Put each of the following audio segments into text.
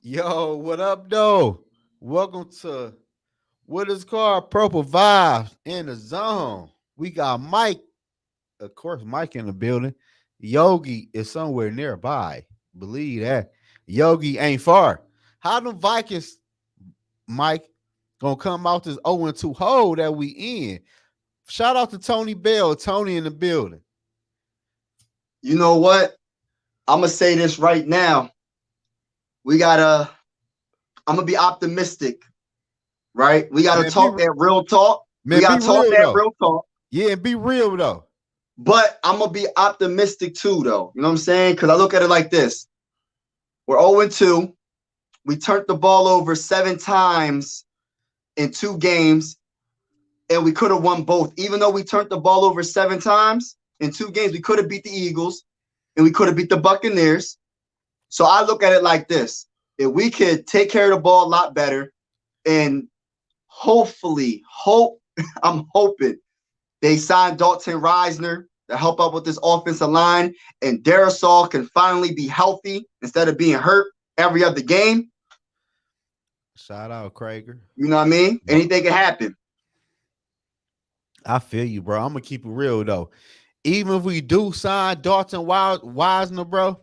Yo, what up, though? Welcome to what is called Purple Vibes in the Zone. We got Mike, of course, Mike in the building. Yogi is somewhere nearby. Believe that. Yogi ain't far. How the Vikings, Mike, gonna come out this 0-2 hole that we in? Shout out to Tony Bell, Tony in the building. You know what? I'm gonna say this right now. We gotta. I'm gonna be optimistic, right? We gotta Man, be talk that real talk. We man, be gotta talk real that though. real talk. Yeah, be real though. But I'm gonna be optimistic too, though. You know what I'm saying? Because I look at it like this: we're 0-2. We turned the ball over 7 times in 2 games, and we could have won both. Even though we turned the ball over 7 times in 2 games, we could have beat the Eagles and we could have beat the Buccaneers. So I look at it like this: if we could take care of the ball a lot better, and hopefully, I'm hoping they sign Dalton Reisner to help out with this offensive line, and Darisaw can finally be healthy instead of being hurt every other game. Shout out Krager. You know what I mean? Anything can happen. I feel you, bro. I'm gonna keep it real though. Even if we do sign Dalton Wisner, bro,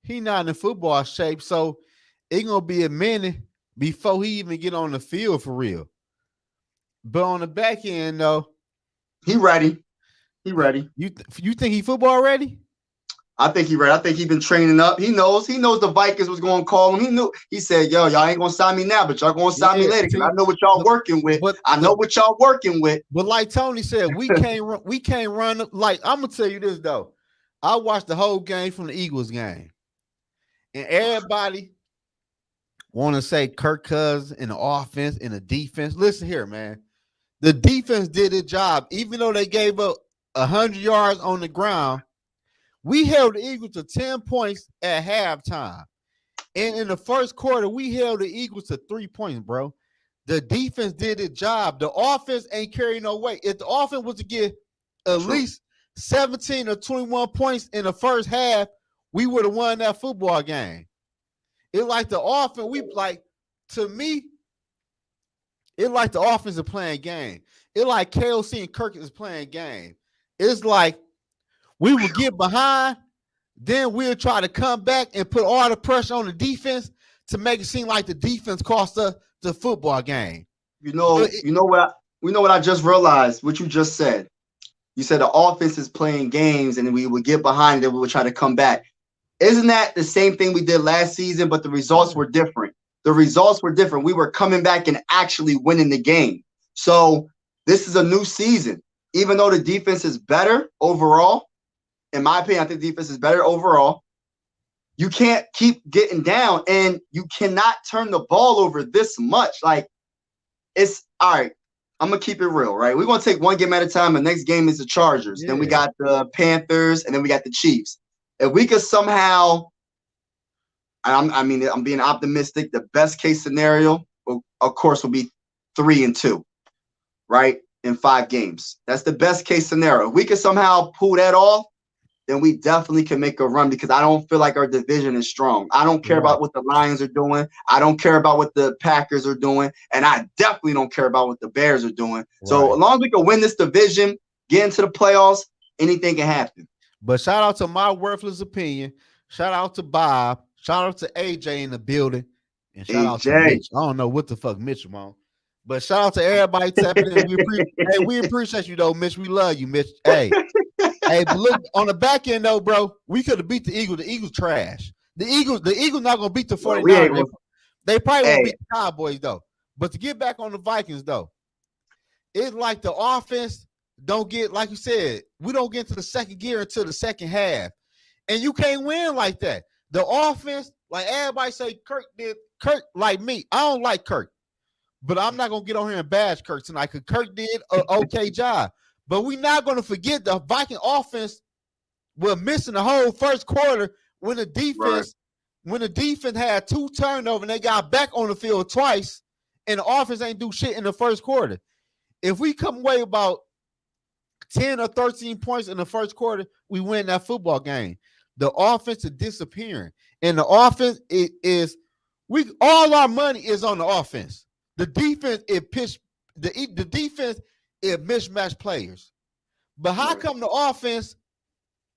he not in football shape, so it gonna be a minute before he even get on the field for real. But on the back end, though, He ready. He ready. you think he football ready? I think he ready. I think he been training up. He knows. He knows the Vikings was going to call him. He knew. He said, "Yo, y'all ain't gonna sign me now, but y'all gonna sign me Yeah, later because see, I know what y'all working with. but I know what y'all working with." but like Tony said, we can't run. Like I'm gonna tell you this though, I watched the whole game from the Eagles game, and everybody want to say Kirk Cousins in the offense and the defense. Listen here, man. The defense did its job, even though they gave up 100 yards on the ground. We held the Eagles to 10 points at halftime. And in the first quarter, we held the Eagles to 3 points, bro. The defense did its job. The offense ain't carrying no weight. If the offense was to get at True. least 17 or 21 points in the first half, we would have won that football game. It like the offense, to me, it like the offense is playing game. It like KOC and Kirk is playing game. It's like we will get behind, then we'll try to come back and put all the pressure on the defense to make it seem like the defense cost us the football game. You know. But You know what? We know what I just realized. What you just said. You said the offense is playing games, and then we would get behind it, and we would try to come back. Isn't that the same thing we did last season? But the results were different. The results were different. We were coming back and actually winning the game. So this is a new season. Even though the defense is better overall, in my opinion, I think the defense is better overall. You can't keep getting down, and you cannot turn the ball over this much. Like, it's all right. I'm gonna keep it real, right? We're gonna take one game at a time. The next game is the Chargers. Then we yeah, got the Panthers, and then we got the Chiefs. If we could somehow, I'm being optimistic. The best case scenario, of course, will be 3-2, right? In 5 games. That's the best case scenario. If we could somehow pull that off, then we definitely can make a run because I don't feel like our division is strong. I don't care right, about what the Lions are doing. I don't care about what the Packers are doing. And I definitely don't care about what the Bears are doing. So right. as long as we can win this division, get into the playoffs, anything can happen. But shout out to my worthless opinion. Shout out to Bob. Shout out to AJ in the building. And shout out to AJ. Mitch. I don't know what the fuck Mitch on. But shout out to everybody tapping in. We appreciate you though, Mitch. We love you, Mitch. Hey, but look on the back end though, bro. We could have beat the Eagles. The Eagles trash. The Eagles not gonna beat the Well, we ain't 49ers. gonna, They probably won't hey, beat the Cowboys though. But to get back on the Vikings though, it's like the offense don't get, like you said, we don't get into the second gear until the second half. And you can't win like that. The offense, like everybody say, Kirk like me. I don't like Kirk, but I'm not gonna get on here and bash Kirk tonight because Kirk did an okay job. But we're not gonna forget the Viking offense were missing the whole first quarter when the right. defense had 2 turnovers and they got back on the field twice, and the offense ain't do shit in the first quarter. If we come away about 10 or 13 points in the first quarter, we win that football game. The offense is disappearing. And the offense is We all our money is on the offense. The defense it pitch the defense it mismatched players. But how Right. come the offense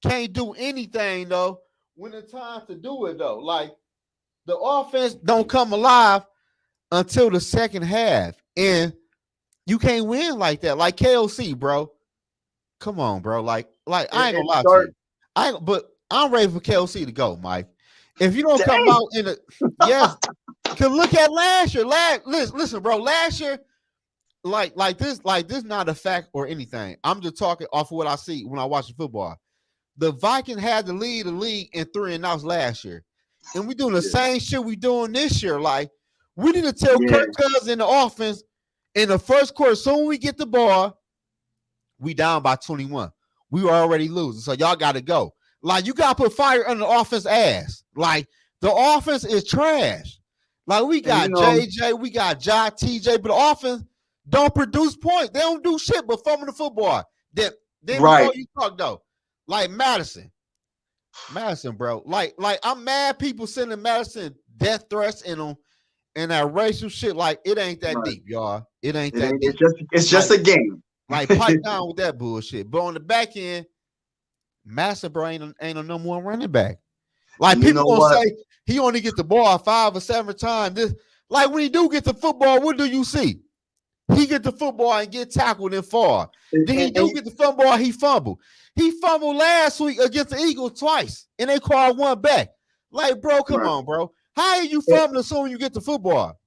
can't do anything though when it's time to do it though? Like the offense don't come alive until the second half, and you can't win like that. Like KOC, bro. Come on, bro. Like I ain't It gonna lie to start. you. But I'm ready for KOC to go, Mike. If you don't come Dang. out in the yes, cause look at last year. Listen, bro. Last year, like this, not a fact or anything. I'm just talking off of what I see when I watch the football. The Vikings had to lead the league in 3-and-outs last year, and we doing the Yeah. same shit we doing this year. Like we need to tell Yeah. Kirk Cousins in the offense in the first quarter. Soon we get the ball, we down by 21. We were already losing, so y'all got to go. Like you got to put fire on the offense ass. Like the offense is trash. Like we And you got know, JJ, we got Jai TJ, but the offense don't produce points. They don't do shit but fumble the football. Then before right. you talk though, like Madison, bro. Like I'm mad people sending Madison death threats in them and that racial shit. Like it ain't that Right. deep, y'all. It ain't It that ain't. deep. It's just Like a game. pipe down with that bullshit. But on the back end, Master bro ain't a number one running back. Like And you people know gonna what? say he only get the ball 5 or 7 times. This like when he do get the football, what do you see? He get the football and get tackled and fall. Then he do get the football, he fumble. He fumbled last week against the Eagles twice, and they called one back. Like, bro, come right. on, bro. How are you fumbling as soon as you get the football?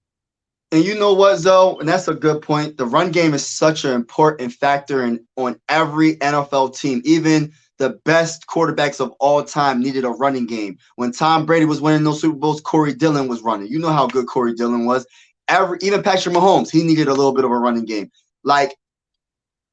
And you know what, Zoe? And that's a good point. The run game is such an important factor on every NFL team. Even the best quarterbacks of all time needed a running game. When Tom Brady was winning those Super Bowls, Corey Dillon was running. You know how good Corey Dillon was. Even Patrick Mahomes, he needed a little bit of a running game. Like,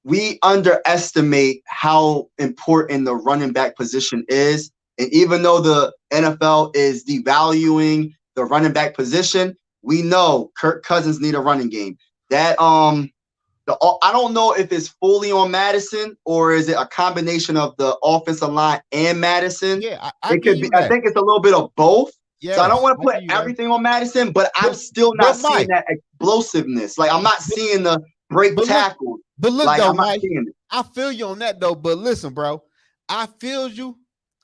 we underestimate how important the running back position is. And even though the NFL is devaluing the running back position, we know Kirk Cousins need a running game. That I don't know if it's fully on Madison or is it a combination of the offensive line and Madison. Yeah, I It give could be. you I that. think it's a little bit of both. So I don't Yes, want to I put give you that. everything on Madison, but I'm still not But seeing Mike, that explosiveness. Like I'm not but, seeing the break but look, tackles. Like though, I'm not Mike. seeing it. I feel you on that though. But listen, bro, I feel you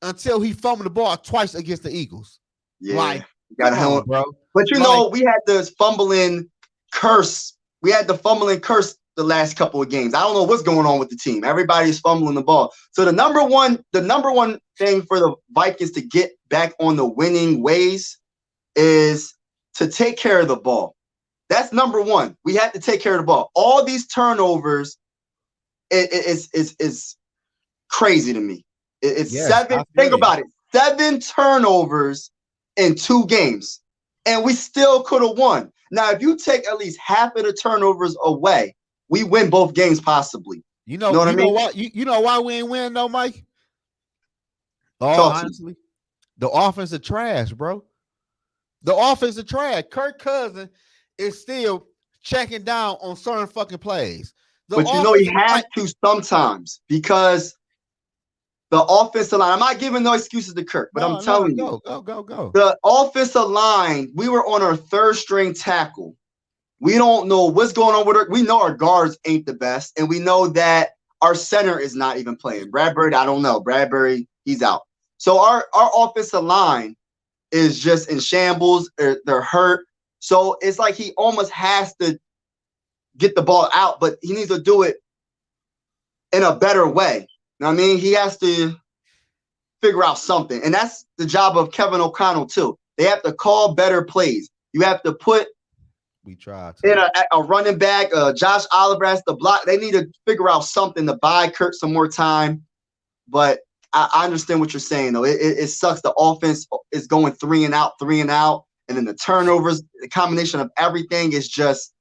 until he fumbled the ball twice against the Eagles. Yeah, Like, gotta come on, help. bro. But you Like, know, we had this fumbling curse. We had the fumbling curse the last couple of games. I don't know what's going on with the team. Everybody's fumbling the ball. So the number one thing for the Vikings to get back on the winning ways is to take care of the ball. That's number one. We had to take care of the ball. All these turnovers is crazy to me. It's yes, seven. I Think feel you. about it. 7 turnovers in 2 games, and we still could have won. Now, if you take at least half of the turnovers away, we win both games possibly. You You know know, what I you know mean? what? You know why we ain't win though, Mike? All Talk to me. honestly, the offense is trash, bro. The offense is trash. Kirk Cousins is still checking down on certain fucking plays. The But you know he offensive has line, to sometimes because the offensive line. I'm not giving no excuses to Kirk, but I'm no, telling you, go. the offensive line. We were on our 3rd string tackle. We don't know what's going on with her. We know our guards ain't the best, and we know that our center is not even playing. Bradbury, I don't know. Bradbury, he's out. So our offensive line is just in shambles. They're hurt. So it's like he almost has to get the ball out, but he needs to do it in a better way. You know what I mean? He has to figure out something. And that's the job of Kevin O'Connell, too. They have to call better plays. You have to put We tried in to. a running back, Josh Oliver has to block. They need to figure out something to buy Kurt some more time. But I understand what you're saying, though. It sucks. The offense is going 3 and out. And then the turnovers, the combination of everything is just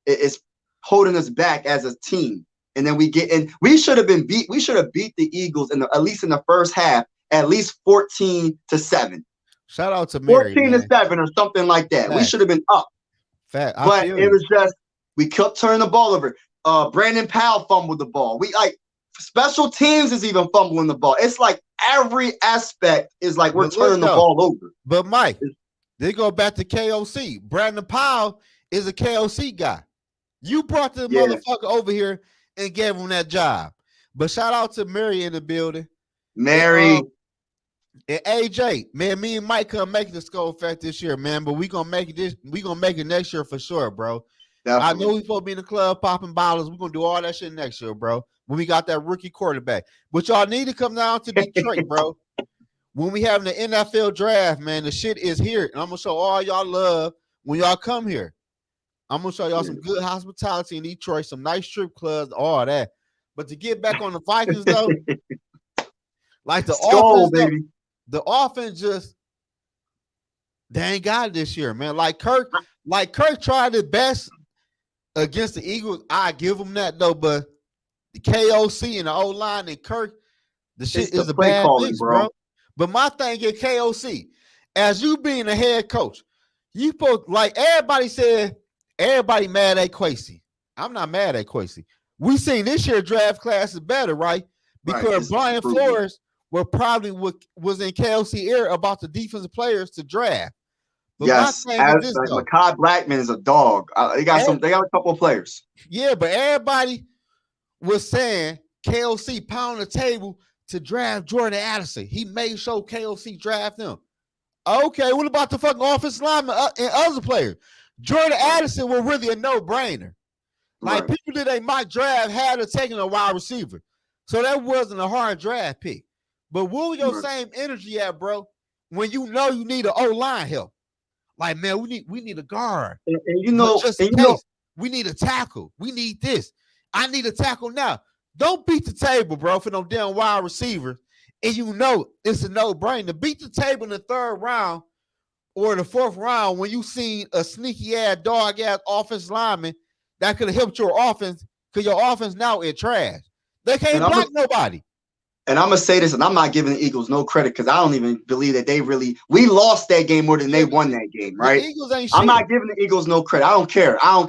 it's holding us back as a team. And then we should have been beat. We should have beat the Eagles at least in the first half, at least 14-7. Shout out to Mary, 14 to man. 7 or something like that. We should Facts. have been up. Fact. I But feel it you. was just we kept turning the ball over. Brandon Powell fumbled the ball. We like special teams is even fumbling the ball. It's like every aspect is like we're But look turning the though, ball over. but Mike, They go back to KOC. Brandon Powell is a KOC guy. You brought the motherfucker over here and gave him that job. But shout out to Mary in the building. Mary. And AJ, man, me and Mike couldn't make the Skull Fest this year, man. But we gonna make it this. We gonna make it next year for sure, bro. Definitely. I know we supposed to be in the club popping bottles. We're gonna do all that shit next year, bro. When we got that rookie quarterback. But y'all need to come down to Detroit, bro. When we having the NFL draft, man, the shit is here. And I'm gonna show all y'all love when y'all come here. I'm gonna show y'all some good hospitality in Detroit, some nice strip clubs, all that. But to get back on the Vikings, though, like the offense, baby. The offense just they ain't got it this year, man. Like Kirk tried his best against the Eagles. I give him that though, but the KOC and the O line and Kirk, the shit is a bad mix, bro. But my thing is KOC, as you being a head coach, you supposed like everybody said, everybody mad at Kwesi. I'm not mad at Kwesi. We seen this year draft class is better, right? Because Brian Flores probably was in KLC era about the defensive players to draft. But yes, Mekhi Blackman is a dog. They got a couple of players. Yeah, but everybody was saying KLC pound the table to draft Jordan Addison. He made sure KLC draft him. Okay, what about the fucking offensive lineman and other players? Jordan Addison was really a no-brainer. Like people that they might draft had to taking a wide receiver. So that wasn't a hard draft pick. But where was your same energy at, bro? When you know you need an O-line help. Like, man, we need a guard. And we need a tackle. We need this. I need a tackle now. Don't beat the table, bro, for no damn wide receiver. And you know it's a no-brainer. Beat the table in the third round or the fourth round when you seen a sneaky-ass, dog-ass offensive lineman that could have helped your offense because your offense now is trash. They can't block nobody. And I'm going to say this, and I'm not giving the Eagles no credit because I don't even believe that we lost that game more than they won that game, right? The Eagles ain't shit. I'm not giving the Eagles no credit. I don't care. No,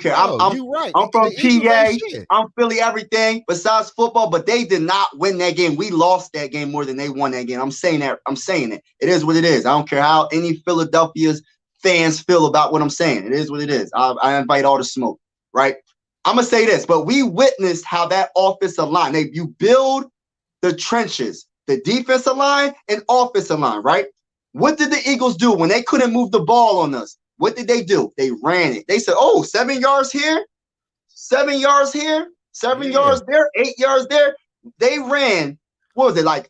you're right. I'm from PA. I'm Philly, everything besides football, but they did not win that game. We lost that game more than they won that game. I'm saying that. It is what it is. I don't care how any Philadelphia's fans feel about what I'm saying. It is what it is. I invite all the smoke, right? I'm going to say this, but we witnessed how that offensive line, you build the trenches, the defensive line and offensive line, right? What did the Eagles do when they couldn't move the ball on us? What did they do? They ran it. They said, 7 yards here, 7 yards here, 7 yards there, 8 yards there. They ran, what was it, like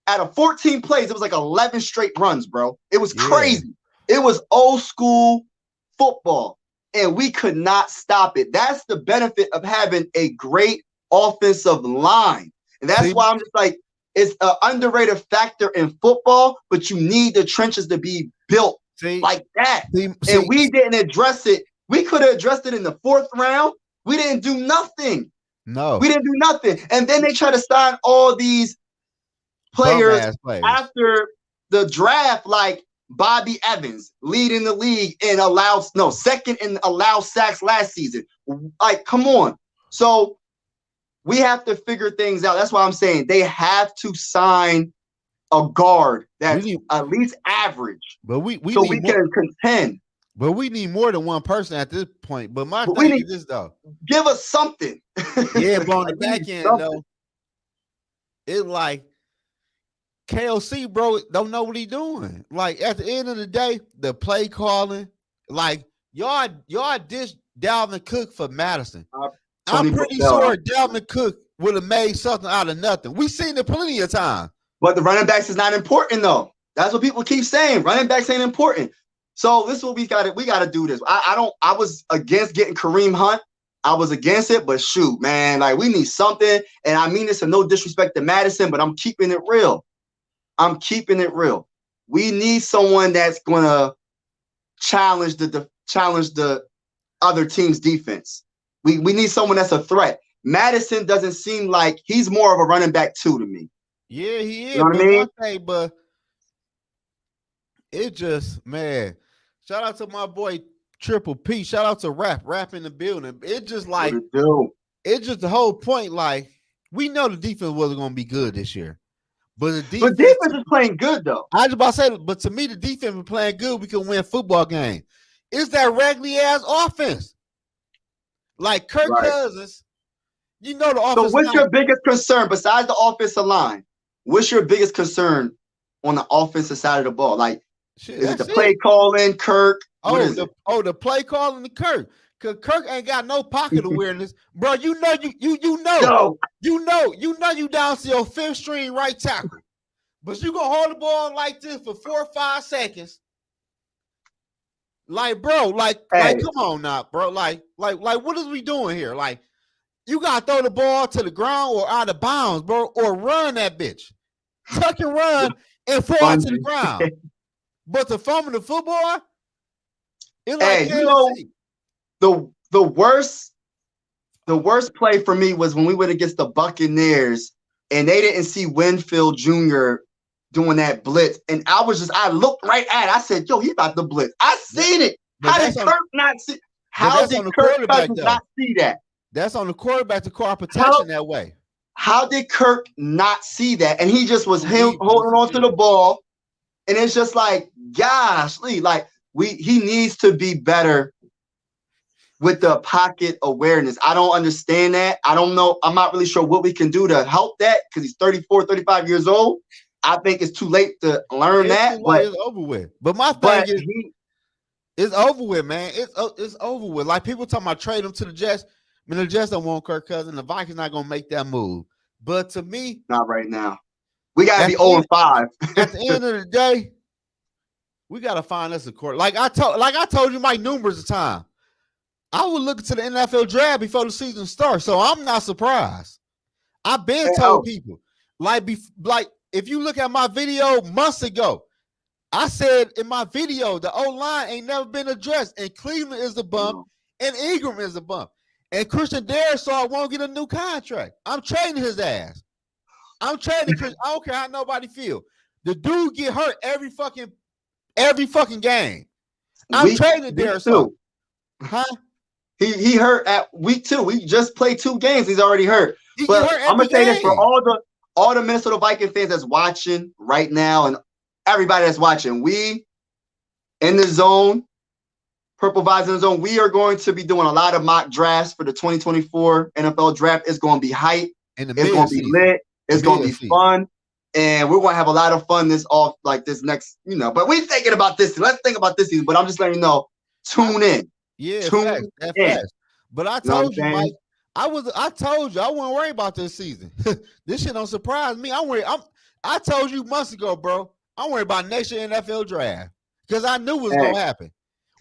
out of 14 plays, it was like 11 straight runs, bro. It was crazy. It was old school football, and we could not stop it. That's the benefit of having a great offensive line. And that's why I'm just like, it's an underrated factor in football, but you need the trenches to be built like that. And we didn't address it. We could have addressed it in the fourth round. We didn't do nothing. No. We didn't do nothing. And then they try to sign all these players after the draft, like Bobby Evans leading the league and second in allowed sacks last season. Like, come on. So we have to figure things out. That's why I'm saying they have to sign a guard that's at least average, but we can contend. But we need more than one person at this point. But my thing is this, though. Give us something. Yeah, but on the back end, though, it's like KLC, bro, don't know what he's doing. Like, at the end of the day, the play calling, like, y'all dish Dalvin Cook for Madison. I'm pretty sure Dalvin Cook would have made something out of nothing. We've seen it plenty of times. But the running backs is not important, though. That's what people keep saying. Running backs ain't important. So this is what we got to do this. I was against getting Kareem Hunt. I was against it, but shoot, man, like we need something. And I mean this in no disrespect to Madison, but I'm keeping it real. We need someone that's gonna challenge the other team's defense. We need someone that's a threat. Madison doesn't seem like he's more of a running back too to me. Yeah, he is. You know what I mean? But it just, man, shout out to my boy Triple P. Shout out to Rap in the building. It just like, it's just the whole point. Like, we know the defense wasn't going to be good this year, But the But defense, defense is playing good though. I was about to say, but to me, the defense was playing good. We can win football games. It's that raggedy ass offense. Like Kirk Right. Cousins, you know the So offensive what's line. your biggest concern besides the offensive line? What's your biggest concern on the offensive side of the ball? Like, Shit, is it the that's play calling, Kirk? What is it? The play calling the Kirk. Cause Kirk ain't got no pocket awareness, bro. You know you down to your fifth string right tackle, but you gonna hold the ball like this for 4 or 5 seconds. Like, bro, like come on now, bro. Like, what is we doing here? Like, you gotta throw the ball to the ground or out of bounds, bro, or run that bitch. Tuck and run and fall to the ground. But to fumble the football, it's like the worst play for me was when we went against the Buccaneers and they didn't see Winfield Jr. doing that blitz. And I looked right at it. I said, yo, he about to blitz. I seen it. How did Kirk not see? How did Kirk not see that? That's on the quarterback to call protection that way. How did Kirk not see that? And he just was holding on to the ball. And it's just like, gosh, like he needs to be better with the pocket awareness. I don't understand that. I don't know. I'm not really sure what we can do to help that because he's 34, 35 years old. I think it's too late to learn that. But it's over with. But my thing is, it's over with, man. It's over with. Like people talking about trade him to the Jets. I mean, the Jets don't want Kirk Cousins. The Vikings not gonna make that move. But to me, not right now. We gotta be 0-5. At the end of the day, we gotta find us a court. Like I told you, Mike, numerous of times. I would look to the NFL draft before the season starts, so I'm not surprised. I've been told people, like if you look at my video months ago, I said in my video the O-line ain't never been addressed, and Cleveland is a bump, and Ingram is a bump, and Christian Darrisaw won't get a new contract. I'm trading his ass. I'm trading Chris. I don't care how nobody feel. The dude get hurt every fucking game. I'm trading Darrisaw. Huh? He hurt at week 2. We just played 2 games. He's already hurt. But I'm gonna say this for all the Minnesota Viking fans that's watching right now, and everybody that's watching. We in the zone, Purple Vibes in the zone. We are going to be doing a lot of mock drafts for the 2024 NFL draft. It's going to be hype. It's going to be lit. It's going to be fun. And we're going to have a lot of fun this next, but we're thinking about this. Let's think about this season. But I'm just letting you know, tune in. Yeah, tune in. But I told you, Mike, I told you I wouldn't worry about this season. This shit don't surprise me. I told you months ago, bro. I'm worried about next year NFL draft because I knew it was gonna happen.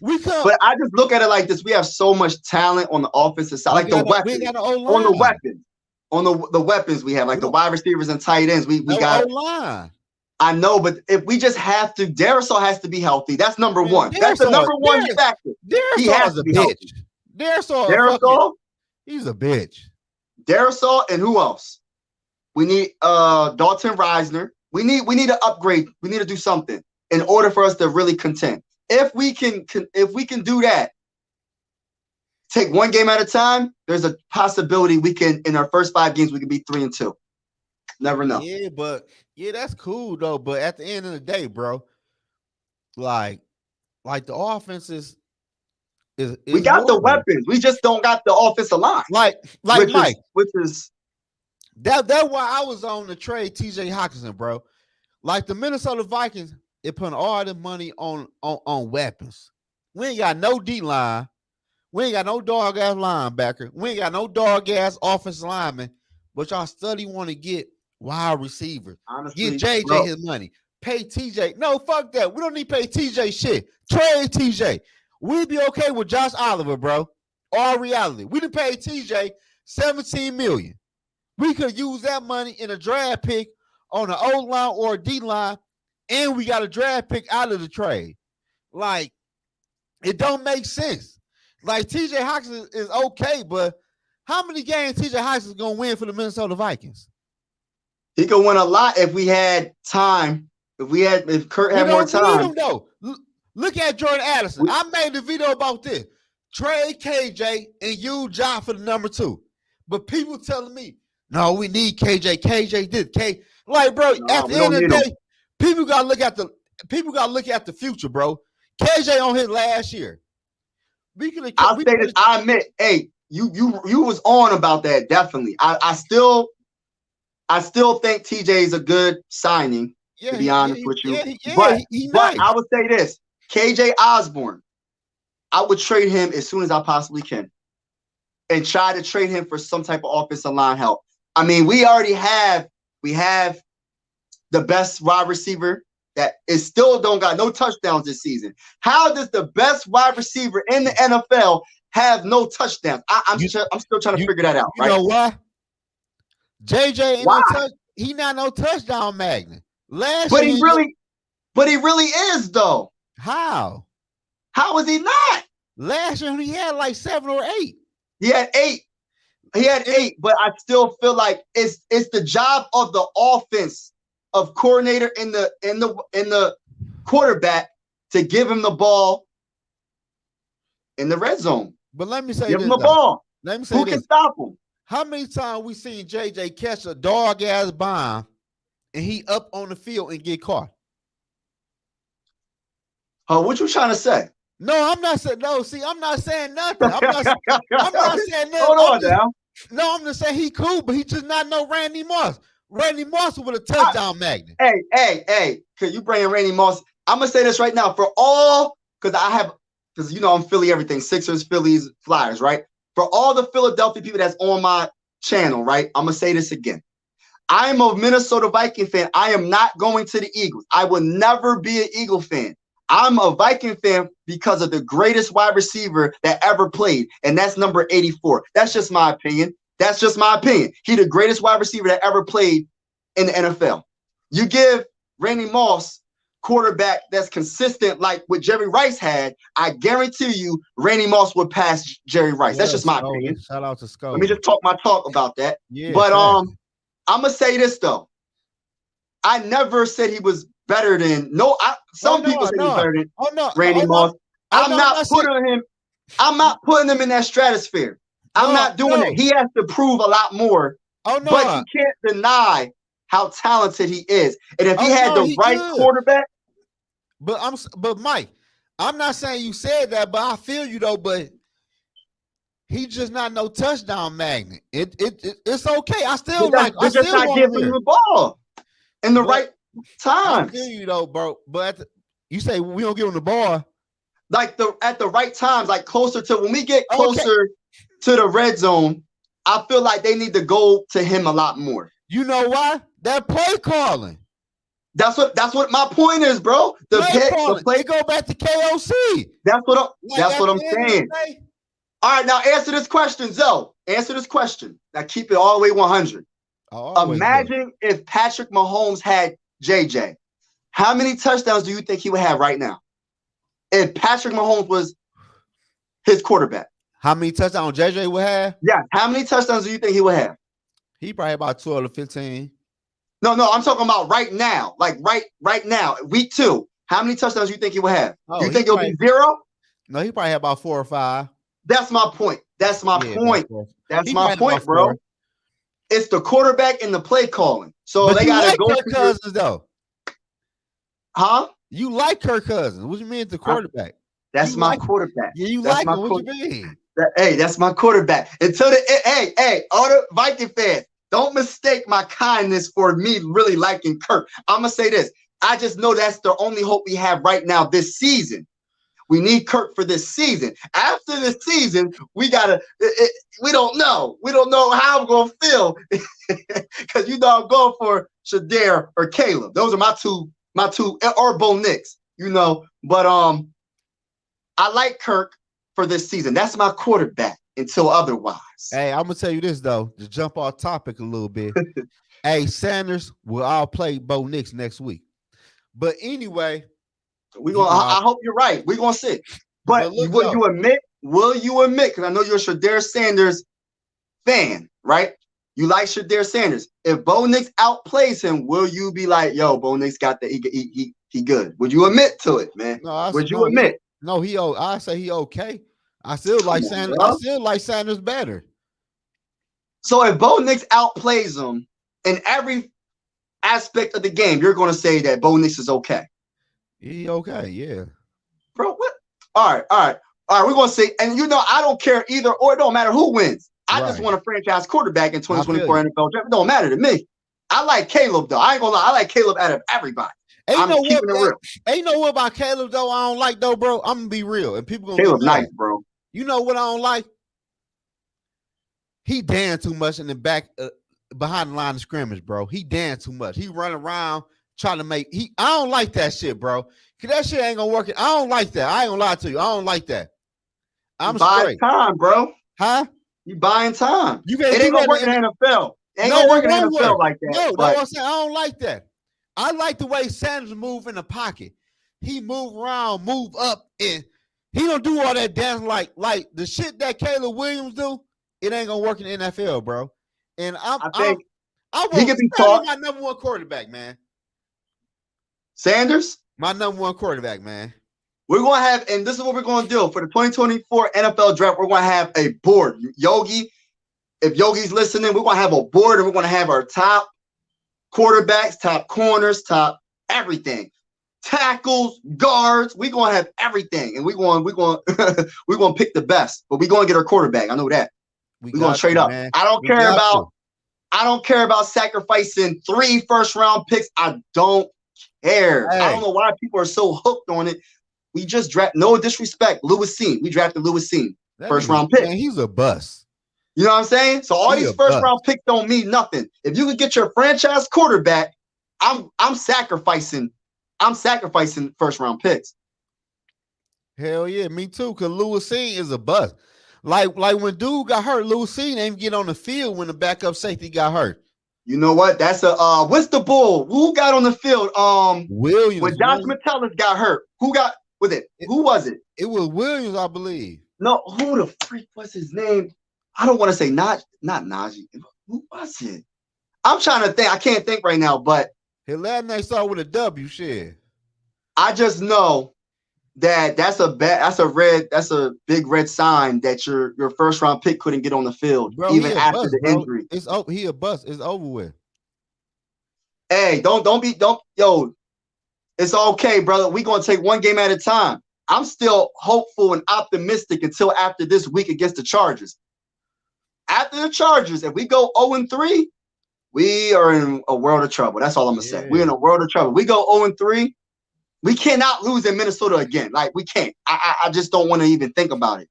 But I just look at it like this: we have so much talent on the offensive side, like the weapons. On the weapons, on the weapons we have, like the wide receivers and tight ends. We got O-line. I know, but if we just have to, Darrisaw has to be healthy. That's number one. That's the number one factor. He has to be healthy. Darrisaw, he's a bitch. Darrisaw and who else? We need Dalton Reisner. We need to upgrade. We need to do something in order for us to really contend. If we can do that, take one game at a time, there's a possibility we can, in our first 5 games, we can be 3-2. Never know. Yeah, that's cool though. But at the end of the day, bro, like the offense is we got the weapons. We just don't got the offensive line. Like Mike, which is that's why I was on the trade TJ Hockenson, bro. Like the Minnesota Vikings, they putting all the money on weapons. We ain't got no D line. We ain't got no dog ass linebacker. We ain't got no dog ass offensive lineman. But y'all study want to get wide receivers. Honestly, get JJ his money. Pay TJ. No, fuck that. We don't need to pay TJ shit. Trade TJ. We'd be okay with Josh Oliver, bro. All reality. We done paid TJ $17 million. We could use that money in a draft pick on an O line or a D line, and we got a draft pick out of the trade. Like, it don't make sense. Like, TJ Hockenson is okay, but how many games TJ Hockenson is gonna win for the Minnesota Vikings? He could win a lot if we had time. If Kurt had more time. Look at Jordan Addison. I made the video about this. Trade KJ and use Ja for the number 2. But people telling me, no, we need KJ. KJ did. Like, bro, No, at we the don't end of need the him. day, people gotta look at the future, bro. KJ on his last year. We could I'll we say could this. I admit, hey, you was on about that, definitely. I still think TJ is a good signing, to be honest with you. But he nice. I would say this: KJ Osborne, I would trade him as soon as I possibly can, and try to trade him for some type of offensive line help. I mean, we have the best wide receiver that is still don't got no touchdowns this season. How does the best wide receiver in the NFL have no touchdowns? I'm still trying to figure that out. You right? know why? JJ ain't Why? he not no touchdown magnet. Last But year, he really is though. how? How is he not? Last year he had like 7 or 8. He had 8. He had 8, but I still feel like it's the job of the offense of coordinator in the quarterback to give him the ball in the red zone. But let me say give this, him the though. ball. Let me say Who this. can stop him? How many times we seen JJ catch a dog ass bomb and he up on the field and get caught? What you trying to say? No, I'm not saying no. See, I'm not saying nothing. I'm not saying nothing. Hold on now. No, I'm just saying he cool, but he just not no Randy Moss. Randy Moss with a touchdown magnet. Hey, cause you bring in Randy Moss. I'm gonna say this right now for all, because I'm Philly everything, Sixers, Phillies, Flyers, right? For all the Philadelphia people that's on my channel, right? I'm gonna say this again. I'm a Minnesota Viking fan. I am not going to the Eagles. I will never be an Eagle fan. I'm a Viking fan because of the greatest wide receiver that ever played, and that's number 84. That's just my opinion. He the greatest wide receiver that ever played in the NFL. You give Randy Moss quarterback that's consistent like what Jerry Rice had, I guarantee you Randy Moss would pass Jerry Rice. That's just my opinion. Shout out to Skull. Let me just talk my talk about that. Yeah, but I'm gonna say this though. I never said he was better than some people say he's better than Randy Moss. I'm not putting him in that stratosphere. I'm not doing that. He has to prove a lot more. But you can't deny how talented he is. And if he had the right quarterback. But Mike, I'm not saying you said that, but I feel you though, but he just not no touchdown magnet. It's okay. I still not giving him the ball in the right time. I feel you though, bro. But you say we don't give him the ball. Like at the right times, like closer to when we get closer to the red zone, I feel like they need to go to him a lot more. You know why? That play calling. That's what my point is, bro. The play go back to KOC. That's what I'm saying. All right, now answer this question, Zoe. Answer this question. Now keep it all the way 100. Imagine if Patrick Mahomes had JJ. How many touchdowns do you think he would have right now? If Patrick Mahomes was his quarterback. How many touchdowns JJ would have? Yeah. How many touchdowns do you think he would have? He probably about 12 to 15. No, I'm talking about right now. Like right now, week 2. How many touchdowns do you think he would have? You think it'll be 0? No, he probably have about 4 or 5. That's my point. That's my point, bro. 4. It's the quarterback and the play calling. So but they gotta go Kirk Cousins though. Huh? You like Kirk Cousins? What do you mean the quarterback? That's my quarterback. Yeah, you like him. What you mean? Hey, that's my quarterback. Until all the Viking fans, don't mistake my kindness for me really liking Kirk. I'm gonna say this. I just know that's the only hope we have right now this season. We need Kirk for this season. After this season, we don't know. We don't know how I'm gonna feel because I'm going for Shedeur or Caleb. Those are my two, or Bo Nix. But I like Kirk for this season. That's my quarterback until otherwise. Hey, I'm gonna tell you this though, to jump off topic a little bit. Hey, Sanders will all play Bo Nix next week. But anyway, I hope you're right. We're gonna see. But will you admit? Because I know you're a Shedeur Sanders fan, right? You like Shedeur Sanders. If Bo Nix outplays him, will you be like, yo, Bo Nix got the he good? Would you admit to it, man? Would you admit? I say he okay. I still like Sanders. I still like Sanders better. So if Bo Nix outplays him in every aspect of the game, you're going to say that Bo Nix is okay. He okay, yeah. Bro, what? All right. We're going to say, and I don't care either or. It don't matter who wins. I just want a franchise quarterback in 2024 NFL draft. It don't matter to me. I like Caleb, though. I ain't going to lie. I like Caleb out of everybody. I'm keeping it real. Ain't no what about Caleb, though, I don't like, though, bro. I'm going to be real. And people going to Caleb nice, bro. You know what I don't like? He danced too much in the back, behind the line of scrimmage, bro. He danced too much. He run around trying to make. I don't like that shit, bro. Cause that shit ain't gonna work. I don't like that. I ain't gonna lie to you. I don't like that. I'm buying time, bro. Huh? You buying time. It ain't gonna work in the NFL. It ain't gonna work in the NFL like that. No, that's what I'm saying. I don't like that. I like the way Sanders move in the pocket. He move around, move up, and he don't do all that dance like the shit that Caleb Williams do. It ain't gonna work in the NFL, bro. And I think he could be taught. My number one quarterback, man. Sanders, my number one quarterback, man. We're gonna have, and this is what we're gonna do for the 2024 NFL draft. We're gonna have a board. Yogi, if Yogi's listening, we're gonna have a board, and we're gonna have our top quarterbacks, top corners, top everything, tackles, guards. We're gonna have everything, and we're going we're gonna pick the best. But we're gonna get our quarterback. I know that. We're gonna trade up. Man. I don't care about sacrificing 3 first-round picks. I don't care. Hey. I don't know why people are so hooked on it. We just draft. No disrespect, Lewis Cine. We drafted Lewis Cine, first-round pick. Man, he's a bust. You know what I'm saying? So all these first-round picks don't mean nothing. If you could get your franchise quarterback, I'm sacrificing. I'm sacrificing first-round picks. Hell yeah, me too. Cause Lewis Cine is a bust. Like when dude got hurt, Lewis Cine didn't get on the field when the backup safety got hurt. You know what? That's what's the bull? Who got on the field? Williams. When Josh Metellus got hurt, who got with it? Who was it? It was Williams, I believe. No, who the freak was his name? I don't want to say not Najee. Who was it? I'm trying to think. I can't think right now, but his last name started with a W. Shit. I just know that's a big red sign that your first round pick couldn't get on the field, bro, even after the injury. He a bust. It's over with. Hey, yo, it's okay, brother. We're gonna take one game at a time. I'm still hopeful and optimistic until after this week against the Chargers. After the Chargers, if we go 0-3, we are in a world of trouble. That's all I'm gonna say. We're in a world of trouble. We go 0-3. We cannot lose in Minnesota again. Like, we can't. I just don't want to even think about it.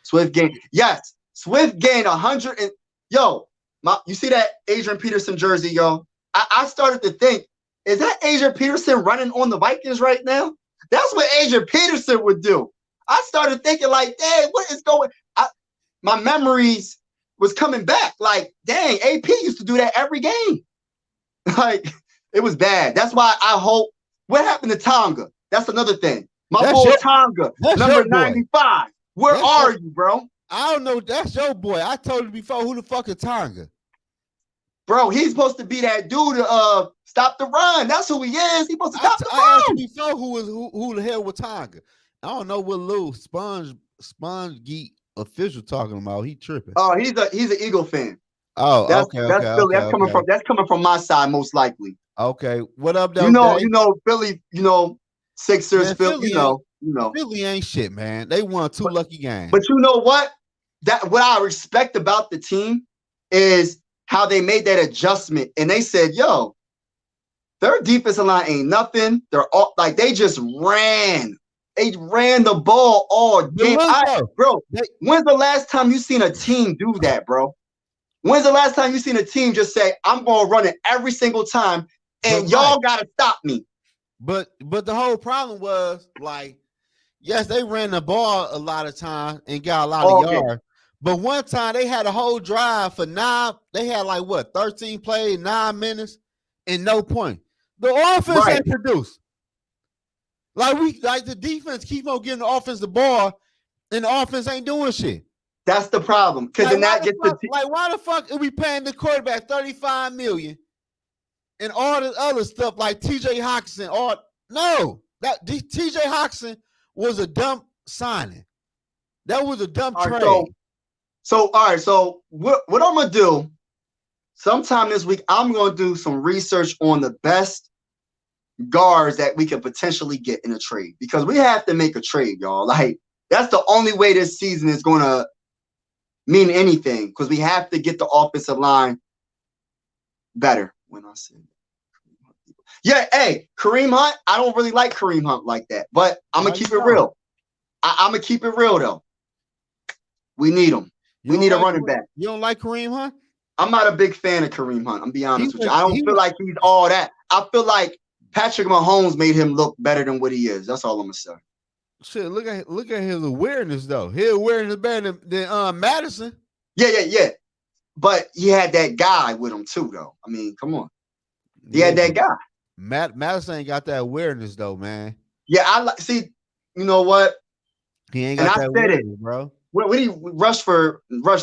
Swift gained. Yes, Swift gained 100. You see that Adrian Peterson jersey, yo? I started to think, is that Adrian Peterson running on the Vikings right now? That's what Adrian Peterson would do. I started thinking, like, dang, what is going on? My memories was coming back. Like, dang, AP used to do that every game. Like, it was bad. That's why I hope. What happened to Tonga? That's another thing. My boy Tonga, number 95. Where are you, bro? I don't know. That's your boy. I told you before, who the fuck is Tonga? Bro, he's supposed to be that dude to stop the run. That's who he is. He's supposed to stop the run. I asked you before who the hell was Tonga. I don't know what little Sponge Geek official talking about. He tripping. Oh, he's an Eagle fan. Oh, that's coming from my side, most likely. Okay, what up, though? You know, Philly. You know, Sixers. Man, Philly. You know, Philly ain't shit, man. They won 2 lucky games. But you know what? What I respect about the team is how they made that adjustment, and they said, "Yo, their defensive line ain't nothing. They're all like they just ran. They ran the ball all game." When's the last time you seen a team do that, bro? When's the last time you seen a team just say, "I'm gonna run it every single time"? And y'all gotta stop me. But the whole problem was, like, yes, they ran the ball a lot of times and got a lot of yards. But one time they had a whole drive for 9. They had 13 plays, 9 minutes, and no point. The offense ain't produced. The defense keep on giving the offense the ball, and the offense ain't doing shit. That's the problem. Because then that gets why the fuck are we paying the quarterback $35 million? And all this other stuff like TJ Hockenson, TJ Hockenson was a dumb signing. That was a dumb trade. So what I'm gonna do? sometime this week, I'm going to do some research on the best guards that we could potentially get in a trade because we have to make a trade, y'all. Like, that's the only way this season is going to mean anything because we have to get the offensive line better. When I said, yeah, hey, Kareem Hunt, I don't really like Kareem Hunt like that, but I'm going to keep it real. I'm going to keep it real, though. We need him. We need a running back. You don't like Kareem Hunt? I'm not a big fan of Kareem Hunt. I'm be honest with you. I don't feel like he's all that. I feel like Patrick Mahomes made him look better than what he is. That's all I'm gonna say. Shit, look at his awareness though. His awareness is better than Madison. Yeah. But he had that guy with him too, though. I mean, come on. He had that guy. Madison ain't got that awareness though, man. Yeah, I see. You know what? He ain't got that awareness, bro. When he rushed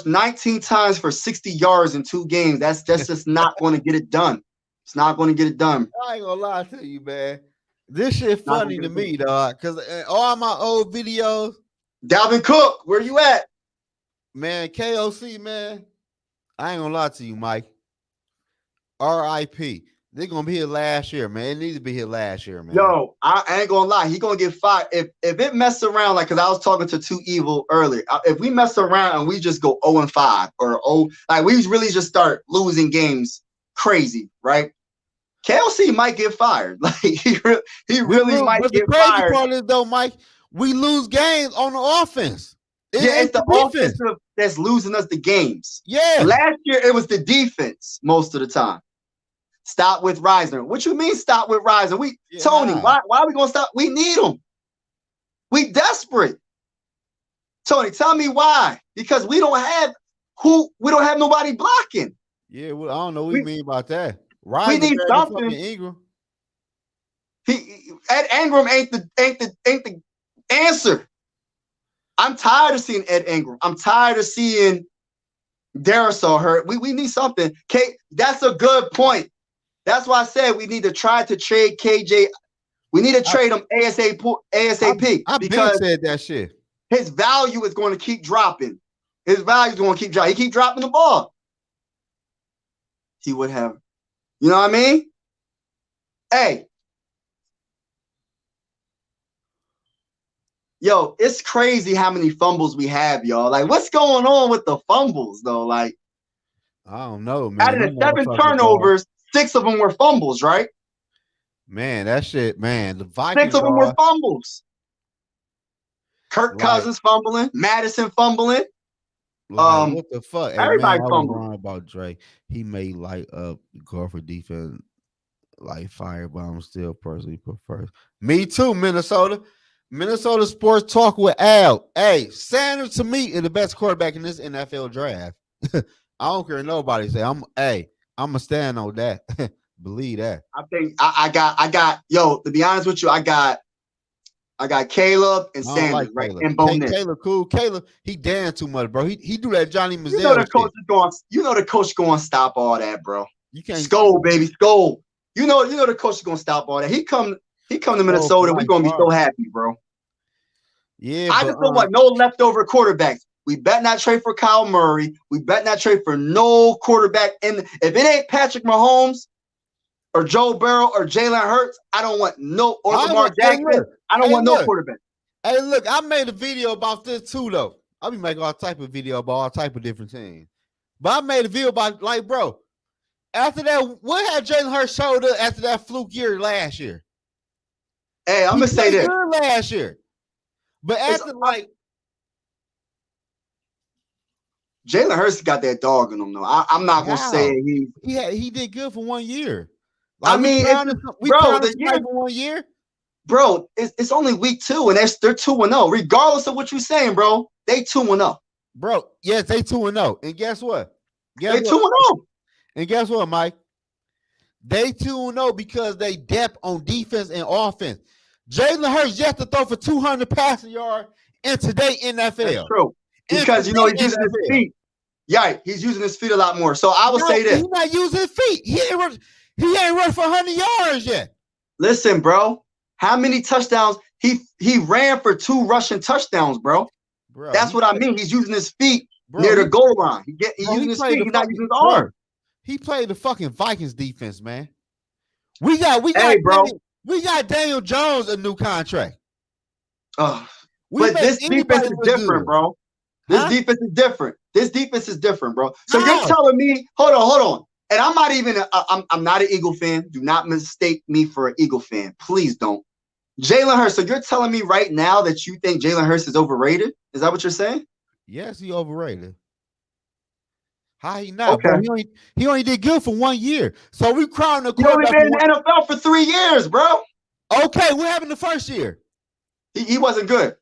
19 times for 60 yards in 2 games, that's just not going to get it done. It's not going to get it done. I ain't gonna lie to you, man. This shit funny to me, dog. Because all my old videos. Dalvin Cook, where you at? Man, KOC, man. I ain't gonna lie to you, Mike. RIP. They're gonna be here last year, man. It needs to be here last year, man. Yo, I ain't gonna lie. He gonna get fired if it mess around. Like, cause I was talking to Too Evil earlier. If we mess around and we just go 0-5 or like we really just start losing games, crazy, right? KLC might get fired. Like he really might get fired. But the crazy part is though, Mike, we lose games on the offense. It's the offensive that's losing us the games. Yeah. Last year it was the defense most of the time. Stop with Reisner. What you mean stop with Reisner? Tony, why are we gonna stop? We need him. We desperate. Tony, tell me why. Because we don't have nobody blocking. Yeah, well, I don't know what you mean about that. Reisner, we need something. Ingram. Ed Ingram ain't the answer. I'm tired of seeing Ed Ingram. I'm tired of seeing Darisaw hurt. We need something. That's a good point. That's why I said we need to try to trade KJ. We need to trade him ASAP. Because said that shit. His value is going to keep dropping. His value is going to keep dropping. He keep dropping the ball. He would have, you know what I mean? Hey. Yo, it's crazy how many fumbles we have, y'all. Like, what's going on with the fumbles, though? Like, I don't know, man. Out of the 7 turnovers, 6 of them were fumbles, right? Man, that shit, man. The Vikings 6 of them were fumbles. Kirk Cousins fumbling, Madison fumbling. What the fuck? Everybody fumbling. Wrong about Drake. He may light up go for defense like fire, but I'm still personally prefer. Me too, Minnesota. Minnesota Sports Talk with Al. Hey, Sanders to me is the best quarterback in this NFL draft. I don't care what nobody say. I'm gonna stand on that. Believe that. I think I got yo, to be honest with you, I got Caleb and Sanders, like right? Caleb. And Bo Nix. Caleb cool. Caleb, he damn too much, bro. He do that Johnny Manziel. You know the coach going to stop all that, bro. You can't Skol, baby, Skol. You know the coach is going to stop all that. He come to Minnesota, we're going to be so happy, bro. Yeah, I just don't want no leftover quarterbacks. We bet not trade for Kyle Murray. We bet not trade for no quarterback. And if it ain't Patrick Mahomes or Joe Burrow or Jalen Hurts, I don't want no or Lamar Jackson. I don't want no quarterback. Hey, look, I made a video about this too, though. I'll be making all type of video about all type of different things. But I made a video about, like, bro, after that, what had Jalen Hurts showed up after that fluke year last year? Hey, I'm going to say this. Last year. But after, like, Jalen Hurts got that dog in him, though. I'm not going to say he did good for 1 year. Like, I mean, the year for 1 year. Bro, it's only week 2, and they're 2-0. Regardless of what you're saying, bro, they 2-0. Bro, yes, they 2-0. And guess what? They 2-0. And guess what, Mike? They 2-0 because they depth on defense and offense. Jalen Hurts yet to throw for 200 passing yards in today's NFL. That's true. Because, he's using his feet. Yeah, he's using his feet a lot more. So I would say this. He's not using his feet. He ain't run for 100 yards yet. Listen, bro. How many touchdowns? He ran for 2 rushing touchdowns, bro. That's what I mean. He's using his feet near the goal line. He's using his feet. He's not using his arm. He played the fucking Vikings defense, man. We got bro. Daniel Jones a new contract. But this defense is different, bro. This defense is different. Bro. So you're telling me, hold on. And I'm not even I'm not an Eagle fan. Do not mistake me for an Eagle fan. Please don't. Jalen Hurts. So you're telling me right now that you think Jalen Hurts is overrated? Is that what you're saying? Yes, he overrated. How he not? Okay. Bro, he only did good for 1 year. So we crowned the quarterback. He only been in the NFL for 3 years, bro. Okay, what happened the first year? He wasn't good.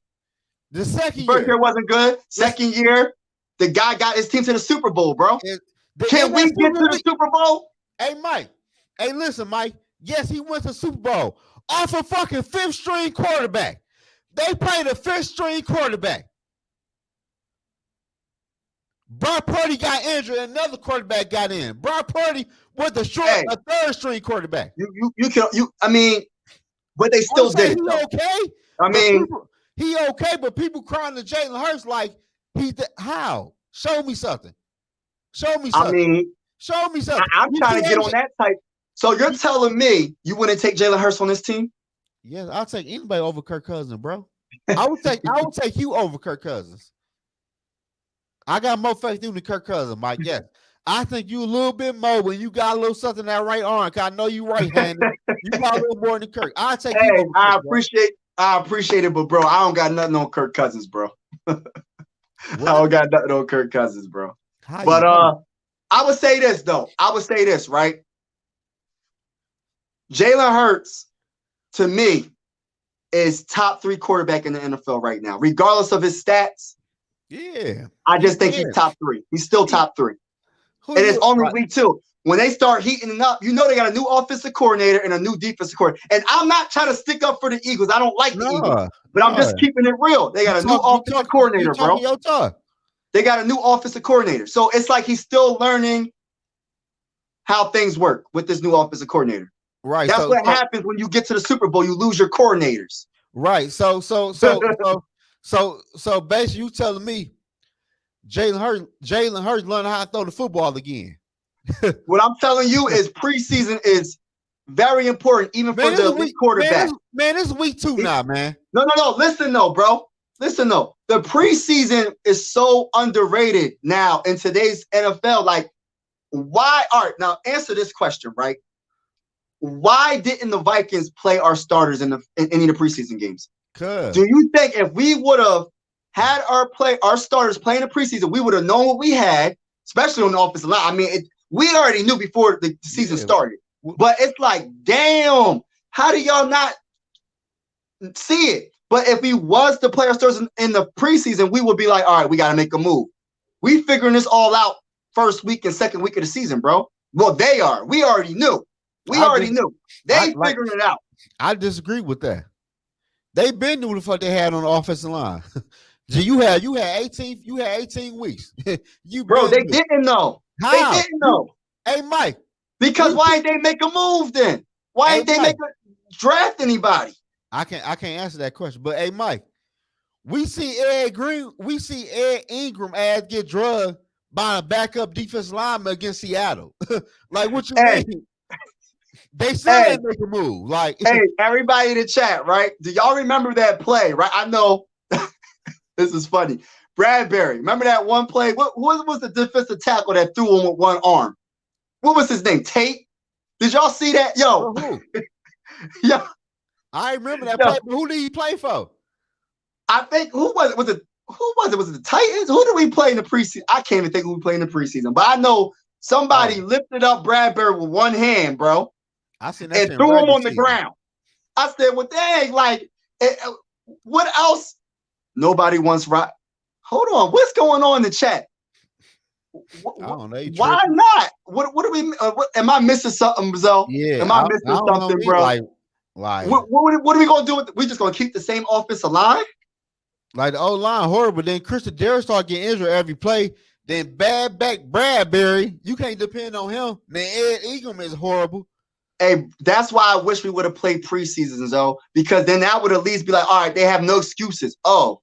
The second first year wasn't good. Second year, the guy got his team to the Super Bowl, bro. Can we get to the Super Bowl? Hey, Mike. Hey, listen, Mike. Yes, he went to the Super Bowl off a fucking 5th string quarterback. They played a 5th string quarterback. Brock Purdy got injured, and another quarterback got in. Brock Purdy was a 3rd string quarterback. I mean, but they still did. He okay? I mean, he okay, but people crying to Jalen Hurts like how? Show me something. I mean, show me something. I'm trying to get on that type. So you're telling me you wouldn't take Jalen Hurts on this team? Yes, I'll take anybody over Kirk Cousins, bro. I would take you over Kirk Cousins. I got more faith in you than Kirk Cousins, Mike. Yes. I think you a little bit more when you got a little something in that right arm. Cause I know you right-handed. You got a little more than Kirk. I'll take you over Kirk, I appreciate it, but bro, I don't got nothing on Kirk Cousins, bro. I don't got nothing on Kirk Cousins, bro. I would say this, though. Right? Jalen Hurts, to me, is top 3 quarterback in the NFL right now, regardless of his stats. Yeah. I just think he's top 3. He's still top 3. And it's only week 2. When they start heating it up, you know they got a new offensive coordinator and a new defensive coordinator. And I'm not trying to stick up for the Eagles. I don't like the Eagles. But I'm just keeping it real. They got a new offensive coordinator, bro. They got a new offensive coordinator. So it's like he's still learning how things work with this new offensive coordinator. Right. That's what happens when you get to the Super Bowl. You lose your coordinators. Right. So basically you telling me Jalen Hurts learning how to throw the football again. What I'm telling you is preseason is very important, even for the elite quarterback. Man, it's week 2 now, man. No. Listen, though, bro. The preseason is so underrated now in today's NFL. Like, why? All right, now answer this question, right? Why didn't the Vikings play our starters in any of the preseason games? Do you think if we would have had our starters play in the preseason, we would have known what we had, especially on the offensive line? I mean, we already knew before the season started. But it's like, damn, how do y'all not see it? But if we was to play our starters in the preseason, we would be like, all right, we got to make a move. We figuring this all out first week and second week of the season, bro. Well, they are. We already knew. They figuring it out. I disagree with that. They been knew the fuck they had on the offensive line. You had 18 weeks. They didn't know. How? They didn't know. Hey, Mike. Because why ain't they make a move then? Why ain't they draft anybody? I can't answer that question. But hey, Mike, we see Ed Ingram get drugged by a backup defensive lineman against Seattle. Like, what you mean? They said they make a move. Like, hey, everybody in the chat, right? Do y'all remember that play? Right? I know this is funny. Bradbury, remember that one play? What was the defensive tackle that threw him with one arm? What was his name? Tate? Did y'all see that? Yo. Yo. I remember that play. But who did he play for? I think who was it? Was it the Titans? Who did we play in the preseason? I can't even think who we played in the preseason, but I know somebody lifted up Bradbury with one hand, bro. I seen that and threw him on the ground. I said, well, dang, like, what else? Nobody wants right. Hold on, what's going on in the chat? I don't know. Why not? What are we? Am I missing something, Zoe? Yeah. Am I missing something, bro? Like, what are we gonna do with? We just gonna keep the same offensive line? Like the old line horrible. Then Christian Derrick started getting injured every play. Then bad back Bradbury, you can't depend on him. Then Ed Ingram is horrible. Hey, that's why I wish we would have played preseason, Zoe, because then that would at least be like, all right, they have no excuses. Oh,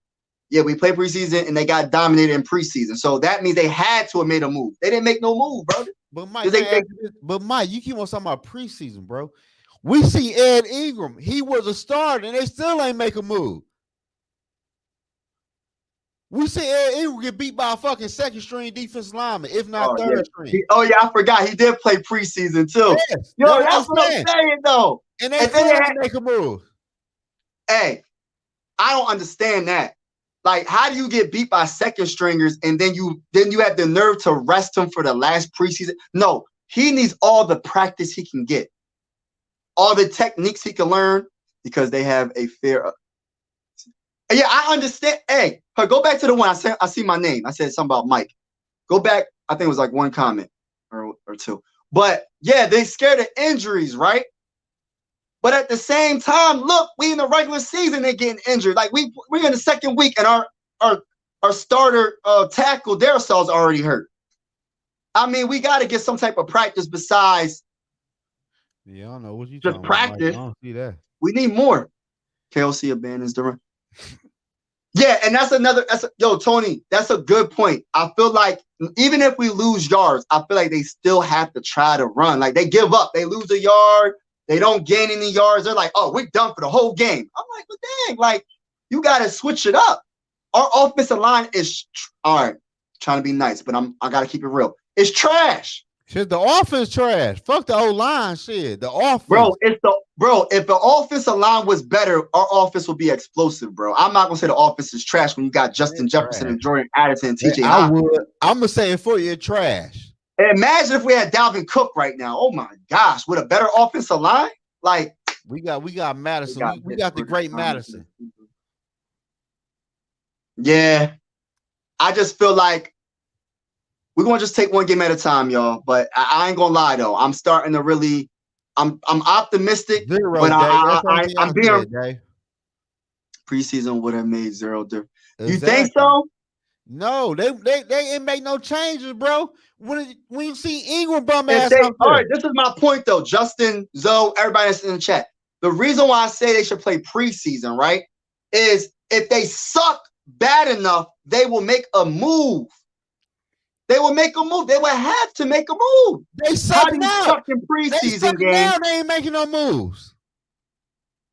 Yeah, we played preseason and they got dominated in preseason. So that means they had to have made a move. They didn't make no move, brother. But Mike, you keep on talking about preseason, bro. We see Ed Ingram. He was a starter, and they still ain't make a move. We see Ed Ingram get beat by a fucking second string defensive lineman, if not third string. I forgot. He did play preseason too. Yes, Yo, that's what I'm saying, though. And they still had to make a move. Hey, I don't understand that. Like, how do you get beat by second stringers and then you have the nerve to rest him for the last preseason? No, he needs all the practice he can get, all the techniques he can learn, because they have a fair. Yeah, I understand. Hey, go back to the one I see my name. I said something about Mike. Go back. I think it was like one comment or two. But yeah, they scared of injuries, right? But at the same time, look, we in the regular season, they're getting injured. Like we're in the second week, and our starter tackle, their cells already hurt. I mean, we got to get some type of practice besides. Yeah, I don't know what you just practice. I don't see that. We need more. KLC abandons the run. Yeah, and yo, Tony, that's a good point. I feel like even if we lose yards, I feel like they still have to try to run. Like they give up, they lose a yard. They don't gain any yards. They're like, oh, we're done for the whole game. I'm like, well, dang, like, you got to switch it up. Our offensive line is, all right, trying to be nice, but I got to keep it real. It's trash. Shit, the offense trash. Fuck the O-line shit. The offense. Bro, if the offensive line was better, our offense would be explosive, bro. I'm not going to say the offense is trash when you got Justin Jefferson and Jordan Addison and TJ. I'm going to say it for you, it's trash. And imagine if we had Dalvin Cook right now. Oh my gosh, with a better offensive line, like we got Madison. We got the great Madison. Yeah, I just feel like we're gonna just take one game at a time, y'all. But I ain't gonna lie though, I'm starting to really, I'm optimistic. But I'm being preseason would have made zero difference. Exactly. You think so? No, they ain't make no changes, bro. When you see Ingram bum ass, all right, this is my point though. Justin, Zoe, everybody that's in the chat. The reason why I say they should play preseason, right, is if they suck bad enough, they will make a move. They will make a move. They will have to make a move. They suck now. In preseason games. They ain't making no moves.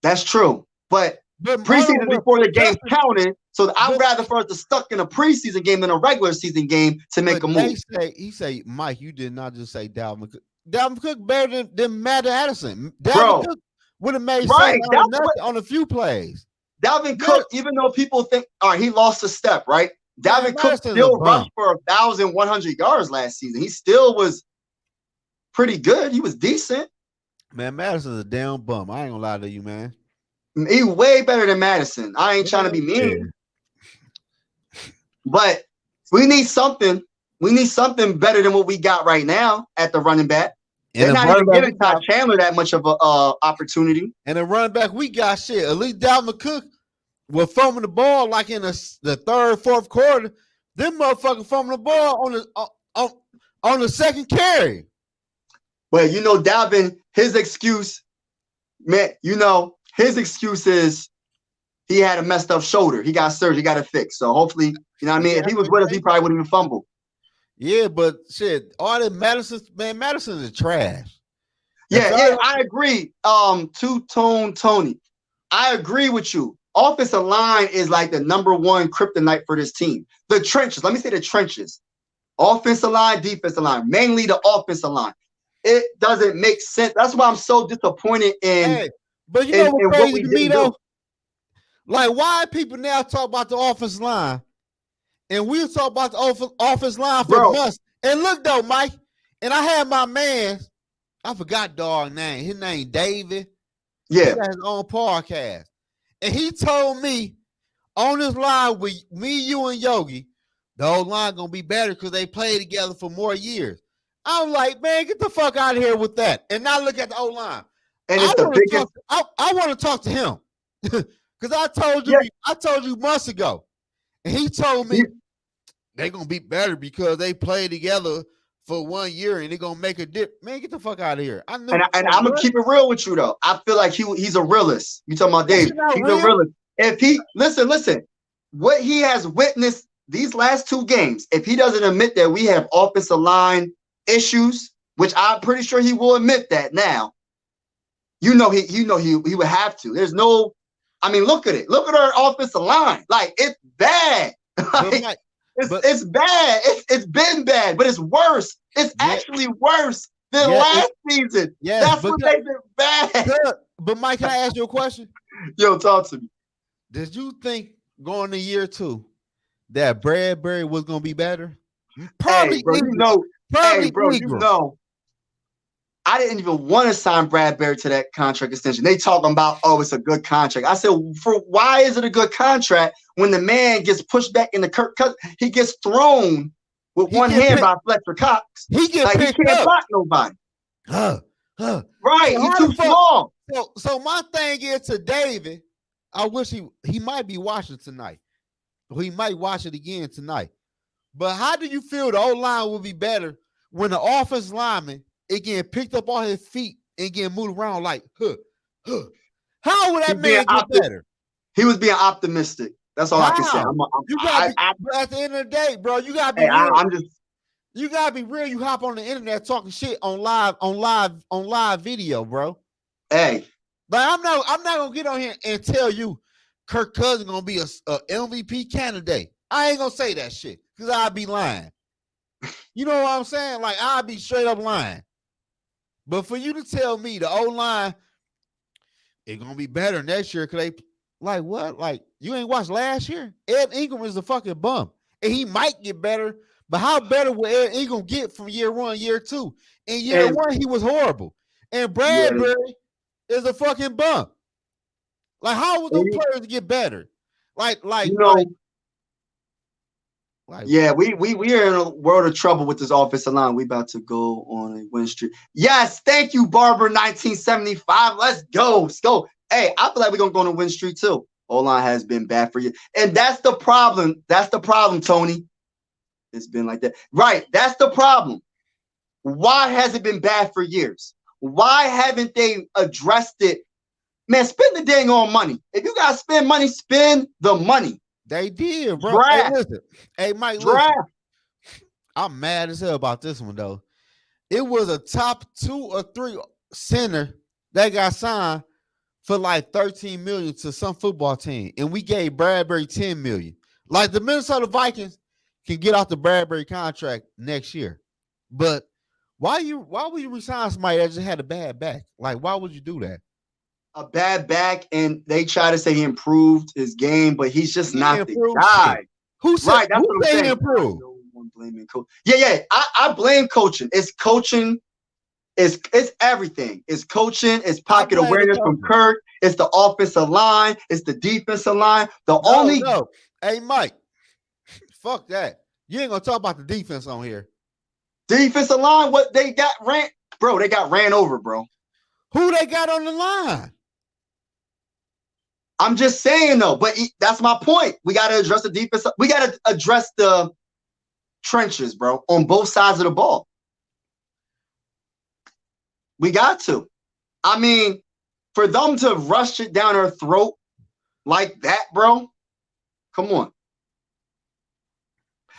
That's true, but preseason before the game counted. So I'd rather for us to stuck in a preseason game than a regular season game to make a move. He say, Mike, you did not just say Dalvin Cook. Dalvin Cook better than Matt Addison. Dalvin Cook would have made on a few plays. Dalvin Cook, even though people think, all right, he lost a step, right? Dalvin Cook still rushed for 1,100 yards last season. He still was pretty good. He was decent. Man, Madison's a damn bum. I ain't gonna lie to you, man. He way better than Madison. I ain't trying to be mean. But we need something. We need something better than what we got right now at the running back. They're not even giving Todd Chandler that much of a opportunity. And the running back, we got shit. At least Dalvin Cook was fumbling the ball like in the third, fourth quarter. Them motherfuckers fumbling the ball on the second carry. Well, you know, Dalvin, his excuse, man, his excuse is he had a messed up shoulder. He got surgery. He got it fixed. So hopefully, you know what I mean? If he was with us, he probably wouldn't even fumble. Yeah, but shit, all that Madison is trash. Yeah, I agree. Two-tone Tony. I agree with you. Offensive line is like the number one kryptonite for this team. The trenches. Let me say the trenches. Offensive line, defensive line. Mainly the offensive line. It doesn't make sense. That's why I'm so disappointed in. Hey, but you know what's crazy to me though? Like, why people now talk about the offensive line, and we'll talk about the offensive line for months. And look though, Mike, and I had my man, I forgot dog name. His name David. Yeah, he got his own podcast, and he told me on this line with me, you, and Yogi, the whole line gonna be better because they played together for more years. I'm like, man, get the fuck out of here with that. And now look at the O-line. And it's the biggest. I want to talk to him because I told you months ago, and he told me they're gonna be better because they played together for 1 year and they're gonna make a dip. Man, get the fuck out of here. I knew. And I'm gonna keep it real with you though. I feel like he's a realist. You talking about Dave? He's a realist. If he listen, what he has witnessed these last 2 games, if he doesn't admit that we have offensive line issues, which I'm pretty sure he will admit that now, he would have to. There's no, I mean, look at it. Look at our offensive line. Like, it's bad. Like, it's bad. It's been bad, but it's worse. It's actually worse than last season. That's what makes it bad. But Mike, can I ask you a question? Yo, talk to me. Did you think going to year 2 that Bradbury was gonna be better? Probably, hey, bro, I didn't even want to sign Bradbury to that contract extension. They talking about, oh, it's a good contract. I said, why is it a good contract when the man gets pushed back in the Kirk Cousins? He gets thrown with one hand by Fletcher Cox. He can't block nobody. Right, he's too small. So my thing is to David, I wish he might be watching tonight. Or he might watch it again tonight. But how do you feel the O-line will be better when the offensive lineman is getting picked up on his feet and getting moved around like, How would that man get better? He was being optimistic. That's all I can say. At the end of the day, bro, you gotta be real. You gotta be real. You hop on the internet talking shit on live video, bro. Hey, but I'm not gonna get on here and tell you Kirk Cousins gonna be a MVP candidate. I ain't gonna say that shit because I'd be lying. You know what I'm saying? Like, I'd be straight up lying. But for you to tell me the O-line it's gonna be better next year, because they like what? Like, you ain't watched last year? Ed Ingram is a fucking bum. And he might get better, but how better will Ed Ingram get from year 1, year 2? In year 1, he was horrible. And Bradbury is a fucking bum. Like, how would those players get better? We are in a world of trouble with this offensive line. We about to go on a win streak. Yes, thank you, Barber 1975. Let's go. Let's go. Hey, I feel like we're gonna go on a win streak too. O-line has been bad for you. And that's the problem. That's the problem, Tony. It's been like that. Right. That's the problem. Why has it been bad for years? Why haven't they addressed it? Man, spend the dang on money. If you gotta spend money, spend the money. They did, bro. Draft. Hey, listen. Hey, Mike, draft. Listen. I'm mad as hell about this one, though. It was a top 2 or 3 center that got signed for like $13 million to some football team, and we gave Bradbury $10 million. Like, the Minnesota Vikings can get off the Bradbury contract next year, but why would you resign somebody that just had a bad back? Like, why would you do that? A bad back, and they try to say he improved his game, but he's just not the guy. Who said he improved? Blaming coach. Yeah. I blame coaching. It's coaching. It's everything. It's coaching. It's pocket awareness from Kirk. It's the offensive line. It's the defensive line. Hey, Mike, fuck that. You ain't gonna talk about the defense on here. Defensive line. What they got ran, bro? They got ran over, bro. Who they got on the line? I'm just saying, though, but that's my point. We got to address the defense. We got to address the trenches, bro, on both sides of the ball. We got to. I mean, for them to rush it down our throat like that, bro, come on.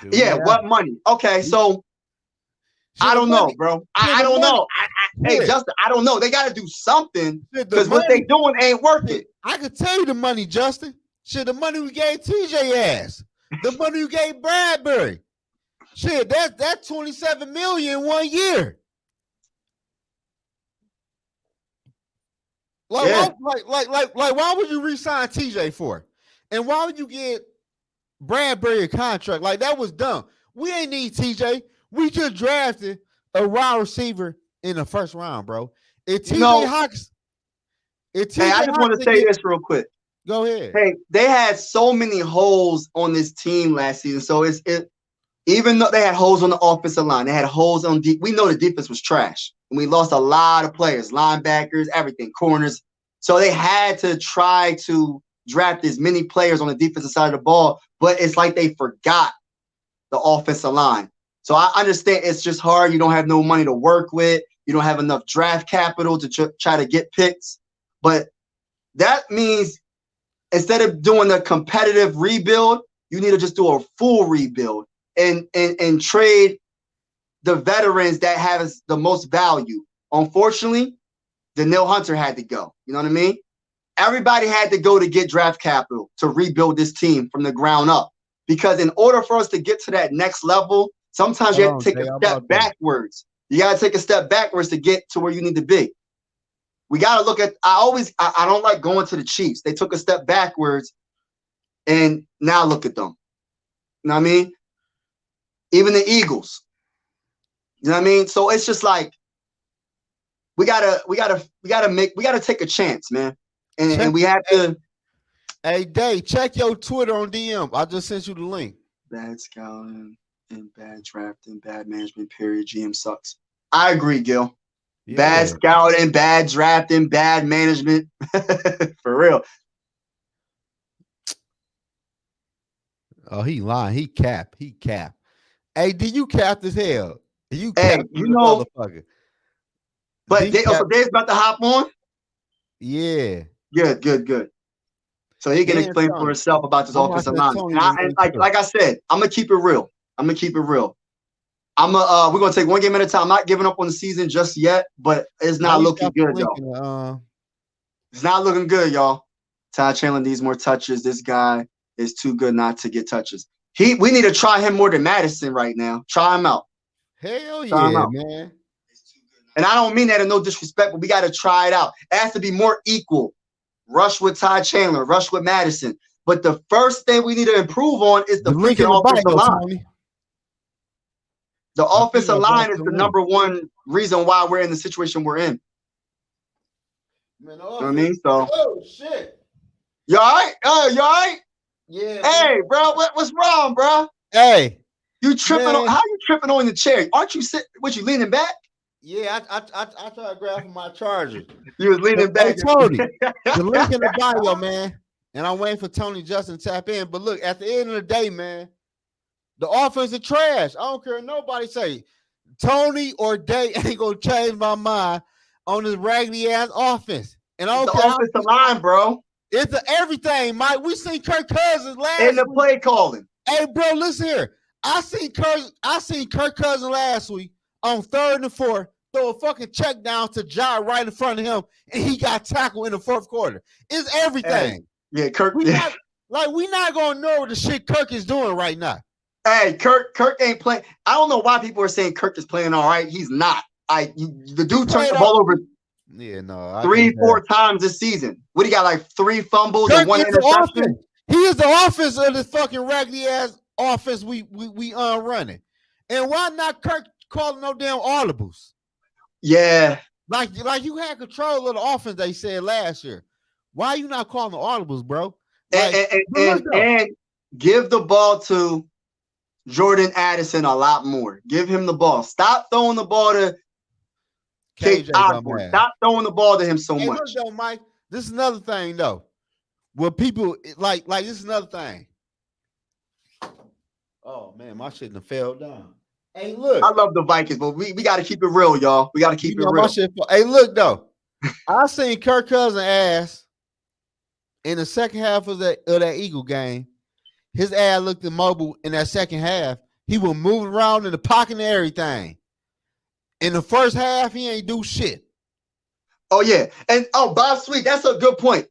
What money? Okay, so I don't know, bro. I don't know. Hey, Justin, I don't know. They got to do something because what they doing ain't working. I can tell you the money, Justin. Shit, the money we gave TJ ass. The money we gave Bradbury. Shit, that's $27 million in 1 year. Why would you re-sign TJ for? And why would you get Bradbury a contract? Like, that was dumb. We ain't need TJ. We just drafted a wide receiver in the first round, bro. If TJ Hawks, I just want to say this real quick. Go ahead. Hey, they had so many holes on this team last season. So even though they had holes on the offensive line, they had holes on deep. We know the defense was trash, and we lost a lot of players, linebackers, everything, corners. So they had to try to draft as many players on the defensive side of the ball, but it's like they forgot the offensive line. So I understand it's just hard. You don't have no money to work with. You don't have enough draft capital to try to get picks. But that means instead of doing a competitive rebuild, you need to just do a full rebuild and trade the veterans that have the most value. Unfortunately, Danielle Hunter had to go. You know what I mean? Everybody had to go to get draft capital to rebuild this team from the ground up. Because in order for us to get to that next level, sometimes you have to take a step backwards. You got to take a step backwards to get to where you need to be. We got to look at, I don't like going to the Chiefs. They took a step backwards, and now look at them. You know what I mean? Even the Eagles. You know what I mean? So it's just like, we gotta take a chance, man. And we have to. Hey, Dave, check your Twitter on DM. I just sent you the link. Bad scouting and bad drafting, bad management, period. GM sucks. I agree, Gil. Yeah. Bad scouting, bad drafting, bad management. For real. Oh, he lying. He cap. Hey, do you cap as hell? You cap motherfucker. But Dave's about to hop on? Yeah. Good. So he can explain for himself about this offensive line. Like I said, I'm gonna keep it real. We're gonna take one game at a time. I'm not giving up on the season just yet, but it's not looking good, y'all. It's not looking good, y'all. Ty Chandler needs more touches. This guy is too good not to get touches. We need to try him more than Madison right now. Try him out. Hell yeah, man. And I don't mean that in no disrespect, but we got to try it out. It has to be more equal. Rush with Ty Chandler, rush with Madison. But the first thing we need to improve on is the freaking offensive line. The offensive line is the number one reason why we're in the situation we're in. Man, you know what I mean? So, oh, shit. You all right? You all right? Yeah. Hey, bro, what's wrong, bro? Hey. You tripping on? How you tripping on the chair? Aren't you sitting? Was you leaning back? Yeah, I tried to grab from my charger. You was leaning back. Tony, the link in the bio, man. And I'm waiting for Tony Justin to tap in. But look, at the end of the day, man, the offense is trash. I don't care what nobody say. Tony or Day ain't gonna change my mind on this raggedy ass offense. And I don't care. The offensive line, bro. It's everything, Mike. We seen Kirk Cousins last in the play calling. Hey, bro, listen here. I seen Kirk Cousins last week on 3rd and 4th, throw a fucking check down to Ja right in front of him, and he got tackled in the 4th quarter. It's everything. Hey, yeah, Kirk. We not gonna know what the shit Kirk is doing right now. Hey, Kirk ain't playing. I don't know why people are saying Kirk is playing all right. He's not. The dude turned the ball over. Yeah, no. 3-4 times this season. What, he got like 3 fumbles and 1 interception? He is the offense of this fucking raggedy ass offense we running. And why not Kirk calling no damn audibles? Yeah. Like you had control of the offense, they said last year. Why are you not calling the audibles, bro? Like, and give the ball to Jordan Addison a lot more. Give him the ball. Stop throwing the ball to KJ Osborne. Stop throwing the ball to him so much. Look though, Mike, this is another thing though. Where people like this is another thing. Oh man, my shit done fell down. Hey, look. I love the Vikings, but we got to keep it real, y'all. We got to keep it real. Hey, look though. I seen Kirk Cousins ass in the second half of that Eagle game. His ass looked immobile in that second half. He was moving around in the pocket and everything. In the first half, he ain't do shit. Oh, yeah. And, Bob Sweet, that's a good point.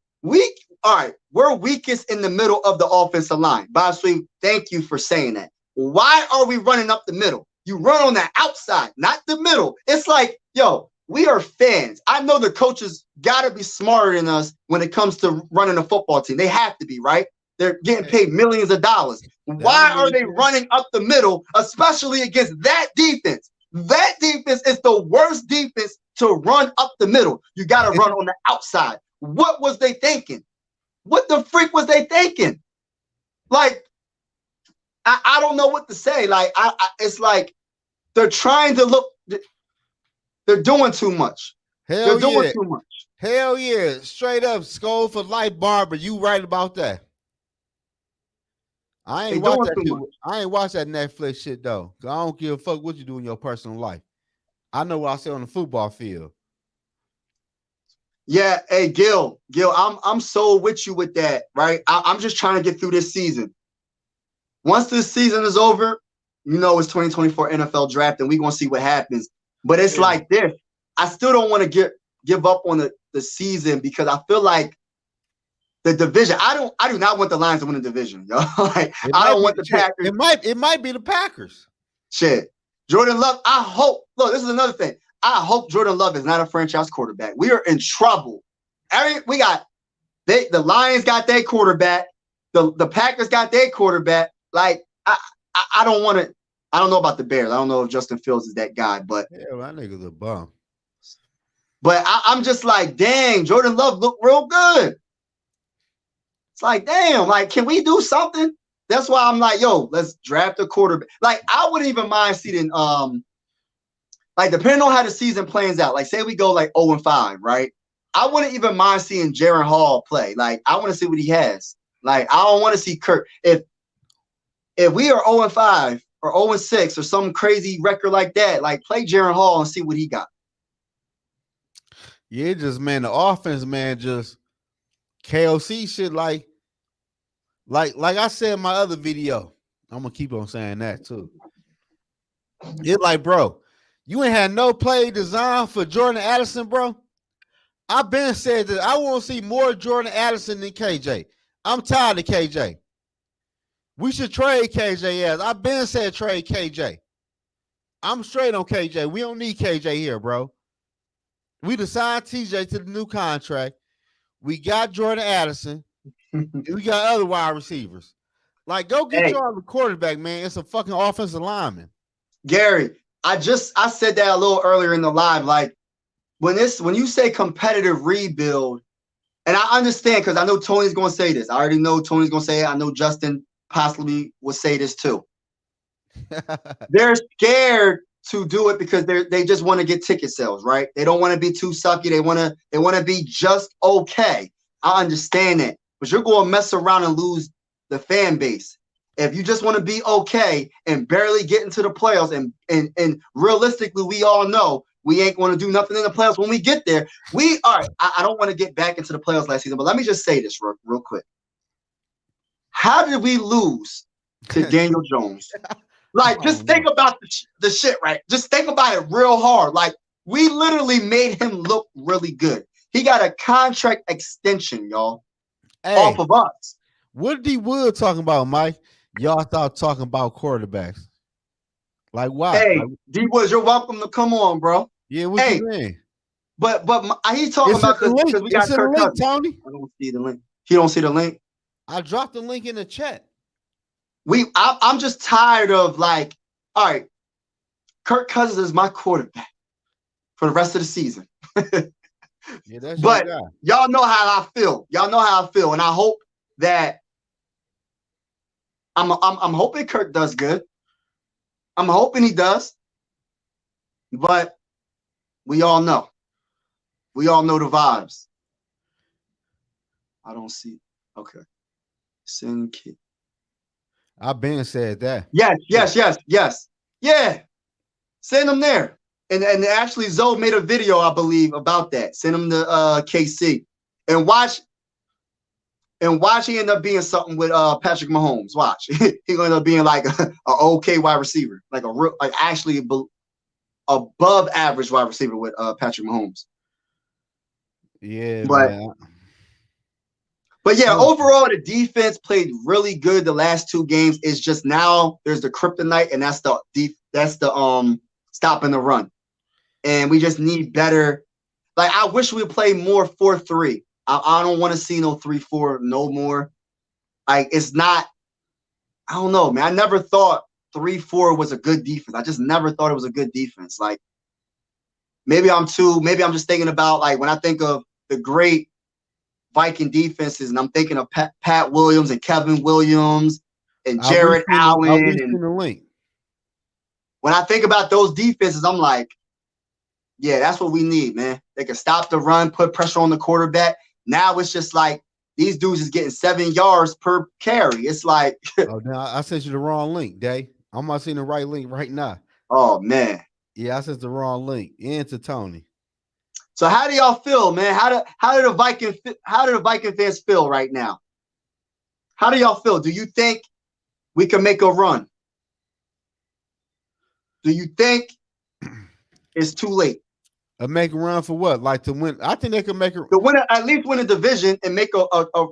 All right, we're weakest in the middle of the offensive line. Bob Sweet, thank you for saying that. Why are we running up the middle? You run on the outside, not the middle. It's like, yo, we are fans. I know the coaches got to be smarter than us when it comes to running a football team. They have to be, right? They're getting paid millions of dollars. Why are they running up the middle, especially against that defense? That defense is the worst defense to run up the middle. You got to run on the outside. What was they thinking? What the freak was they thinking? Like, I don't know what to say. Like, it's like they're trying to look. They're doing too much. They're doing too much. Hell yeah. Straight up, Skull for Life Barber. You right about that. I ain't watch that Netflix shit though. I don't give a fuck what you do in your personal life. I know what I say on the football field. Yeah, hey Gil, I'm so with you with that, right? I'm just trying to get through this season. Once this season is over, it's 2024 NFL draft, and we're gonna see what happens. But it's Yeah. like this. I still don't want to give up on the season because I feel like the division. I do not want the Lions to win the division, yo. Like I don't want the Packers. It might be the Packers. Shit. Jordan Love, I hope. Look, this is another thing. I hope Jordan Love is not a franchise quarterback. We are in trouble. The Lions got their quarterback. The Packers got their quarterback. Like, I don't want to. I don't know about the Bears. I don't know if Justin Fields is that guy, but yeah, my nigga's a bum. But I'm just like, dang, Jordan Love looked real good. It's like, damn, like, can we do something? That's why I'm like, yo, let's draft a quarterback. Like, I wouldn't even mind seeing, like, depending on how the season plans out. Like, say we go like 0-5, right? I wouldn't even mind seeing Jaren Hall play. Like, I want to see what he has. Like, I don't want to see Kirk. If we are 0-5 or 0-6 or some crazy record like that, like, play Jaren Hall and see what he got. Yeah, just man, the offense, man, just KOC shit. Like I said in my other video, I'm gonna keep on saying that too. It's like, bro, you ain't had no play design for Jordan Addison, bro. I've been said that I want to see more Jordan Addison than KJ. I'm tired of KJ. We should trade KJ as I've been said trade KJ. I'm straight on KJ. We don't need KJ here, bro. We signed TJ to the new contract. We got Jordan Addison. We got other wide receivers. Like, go get your other quarterback, man. It's a fucking offensive lineman. Gary, I said that a little earlier in the live. Like, when you say competitive rebuild, and I understand because I know Tony's going to say this. I already know Tony's going to say it. I know Justin possibly will say this too. They're scared to do it because they just want to get ticket sales, right? They don't want to be too sucky. They want to be just okay. I understand that, but you're going to mess around and lose the fan base if you just want to be okay and barely get into the playoffs. And realistically, we all know we ain't going to do nothing in the playoffs when we get there. I don't want to get back into the playoffs last season, but let me just say this real quick. How did we lose to Daniel Jones? Like, just think about the shit, right? Just think about it real hard. Like, we literally made him look really good. He got a contract extension, y'all, off of us. What D Wood talking about, Mike? Y'all start talking about quarterbacks. Like, why? Hey, D Wood, you're welcome to come on, bro. Yeah, what you mean? But he's talking about because we got Kirk Cousins. Tony. I don't see the link. He don't see the link. I dropped the link in the chat. I'm just tired of, like, all right, Kirk Cousins is my quarterback for the rest of the season. Yeah, that's but y'all know how I feel. Y'all know how I feel, and I hope that I'm hoping Kirk does good. I'm hoping he does, but we all know. We all know the vibes. I don't see. Okay, send kid. I've been said that. Yes. Yeah. Send them there. And actually Zoe made a video, I believe, about that. Send them to KC. And watch he end up being something with Patrick Mahomes. Watch. He's gonna end up being like a okay wide receiver. Like a real, like actually above average wide receiver with Patrick Mahomes. Yeah, But yeah, overall, the defense played really good the last two games. It's just now there's the kryptonite, and that's the stopping the run. And we just need better. Like, I wish we would play more 4-3. I don't want to see no 3-4 no more. Like, it's not. I don't know, man. I never thought 3-4 was a good defense. I just never thought it was a good defense. Like, maybe I'm just thinking about, like, when I think of the great Viking defenses, and I'm thinking of Pat Williams and Kevin Williams and Jared Allen. And the link. When I think about those defenses, I'm like, yeah, that's what we need, man. They can stop the run, put pressure on the quarterback. Now it's just like these dudes is getting 7 yards per carry. It's like, oh, now I sent you the wrong link, Day. I'm not seeing the right link right now. Oh man. Yeah, I sent the wrong link. And to Tony. So how do y'all feel, man? How do the Viking fans feel right now? How do y'all feel? Do you think we can make a run? Do you think it's too late? Make a run for what? Like to win? I think they can make a to win at least win a division and make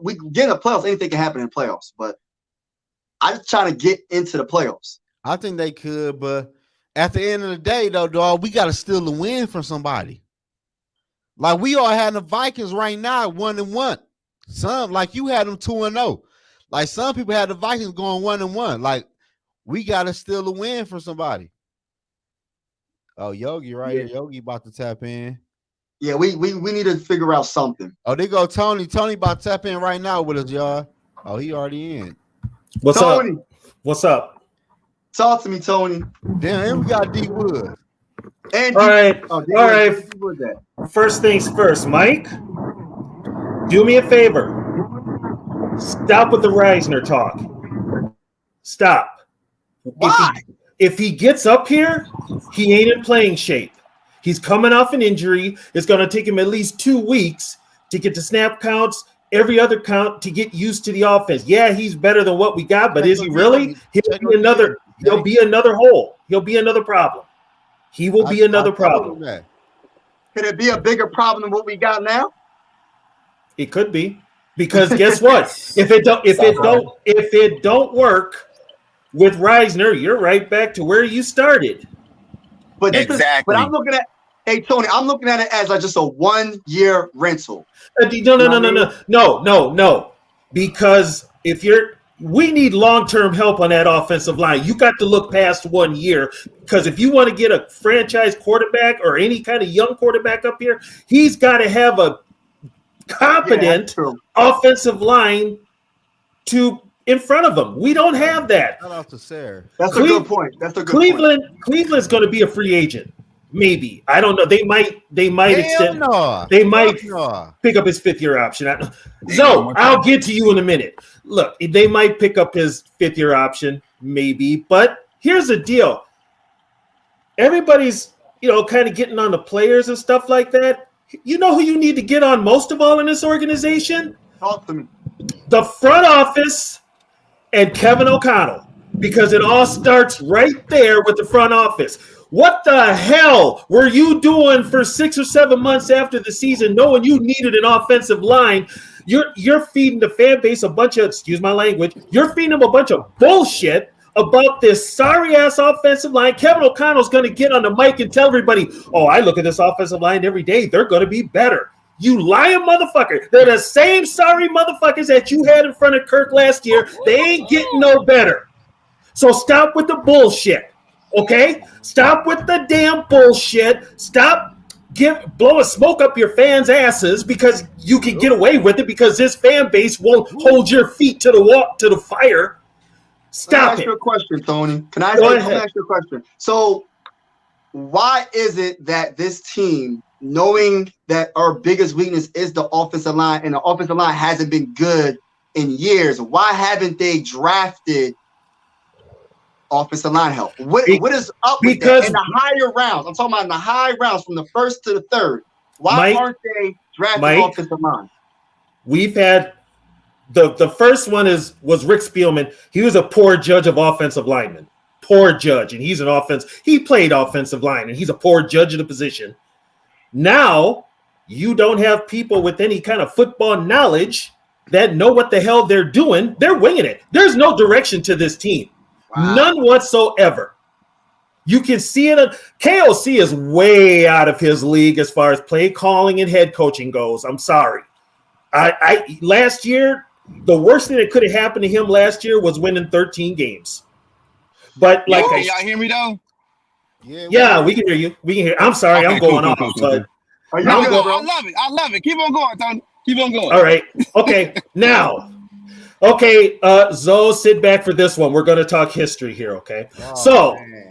we get in the playoffs. Anything can happen in the playoffs, but I'm just trying to get into the playoffs. I think they could, but at the end of the day, though, dog, we got to steal a win from somebody. Like we are having the Vikings right now, 1-1. Some like you had them 2-0. Like some people had the Vikings going 1-1. Like we got to steal a win from somebody. Oh, Yogi right here. Yogi about to tap in. Yeah, we need to figure out something. Oh, they go Tony. Tony about to tap in right now with us, y'all. Oh, he already in. What's Tony. up? What's up? Talk to me, Tony. Damn, and we got D Wood. And all right. all right. First things first, Mike. Do me a favor. Stop with the Reisner talk. Stop. Why? If he gets up here, he ain't in playing shape. He's coming off an injury. It's going to take him at least 2 weeks to get the snap counts, every other count to get used to the offense. Yeah, he's better than what we got, but is he really? He'll be another hole. He'll be another problem. He will be another problem. Could it be a bigger problem than what we got now? It could be. Because guess what? If it don't work with Reisner, you're right back to where you started. But I'm looking at, hey Tony, I'm looking at it as like just a 1-year rental. No. Because we need long-term help on that offensive line. You got to look past 1 year because if you want to get a franchise quarterback or any kind of young quarterback up here, he's got to have a competent offensive line in front of them. We don't have that. Shout out to Sarah. That's a good point. Cleveland's going to be a free agent. Maybe. I don't know. They might extend. No. They might pick up his 5th-year option. I'll get to you in a minute. Look, they might pick up his 5th-year option, maybe. But here's the deal. Everybody's, kind of getting on the players and stuff like that. You know who you need to get on most of all in this organization? Talk to me. The front office and Kevin O'Connell, because it all starts right there with the front office. What the hell were you doing for 6 or 7 months after the season, knowing you needed an offensive line? You're feeding the fan base a bunch of, excuse my language, you're feeding them a bunch of bullshit about this sorry-ass offensive line. Kevin O'Connell's going to get on the mic and tell everybody, I look at this offensive line every day. They're going to be better. You lying motherfucker. They're the same sorry motherfuckers that you had in front of Kirk last year. They ain't getting no better. So stop with the bullshit, okay? Stop with the damn bullshit. Stop blowing smoke up your fans' asses because you can get away with it because this fan base won't hold your feet to the fire. Stop it. Can I ask you a question, Tony? Can I ask you a question? So why is it that this team, knowing that our biggest weakness is the offensive line and the offensive line hasn't been good in years, why haven't they drafted offensive line help? What is up with that? In the higher rounds, I'm talking about in the high rounds from the 1st to the 3rd. Why aren't they drafting offensive line? We've had the first one was Rick Spielman. He was a poor judge of offensive linemen. Poor judge, and he played offensive line, and he's a poor judge of the position. Now, you don't have people with any kind of football knowledge that know what the hell they're doing. They're winging it. There's no direction to this team. Wow. None whatsoever. You can see it. KOC is way out of his league as far as play calling and head coaching goes. I'm sorry. Last year, the worst thing that could have happened to him last year was winning 13 games. But y'all hear me though? Yeah, we can hear you. We can hear. I'm sorry, I'm going off. But I love it. Keep on going, Tony. Keep on going. All right. Okay. Now. Okay, Zoe, sit back for this one. We're going to talk history here, okay?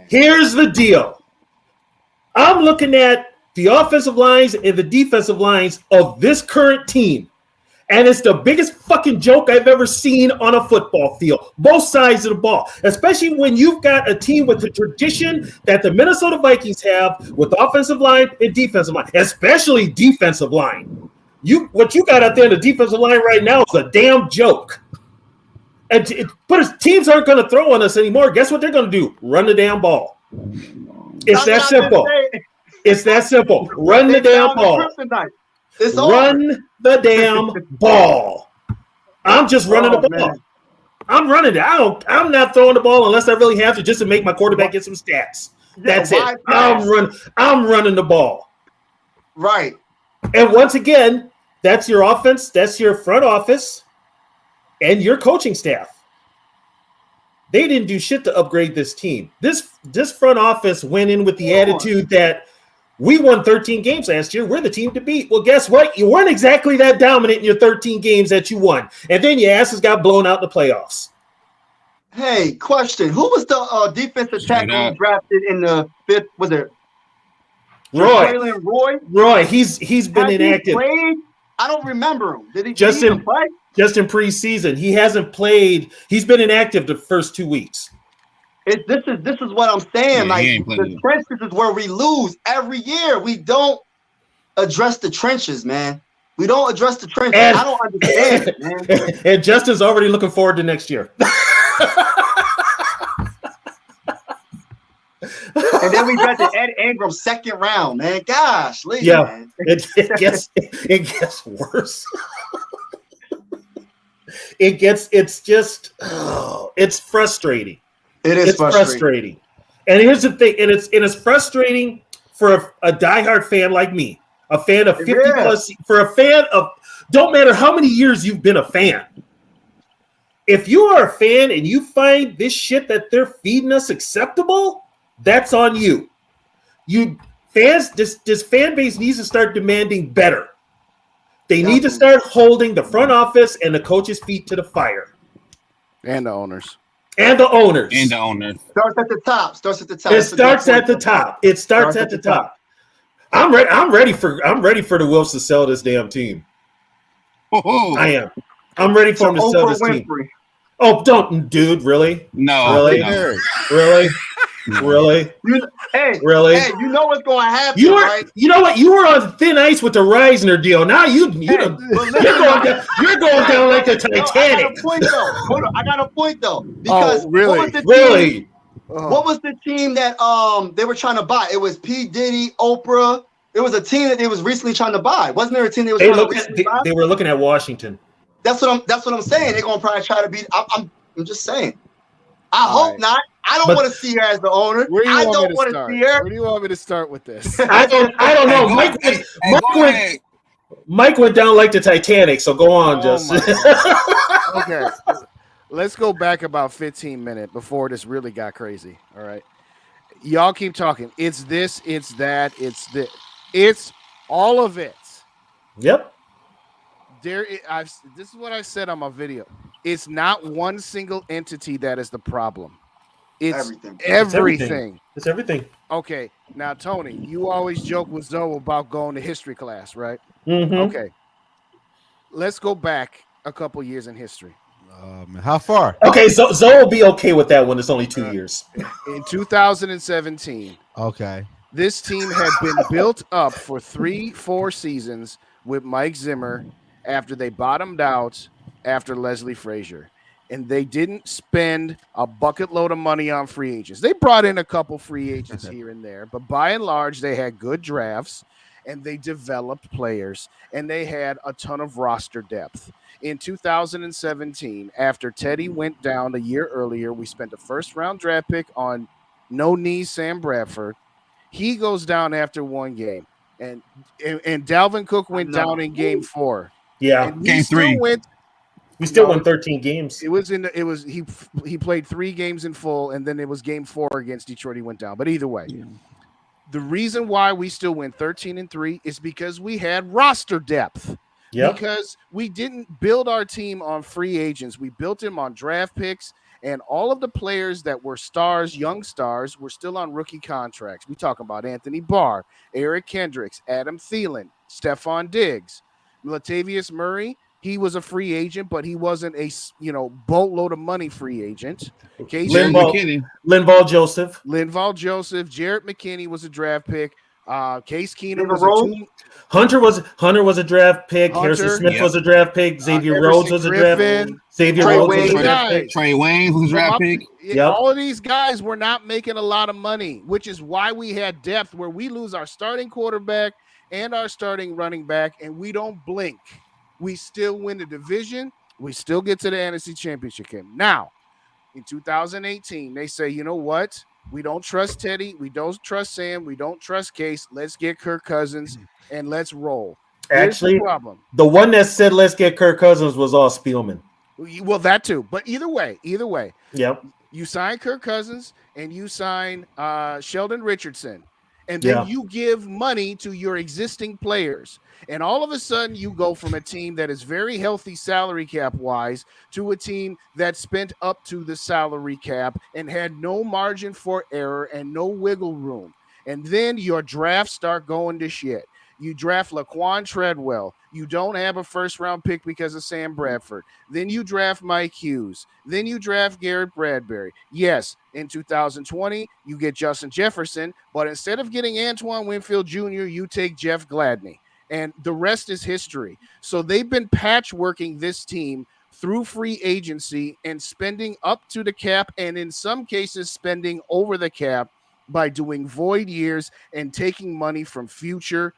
Here's the deal. I'm looking at the offensive lines and the defensive lines of this current team, And it's the biggest fucking joke I've ever seen on a football field. Both sides of the ball. Especially when you've got a team with the tradition that the Minnesota Vikings have with offensive line and defensive line. Especially defensive line. What you got out there in the defensive line right now is a damn joke. But teams aren't going to throw on us anymore. Guess what they're going to do? Run the damn ball. It's that simple. It's that simple. Run the damn ball. Run the damn ball. I'm just running the ball. Man. I'm running it. I'm not throwing the ball unless I really have to, just to make my quarterback get some stats. That's it. I'm running the ball. Right. And once again, that's your offense, that's your front office, and your coaching staff. They didn't do shit to upgrade this team. This front office went in with the attitude that we won 13 games last year. We're the team to beat. Well, guess what? You weren't exactly that dominant in your 13 games that you won. And then your asses got blown out in the playoffs. Hey, question. Who was the defensive tackle drafted in the 5th? Was it Roy? He's been inactive. Played? I don't remember him. Did he play? Just in preseason. He hasn't played. He's been inactive the first 2 weeks. This is what I'm saying. Like the trenches is where we lose every year. We don't address the trenches, man. We don't address the trenches. I don't understand it, man. And Justin's already looking forward to next year. And then we got to Ed Ingram 2nd round, man. Gosh, man. It gets worse. It's frustrating. It's frustrating. And here's the thing, and it's frustrating for a diehard fan like me, a fan of 50 plus, for a fan of, don't matter how many years you've been a fan. If you are a fan and you find this shit that they're feeding us acceptable, that's on you. This fan base needs to start demanding better. They need to start holding the front office and the coaches' feet to the fire. And the owners. And the owners. Starts at the top. It starts at the top. I'm ready for the Wolves to sell this damn team. I am. I'm ready for them to sell this team. Oh, don't, dude, really? No. Really? No. Really? Really? Really? Hey, you know what's going to happen, right? You know what? You were on thin ice with the Reisner deal. Now you're going down like the Titanic. I got a point though. Because really? What was the team that they were trying to buy? It was P. Diddy, Oprah. It was a team that they was recently trying to buy. Wasn't there a team they was trying to buy? They were looking at Washington. That's what I'm saying. They're gonna probably try to beat. I'm just saying. I hope not. I don't want to see her as the owner. I don't want to see her. Where do you want me to start with this? I don't know. Mike went down like the Titanic, so go on, Justin. Okay. Let's go back about 15 minutes before this really got crazy. All right. Y'all keep talking. It's this, it's that, it's this. It's all of it. Yep. This is what I said on my video. It's not one single entity that is the problem. It's everything. It's everything. Okay. Now, Tony, you always joke with Zoe about going to history class, right? Mm-hmm. Okay. Let's go back a couple years in history. How far? Okay, so Zoe will be okay with that when it's only 2 years. In 2017. Okay. This team had been built up for 3-4 seasons with Mike Zimmer after they bottomed out after Leslie Frazier. And they didn't spend a bucket load of money on free agents. They brought in a couple free agents here and there, but by and large, they had good drafts and they developed players and they had a ton of roster depth. In 2017, after Teddy went down a year earlier, we spent a first-round draft pick on no-knee Sam Bradford. He goes down after one game, and Dalvin Cook went down in game 4. Yeah, game 3. We still won 13 games. He played 3 games in full, and then it was game 4 against Detroit. He went down. But either way, the reason why we still went 13-3 is because we had roster depth. Yep. Because we didn't build our team on free agents. We built him on draft picks, and all of the players that were stars, young stars, were still on rookie contracts. We talk about Anthony Barr, Eric Kendricks, Adam Thielen, Stephon Diggs, Latavius Murray, He was a free agent, but he wasn't a boatload of money free agent. Case Jared Linval, McKinney. Linval Joseph. Jarrett McKinney was a draft pick. Case Keenum Xavier was a Rhodes? two. Hunter was a draft pick. Harrison Hunter, Smith Yep. was a draft pick. Xavier Everson Rhodes was a draft Griffin, pick. Xavier Trey Rhodes was a Waynes. draft pick. guys. Trey Waynes was a draft pick. Yep. All of these guys were not making a lot of money, which is why we had depth where we lose our starting quarterback and our starting running back, and we don't blink. We still win the division. We still get to the NFC Championship game. Now, in 2018, they say, you know what? We don't trust Teddy. We don't trust Sam. We don't trust Case. Let's get Kirk Cousins and let's roll. Here's Actually, the problem. the one that said let's get Kirk Cousins was all Spielman. Well, that too. But either way, Yep. you sign Kirk Cousins and you sign Sheldon Richardson, and then you give money to your existing players. And all of a sudden, you go from a team that is very healthy salary cap wise to a team that spent up to the salary cap and had no margin for error and no wiggle room. And then your drafts start going to shit. You draft Laquan Treadwell. You don't have a first-round pick because of Sam Bradford. Then you draft Mike Hughes. Then you draft Garrett Bradbury. Yes, in 2020, you get Justin Jefferson, but instead of getting Antoine Winfield Jr., you take Jeff Gladney. And the rest is history. So they've been patchworking this team through free agency and spending up to the cap, and in some cases spending over the cap by doing void years and taking money from future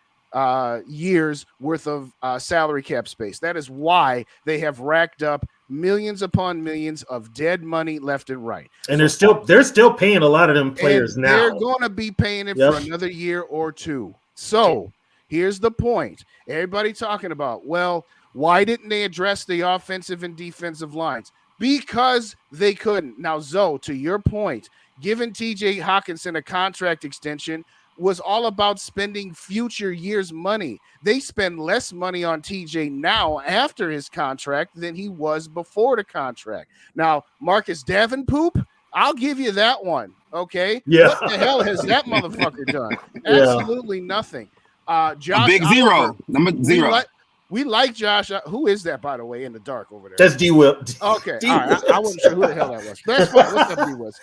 years worth of salary cap space. That is why they have racked up millions upon millions of dead money left and right. And they're still paying a lot of them players now. They're going to be paying it for another year or two. So here's the point. Everybody talking about, well, why didn't they address the offensive and defensive lines? Because they couldn't. Now, Zoe, to your point, giving TJ Hawkinson a contract extension was all about spending future years' money. They spend less money on TJ now after his contract than he was before the contract. Now, Marcus Davenport, I'll give you that one. Okay. Yeah. What the hell has that motherfucker done? Absolutely nothing. Josh Big Oliver, zero. Number zero. We like Josh. Who is that, by the way, in the dark over there? That's D-Whip. Okay. All right. I wasn't sure who the hell that was. That's fine. What's up, D-Whip?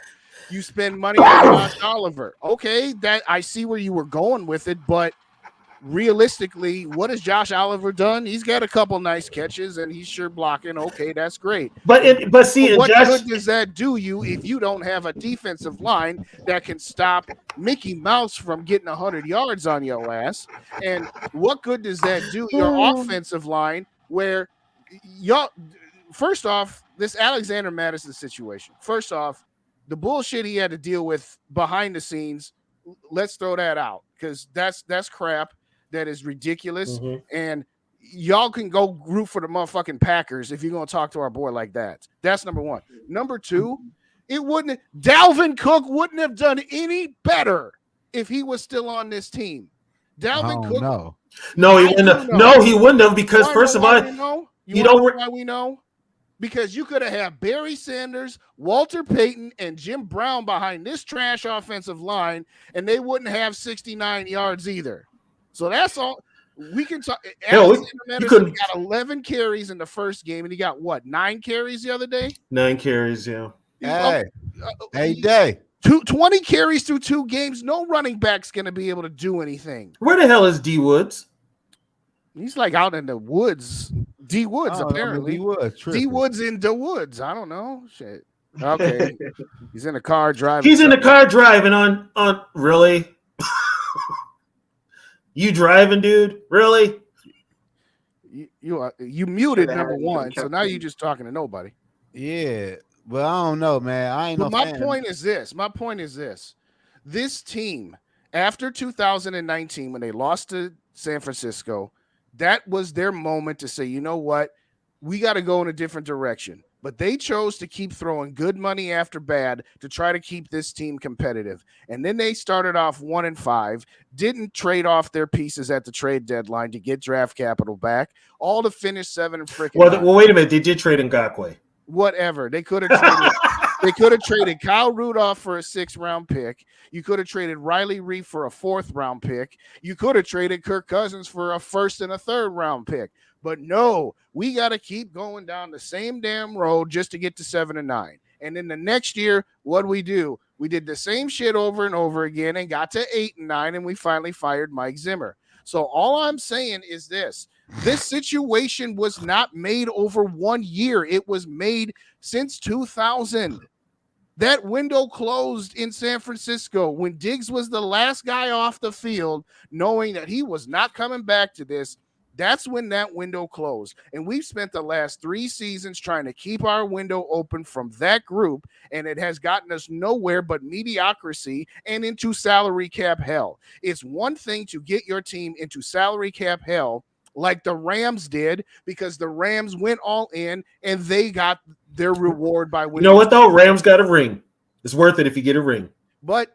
You spend money on Josh Oliver. Okay, that I see where you were going with it, but realistically, what has Josh Oliver done? He's got a couple nice catches and he's sure blocking. Okay, that's great. But what Josh, good does that do you if you don't have a defensive line that can stop Mickey Mouse from getting 100 yards on your ass? And what good does that do your offensive line where y'all? First off, this Alexander Madison situation. First off, the bullshit he had to deal with behind the scenes, let's throw that out because that's crap. That is ridiculous. Mm-hmm. And y'all can go root for the motherfucking Packers if you're going to talk to our boy like that. That's number one. Number two, Dalvin Cook wouldn't have done any better if he was still on this team. Dalvin Cook. No, he wouldn't have. No, he wouldn't have because first of all, you know why we know? Because you could have had Barry Sanders, Walter Payton, and Jim Brown behind this trash offensive line, and they wouldn't have 69 yards either. So that's all we can talk. He got 11 carries in the first game, and he got what, 9 carries the other day? 9 carries, yeah. Day. 20 carries through 2 games. No running back's going to be able to do anything. Where the hell is D Woods? He's like out in the woods. D Woods, apparently. D Woods in the woods. I don't know. Shit. Okay. He's in a car driving. He's in the car driving on really? You driving, dude? Really? You muted number one, so now you're just talking to nobody. Yeah, but I don't know, man. I ain't. My point is this. This team, after 2019, when they lost to San Francisco, that was their moment to say, you know what, we got to go in a different direction. But they chose to keep throwing good money after bad to try to keep this team competitive. And then they started off 1-5, didn't trade off their pieces at the trade deadline to get draft capital back, all to finish 7 and freaking. Well, wait a minute. They did trade Ngakoue. Whatever. They could have traded. They could have traded Kyle Rudolph for a 6th-round pick. You could have traded Riley Reef for a 4th-round pick. You could have traded Kirk Cousins for a 1st and a 3rd-round pick. But no, we got to keep going down the same damn road just to get to 7-9. And then the next year, what do? We did the same shit over and over again and got to 8-9, and we finally fired Mike Zimmer. So all I'm saying is this situation was not made over 1 year. It was made since 2000. That window closed in San Francisco when Diggs was the last guy off the field, knowing that he was not coming back to this. That's when that window closed. And we've spent the last 3 seasons trying to keep our window open from that group, and it has gotten us nowhere but mediocrity and into salary cap hell. It's one thing to get your team into salary cap hell like the Rams did, because the Rams went all in and they got their reward by winning. You know what, though? Rams got a ring. It's worth it if you get a ring. But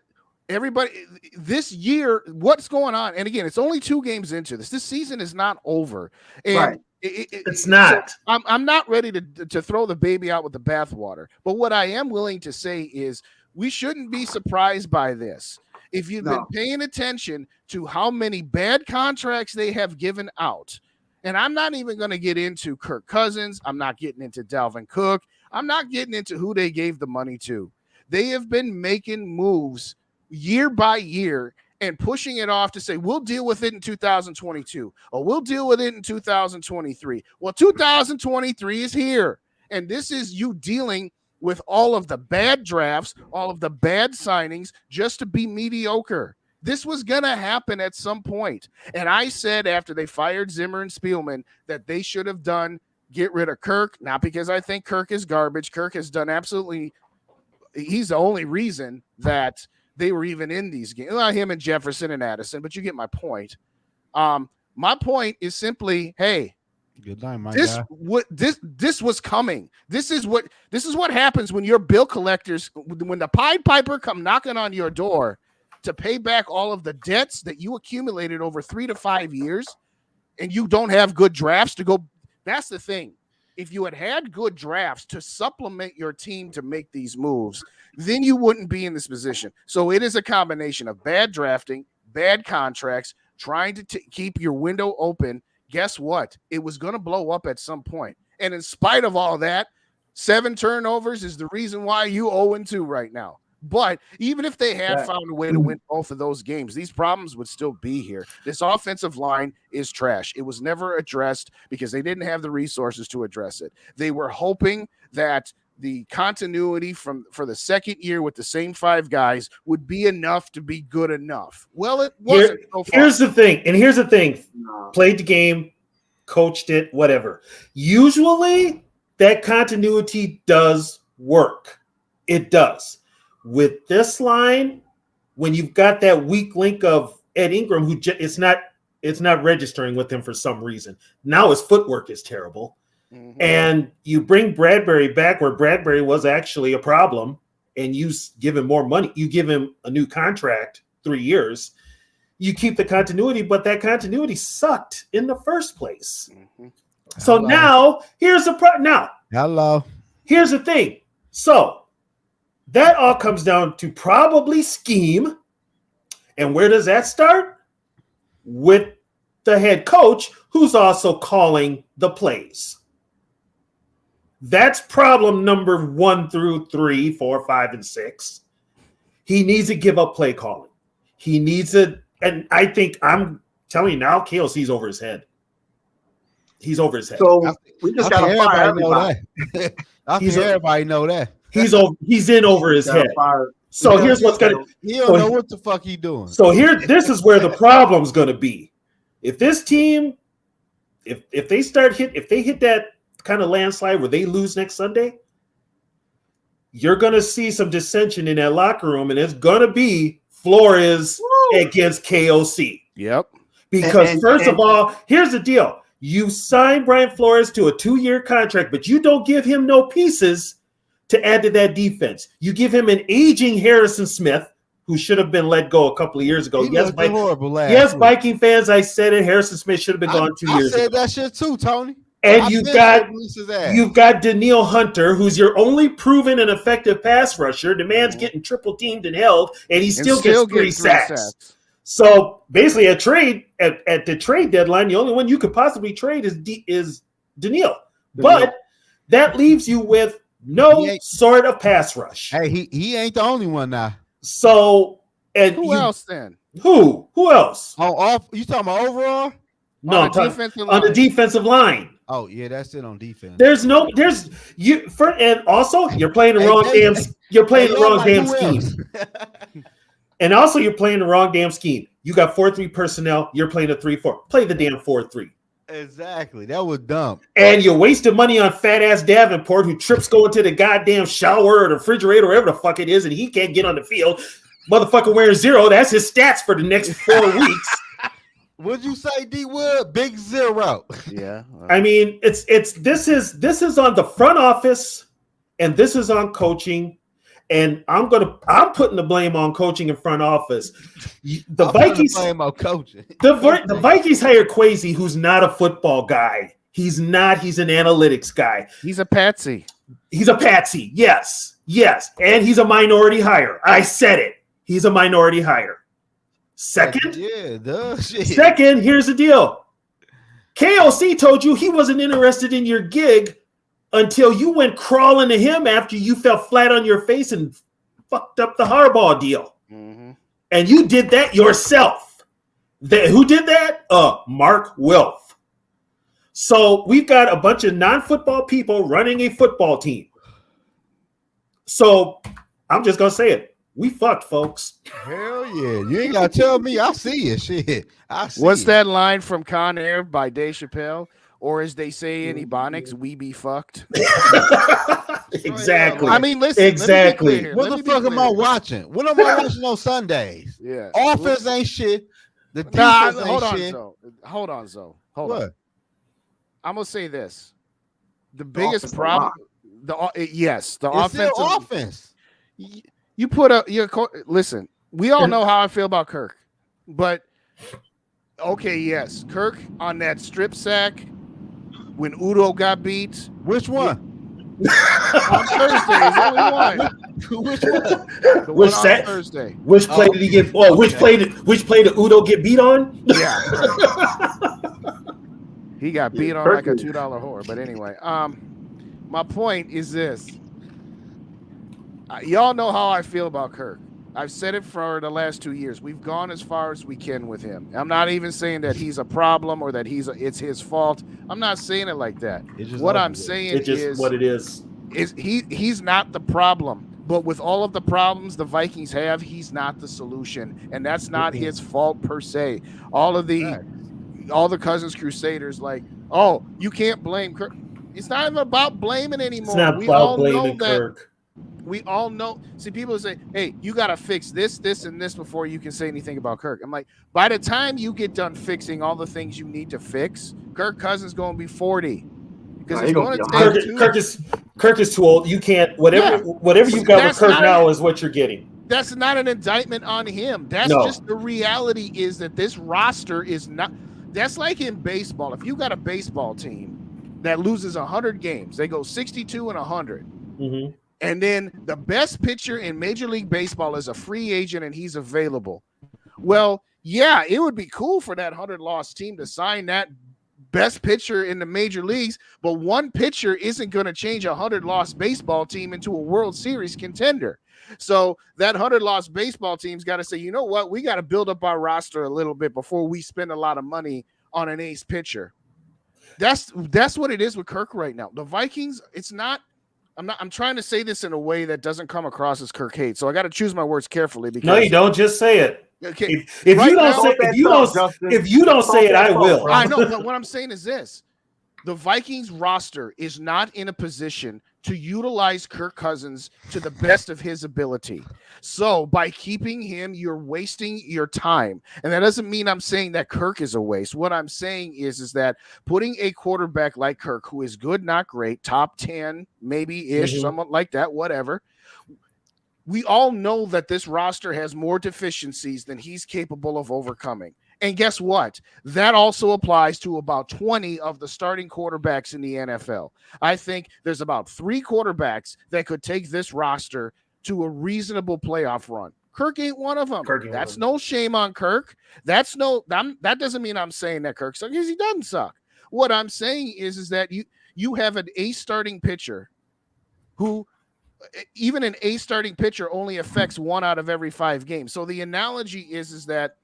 everybody, this year, what's going on? And again, it's only 2 games into this. This season is not over. And Right. It's not. So I'm not ready to throw the baby out with the bathwater. But what I am willing to say is we shouldn't be surprised by this. If you've been paying attention to how many bad contracts they have given out, and I'm not even going to get into Kirk Cousins. I'm not getting into Dalvin Cook. I'm not getting into who they gave the money to. They have been making moves year by year and pushing it off to say, we'll deal with it in 2022, or we'll deal with it in 2023. Well, 2023 is here, and this is you dealing with all of the bad drafts, all of the bad signings, just to be mediocre. This was going to happen at some point. And I said after they fired Zimmer and Spielman that they should have get rid of Kirk, not because I think Kirk is garbage. Kirk has done he's the only reason that they were even in these games. Well, him and Jefferson and Addison, but you get my point. My point is simply, hey, good night, my this guy. This was coming. This is what happens when your bill collectors, when the Pied Piper come knocking on your door to pay back all of the debts that you accumulated over 3 to 5 years, and you don't have good drafts to go. That's the thing. If you had good drafts to supplement your team to make these moves, then you wouldn't be in this position. So it is a combination of bad drafting, bad contracts, trying to keep your window open. Guess what? It was going to blow up at some point. And in spite of all that, 7 turnovers is the reason why you 0-2 right now. But even if they had found a way to win both of those games, these problems would still be here. This offensive line is trash. It was never addressed because they didn't have the resources to address it. They were hoping that the continuity for the second year with the same 5 guys would be enough to be good enough. Well, it wasn't so far. Here's the thing. Played the game, coached it, whatever. Usually that continuity does work. It does. With this line, when you've got that weak link of Ed Ingram, who it's not registering with him for some reason. Now his footwork is terrible. Mm-hmm. And you bring Bradbury back where Bradbury was actually a problem, and you give him more money. You give him a new contract, 3 years. You keep the continuity, but that continuity sucked in the first place. Mm-hmm. So now here's the Here's the thing. So that all comes down to probably scheme. And where does that start? With the head coach, who's also calling the plays. That's problem number 1 through 3, 4, 5, and 6. He needs to give up play calling. He needs to, and I think I'm telling you now, KLC's over his head. He's over his head. So we just got to fire everybody. Everybody know that. He's in over his head. So here's what's gonna. He don't know what the fuck he doing. So this is where the problem's gonna be. If this team, if they hit that kind of landslide where they lose next Sunday, you're gonna see some dissension in that locker room, and it's gonna be Flores against KOC. Yep. Because first of all, here's the deal: you sign Brian Flores to a 2-year contract, but you don't give him no pieces to add to that defense. You give him an aging Harrison Smith, who should have been let go a couple of years ago. Yes, Viking fans, I said it. Harrison Smith should have been gone 2 years ago. I said that shit too, Tony. And you've got Danielle Hunter, who's your only proven and effective pass rusher. The man's getting triple teamed and held, and he still gets 3 sacks. So basically, at the trade deadline, the only one you could possibly trade is Daniil. But that leaves you with no sort of pass rush. Hey, he ain't the only one now. So who else then? Who else? Oh, you talking about overall? No, on the defensive line. Oh yeah, that's it on defense. And also you're playing the wrong damn scheme. And also you're playing the wrong damn scheme. You got 4-3 personnel. You're playing a 3-4. Play the damn 4-3. Exactly. That was dumb. And you're wasting money on fat ass Davenport who trips going to the goddamn shower or the refrigerator, wherever the fuck it is, and he can't get on the field. Motherfucker wearing 0. That's his stats for the next 4 weeks. What'd you say, D Wood? Big 0. Yeah. I mean, this is on the front office, and this is on coaching. And I'm putting the blame on coaching and front office. The Vikings blame on coaching. The Vikings hired Kwesi, who's not a football guy. He's not. He's an analytics guy. He's a patsy. Yes. And he's a minority hire. I said it. He's a minority hire. Second, Second, here's the deal. KLC told you he wasn't interested in your gig until you went crawling to him after you fell flat on your face and fucked up the Harbaugh deal. Mm-hmm. And you did that yourself. Who did that? Mark Wilf. So we've got a bunch of non-football people running a football team. So I'm just going to say it. We fucked, folks. Hell yeah. You ain't got to tell me. I see it. Shit. What's that line from Con Air by Dave Chappelle? Or as they say in Ebonics, we be fucked. Exactly. I mean, listen. Exactly. What the fuck am I watching? What am I watching on Sundays? Yeah. Offense ain't shit. The defense ain't shit. Hold on, Zoe. Hold on. I'm gonna say this: the biggest problem, the offensive offense. You put listen. We all know how I feel about Kirk, but okay, yes, Kirk on that strip sack when Udo got beat. Which one? On Thursday, there's only one. Which one? The one on Thursday. Which play did he get? Oh, which play did Udo get beat on? Yeah. He got beat on like a $2 whore. But anyway, my point is this. Y'all know how I feel about Kirk. I've said it for the last 2 years. We've gone as far as we can with him. I'm not even saying that he's a problem or that it's his fault. I'm not saying it like that. What I'm saying is what it is. He's not the problem. But with all of the problems the Vikings have, he's not the solution. And that's not his fault per se. All the Cousins Crusaders like, oh, you can't blame Kirk. It's not even about blaming anymore. It's not about blaming Kirk. We all know. See, people say, hey, you got to fix this, this, and this before you can say anything about Kirk. I'm like, by the time you get done fixing all the things you need to fix, Kirk Cousins going to be 40. Because it's going to take Kirk is too old. You can't, whatever you've got with Kirk now is what you're getting. That's not an indictment on him. That's just the reality is that this roster is not. That's like in baseball. If you got a baseball team that loses 100 games, they go 62 and 100. Mm-hmm. And then the best pitcher in Major League Baseball is a free agent and he's available. Well, yeah, it would be cool for that 100-loss team to sign that best pitcher in the major leagues, but one pitcher isn't going to change a 100-loss baseball team into a World Series contender. So that 100-loss baseball team's got to say, you know what, we got to build up our roster a little bit before we spend a lot of money on an ace pitcher. That's what it is with Kirk right now. The Vikings, I'm trying to say this in a way that doesn't come across as Kirk hate. So I got to choose my words carefully. Because no, you don't. Just say it. Okay. If you don't say it, I will. I know, but what I'm saying is this. The Vikings roster is not in a position to utilize Kirk Cousins to the best of his ability. So by keeping him, you're wasting your time. And that doesn't mean I'm saying that Kirk is a waste. What I'm saying is that putting a quarterback like Kirk, who is good, not great, top 10, maybe-ish, someone like that, whatever. We all know that this roster has more deficiencies than he's capable of overcoming. And guess what? That also applies to about 20 of the starting quarterbacks in the NFL. I think there's about 3 quarterbacks that could take this roster to a reasonable playoff run. Kirk ain't one of them. Kirk ain't That's one of no shame on Kirk. That doesn't mean I'm saying that Kirk sucks, because he doesn't suck. What I'm saying is that you have an ace starting pitcher who, even an ace starting pitcher only affects 1 out of every 5 games. So the analogy is that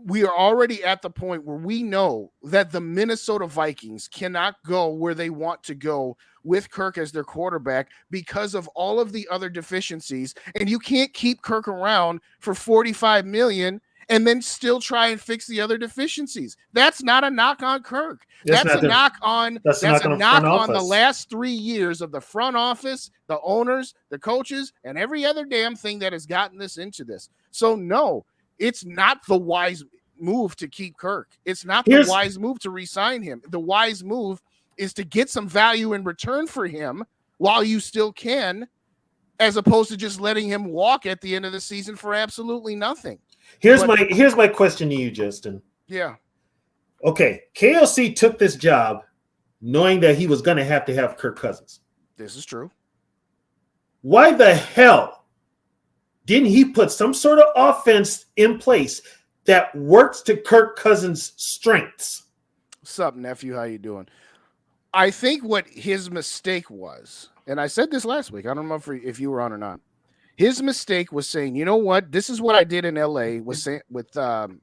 we are already at the point where we know that the Minnesota Vikings cannot go where they want to go with Kirk as their quarterback because of all of the other deficiencies. And you can't keep Kirk around for $45 million and then still try and fix the other deficiencies. That's not a knock on Kirk. That's a knock on the last 3 years of the front office, the owners, the coaches, and every other damn thing that has gotten this into this. So no, it's not the wise move to keep Kirk. It's not the wise move to re-sign him. The wise move is to get some value in return for him while you still can, as opposed to just letting him walk at the end of the season for absolutely nothing. Here's my question to you, Justin. Yeah. Okay, KLC took this job knowing that he was going to have Kirk Cousins. This is true. Why the hell didn't he put some sort of offense in place that works to Kirk Cousins' strengths? What's up, nephew? How you doing? I think what his mistake was, and I said this last week, I don't know if you were on or not. His mistake was saying, you know what? This is what I did in LA with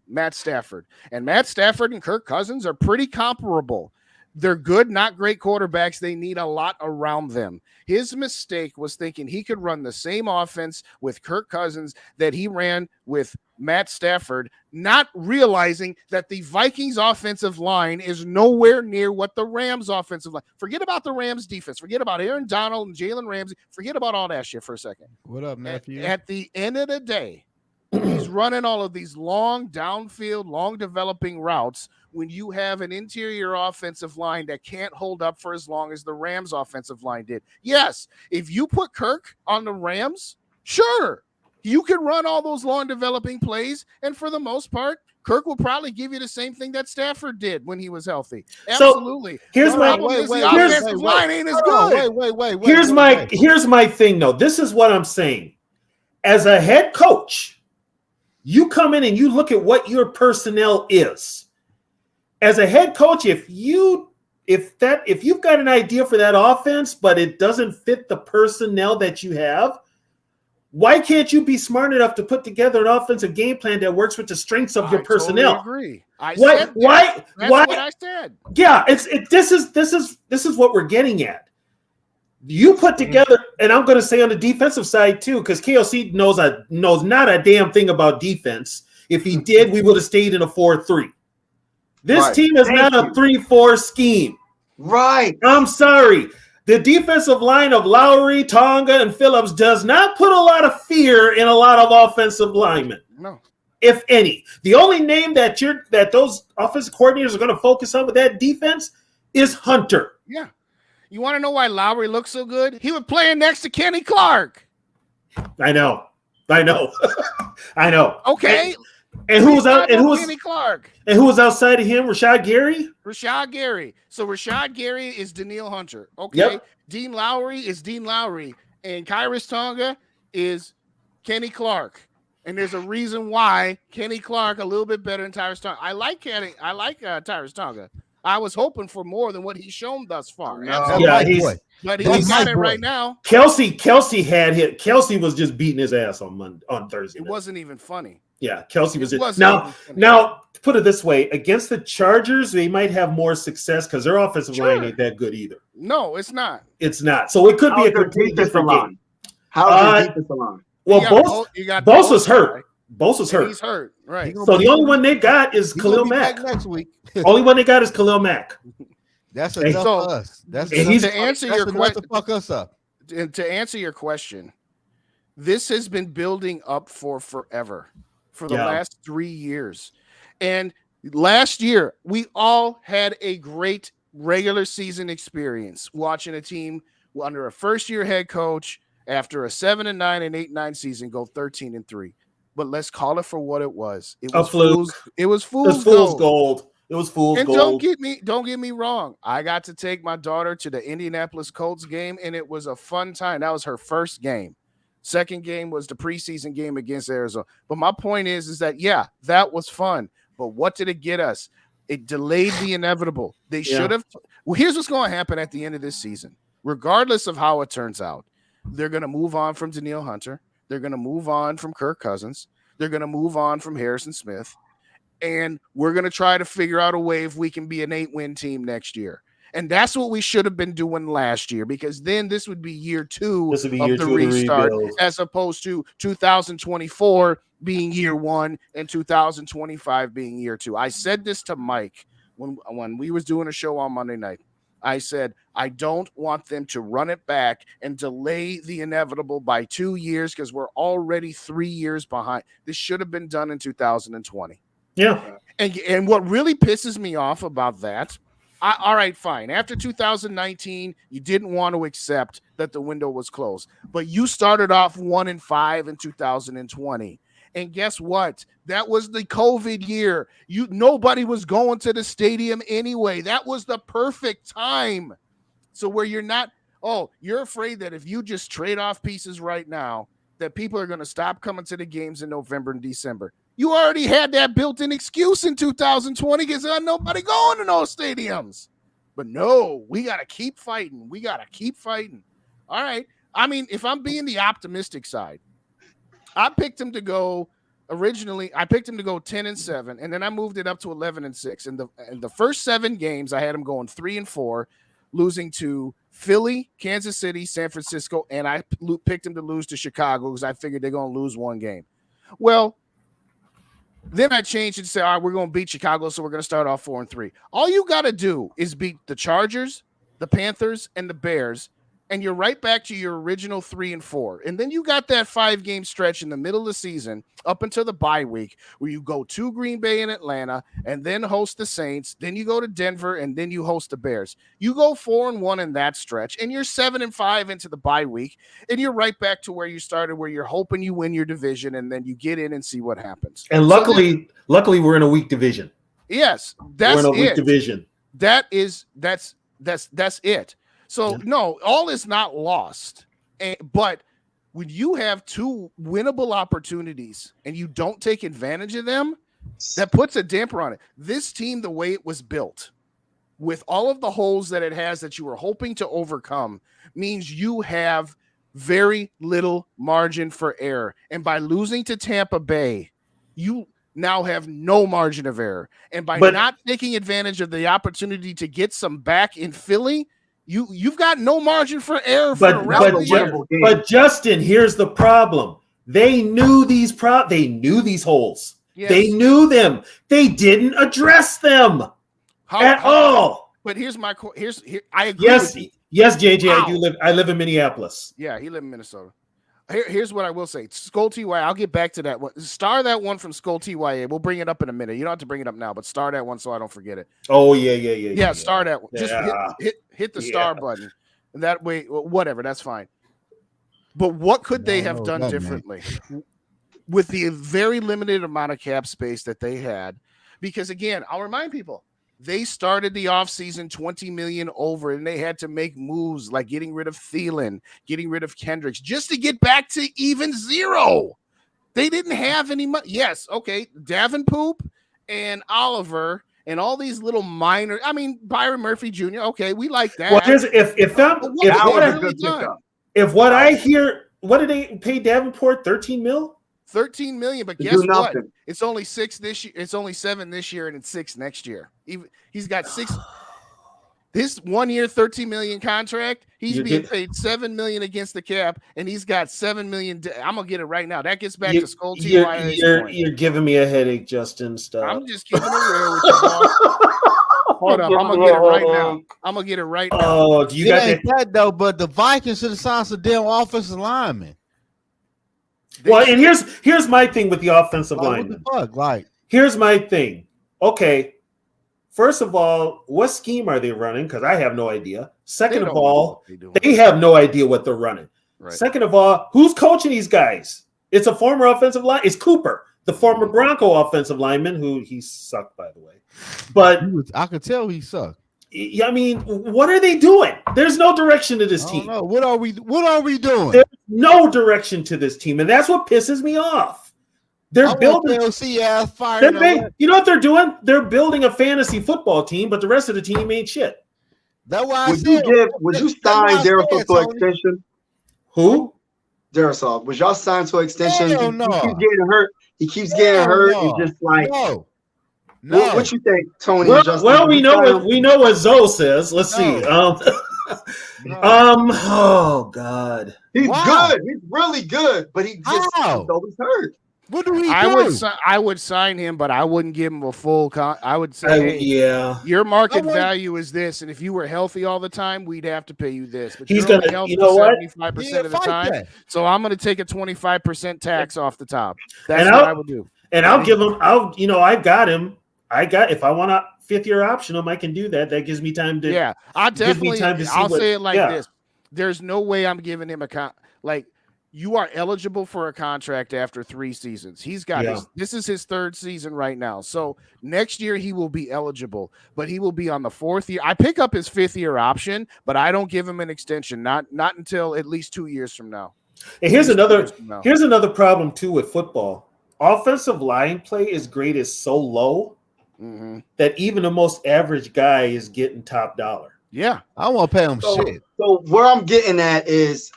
Matt Stafford. And Matt Stafford and Kirk Cousins are pretty comparable. They're good, not great quarterbacks. They need a lot around them. His mistake was thinking he could run the same offense with Kirk Cousins that he ran with Matt Stafford, not realizing that the Vikings offensive line is nowhere near what the Rams offensive line. Forget about the Rams defense. Forget about Aaron Donald and Jalen Ramsey. Forget about all that shit for a second. What up, nephew? At the end of the day, he's running all of these long downfield, long developing routes when you have an interior offensive line that can't hold up for as long as the Rams offensive line did. Yes, if you put Kirk on the Rams, sure, you can run all those long developing plays. And for the most part, Kirk will probably give you the same thing that Stafford did when he was healthy. Absolutely. So here's my line ain't as good. Here's my thing though. This is what I'm saying. As a head coach, you come in and you look at what your personnel is. As a head coach, if you've got an idea for that offense, but it doesn't fit the personnel that you have, why can't you be smart enough to put together an offensive game plan that works with the strengths of your personnel? Totally agree. That's what I said. Yeah, this is what we're getting at. You put together, and I'm going to say on the defensive side too, because KLC knows not a damn thing about defense. If he did, we would have stayed in a 4-3. This team is not a 3-4 scheme. Right. I'm sorry. The defensive line of Lowry, Tonga, and Phillips does not put a lot of fear in a lot of offensive linemen. No. If any. The only name that those offensive coordinators are going to focus on with that defense is Hunter. Yeah. You want to know why Lowry looks so good? He was playing next to Kenny Clark. I know. I know. Okay. And who was out? And who was Kenny Clark? And who was outside of him? Rashad Gary. So Rashad Gary is Daniil Hunter. Okay. Yep. Dean Lowry is Dean Lowry, and Kyrus Tonga is Kenny Clark. And there's a reason why Kenny Clark a little bit better than Tyrus Tonga. I like Tyrus Tonga. I was hoping for more than what he's shown thus far. Yeah, but he's got it right now. Kelsey had hit. Kelsey was just beating his ass on Thursday. It wasn't even funny. Yeah, Kelsey was it. Now, put it this way: against the Chargers, they might have more success because their offensive line ain't that good either. No, it's not. It's not. So it could be a complete different game. How's the defensive line? Well, Bosa's hurt. Bosa's hurt. He's hurt. Right. So the only one they got is Khalil Mack. Next week. Only one they got is Khalil Mack. That's enough for us. To answer your question, to fuck us up. And to answer your question, this has been building up for forever, for the last 3 years. And last year, we all had a great regular season experience watching a team under a first-year head coach after a 7-9 and 8-9 season go 13-3. But let's call it for what it was. It was fool's gold. It was fool's and gold. Don't get me wrong. I got to take my daughter to the Indianapolis Colts game, and it was a fun time. That was her first game. Second game was the preseason game against Arizona. But my point is that, yeah, that was fun. But what did it get us? It delayed the inevitable. They should have. Well, here's what's going to happen at the end of this season. Regardless of how it turns out, they're going to move on from Danielle Hunter. They're going to move on from Kirk Cousins. They're going to move on from Harrison Smith. And we're going to try to figure out a way if we can be an 8-win team next year. And that's what we should have been doing last year, because then this would be year two of the restart, as opposed to 2024 being year one and 2025 being year two. I said this to Mike when we was doing a show on Monday night. I said, I don't want them to run it back and delay the inevitable by 2 years, because we're already 3 years behind. This should have been done in 2020. Yeah. And what really pisses me off about that, all right, fine. After 2019, you didn't want to accept that the window was closed, but you started off 1-5 in 2020. And guess what? That was the COVID year. Nobody was going to the stadium anyway. That was the perfect time. So where you're not, you're afraid that if you just trade off pieces right now, that people are going to stop coming to the games in November and December. You already had that built-in excuse in 2020 because there's nobody going to those stadiums. But no, we got to keep fighting. We got to keep fighting. All right. I mean, if I'm being the optimistic side, I picked him to go originally. I picked him to go 10-7, and then I moved it up to 11-6. And the first 7 games, I had him going 3-4, losing to Philly, Kansas City, San Francisco, and I picked him to lose to Chicago because I figured they're going to lose one game. Well, then I changed it to say, all right, we're going to beat Chicago, so we're going to start off 4-3. All you got to do is beat the Chargers, the Panthers, and the Bears, and you're right back to your original 3-4. And then you got that 5-game stretch in the middle of the season up until the bye week where you go to Green Bay and Atlanta and then host the Saints. Then you go to Denver and then you host the Bears. You go 4-1 in that stretch, and you're 7-5 into the bye week, and you're right back to where you started, where you're hoping you win your division and then you get in and see what happens. And luckily we're in a weak division. Yes, that's we're in a weak division. That's it. So, no, all is not lost. But when you have 2 winnable opportunities and you don't take advantage of them, that puts a damper on it. This team, the way it was built, with all of the holes that it has that you were hoping to overcome, means you have very little margin for error. And by losing to Tampa Bay, you now have no margin of error. And by not taking advantage of the opportunity to get some back in Philly, You've got no margin for error for the rest of the year. But Justin, here's the problem. They knew these holes. Yes. They knew them. They didn't address them at all. But here's I agree. Yes, JJ. Wow. I live in Minneapolis. Yeah, he lives in Minnesota. Here's what I will say. Skull TYA, I'll get back to that one. Star that one from Skull TYA. We'll bring it up in a minute. You don't have to bring it up now, but star that one so I don't forget it. Oh, yeah. Star that one. Just hit the star button. And that way, whatever, that's fine. But what could they have done differently with the very limited amount of cap space that they had? Because, again, I'll remind people, they started the offseason $20 million over, and they had to make moves like getting rid of Thielen, getting rid of Kendricks, just to get back to even zero. They didn't have any money. Yes, okay, Davenport and Oliver and all these little minor. I mean, Byron Murphy Jr. Okay, we like that. Well, if what I hear, what did they pay Davenport? $13 million? $13 million, but guess what? It's only 6 this year. It's only 7 this year, and it's 6 next year. He's got 6. This 1 year, $13 million contract. He's being paid $7 million against the cap, and he's got $7 million. I'm gonna get it right now. That gets back to Skull TYA. You're giving me a headache, Justin. Stop. I'm just keeping it real with you. Hold up, I'm gonna get it right now. I'm gonna get it right now. Oh, do you got that though? But the Vikings should have signed some damn offensive linemen. Well, and here's my thing with the offensive linemen. What the fuck? Here's my thing. Okay, first of all, what scheme are they running? Because I have no idea. Second of all, they have no idea what they're running. Right. Second of all, who's coaching these guys? It's a former offensive line. It's Cooper, the former Bronco offensive lineman, who he sucked, by the way. But I could tell he sucked. I mean, what are they doing? There's no direction to this team. No, what are we doing? There's no direction to this team, and that's what pisses me off. They're building. You know what they're doing? They're building a fantasy football team, but the rest of the team ain't shit. That's why would you sign Darrisaw to an extension? Who? Darrisaw. Was y'all signed to an extension? Hell no. He keeps getting hurt. He keeps getting hurt. No. It's just like no. What you think, Tony? Well, we know what Zoe says. Let's see. Oh God. He's good. He's really good, but he's always hurt. What do we do? I would sign him, but I wouldn't give him a full I would say, your market value is this, and if you were healthy all the time, we'd have to pay you this. But he's going to, 75% of the time, so I'm going to take a 25% tax off the top. That's what I would do. And I'll give him. I've got him. If I want a 5th-year option him, I can do that. That gives me time to. Yeah, I'll say it like this: there's no way I'm giving him you are eligible for a contract after 3 seasons. He's got this is his 3rd season right now. So next year he will be eligible, but he will be on the 4th year. I pick up his 5th-year option, but I don't give him an extension. Not until at least 2 years from now. And here's another problem too with football. Offensive line play is graded so low that even the most average guy is getting top dollar. Yeah, I won't pay him shit. So where I'm getting at is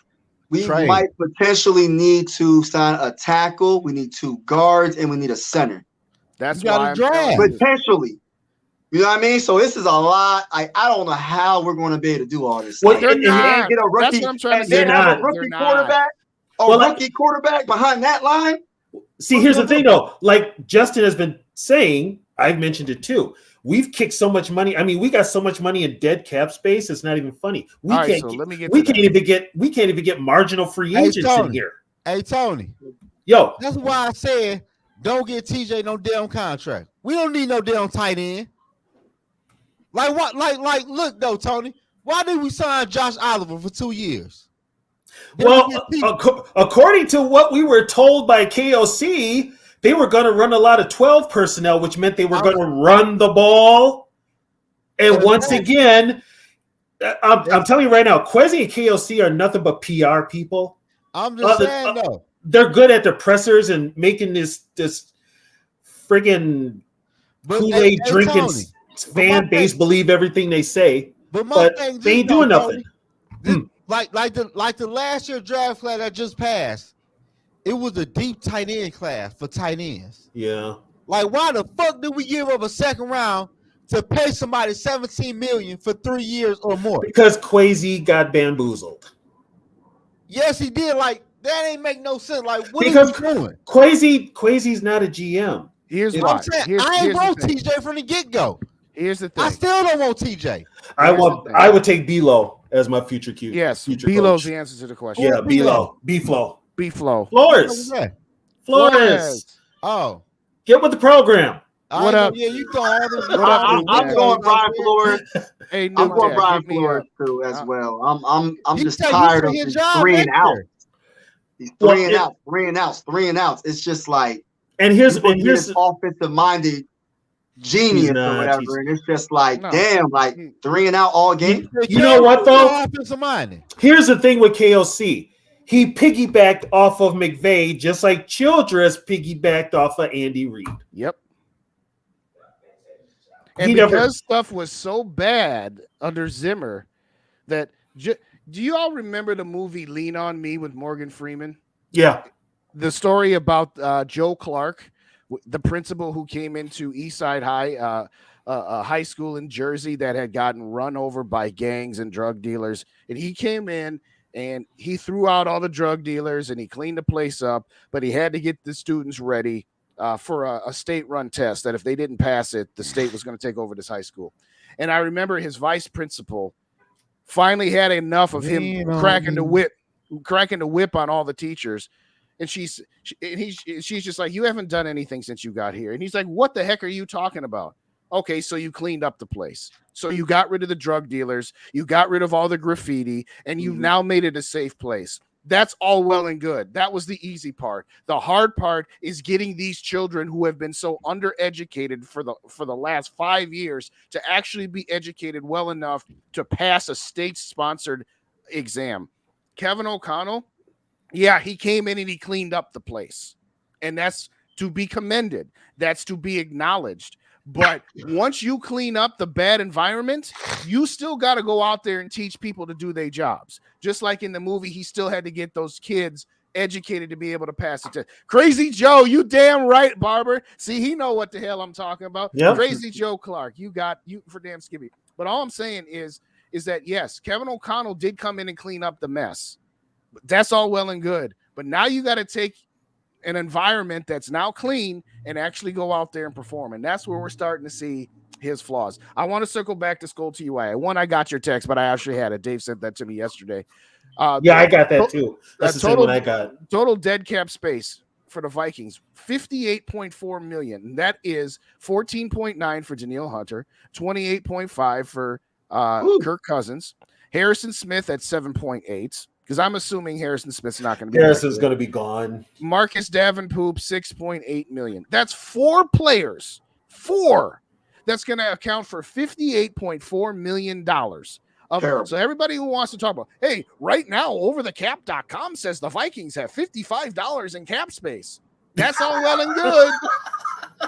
we might potentially need to sign a tackle. We need 2 guards, and we need a center. That's why I'm draft. Potentially. You know what I mean? So this is a lot. I don't know how we're going to be able to do all this. Well, get a rookie, that's what I'm trying to say. Have a rookie quarterback, rookie quarterback behind that line. See, here's the thing, though. Like Justin has been saying, I've mentioned it too. We've kicked so much money. I mean, we got so much money in dead cap space. It's not even funny. We can't even get marginal free agents in here. Hey, Tony. Yo, that's why I said don't get TJ no damn contract. We don't need no damn tight end. Like what? Like look though, Tony. Why did we sign Josh Oliver for 2 years? Well, according to what we were told by KOC, they were going to run a lot of 12 personnel, which meant they were going to run the ball. And once again, I'm telling you right now, Kwesi and KOC are nothing but PR people. I'm just saying, though. They're good at the pressers and making this friggin' Kool-Aid drinking fan base believe everything they say. But they ain't doing nothing. Like the last year draft class that just passed. It was a deep tight end class for tight ends. Yeah. Like, why the fuck did we give up a 2nd round to pay somebody $17 million for 3 years or more? Because Kwesi got bamboozled. Yes, he did. Like, that ain't make no sense. Like, what are we doing? Kwesi's not a GM. Here's what I'm saying. I ain't want TJ from the get-go. Here's the thing. I still don't want TJ. I would take B-Lo as my future Q. Yes, B-Lo's the answer to the question. Yeah, B-Lo. B-Flow. B-Flow. Flores. Oh. Get with the program. What up? Yeah, you thought I'm going Brian Flores. Hey, I'm going Brian Flores too as well. I'm just tired of his 3 and out. He's 3 and outs. It's just like here's offensive minded genius or whatever, and it's just like damn, like 3 and out all game. You know what though? Offensive minded. Here's the thing with KOC. He piggybacked off of McVay just like Childress piggybacked off of Andy Reid. Yep. And because stuff was so bad under Zimmer that do you all remember the movie Lean on Me with Morgan Freeman? Yeah. The story about Joe Clark, the principal who came into Eastside High, a high school in Jersey that had gotten run over by gangs and drug dealers. And he came in and he threw out all the drug dealers and he cleaned the place up, but he had to get the students ready for a state-run test that if they didn't pass it, the state was going to take over this high school. And I remember his vice principal finally had enough of him cracking the whip on all the teachers. And she's just like, you haven't done anything since you got here. And he's like, what the heck are you talking about? Okay, so you cleaned up the place. So you got rid of the drug dealers, you got rid of all the graffiti, and you've now made it a safe place. That's all well and good. That was the easy part. The hard part is getting these children who have been so undereducated for the last 5 years to actually be educated well enough to pass a state-sponsored exam. Kevin O'Connell, yeah, he came in and he cleaned up the place. And that's to be commended. That's to be acknowledged. But once you clean up the bad environment, you still got to go out there and teach people to do their jobs. Just like in the movie, he still had to get those kids educated to be able to pass the test. Crazy Joe, you damn right, Barber. See, he know what the hell I'm talking about. Yep. Crazy Joe Clark, you for damn Skippy. But all I'm saying is that, yes, Kevin O'Connell did come in and clean up the mess. That's all well and good. But now you got to take an environment that's now clean and actually go out there and perform. And that's where we're starting to see his flaws. I want to circle back to Skull TUI. One, I got your text, but I actually had it. Dave sent that to me yesterday. Yeah, I got that too. That's the same one I got. Total dead cap space for the Vikings, 58.4 million. That is 14.9 for Danielle Hunter, 28.5 for Kirk Cousins, Harrison Smith at 7.8. Because I'm assuming Harrison Smith's not going to be. Harrison's going to be gone. Marcus Davenport, 6.8 million. That's 4 players. 4. That's going to account for $58.4 million. So everybody who wants to talk about, hey, right now, overthecap.com says the Vikings have $55 in cap space. That's all well and good.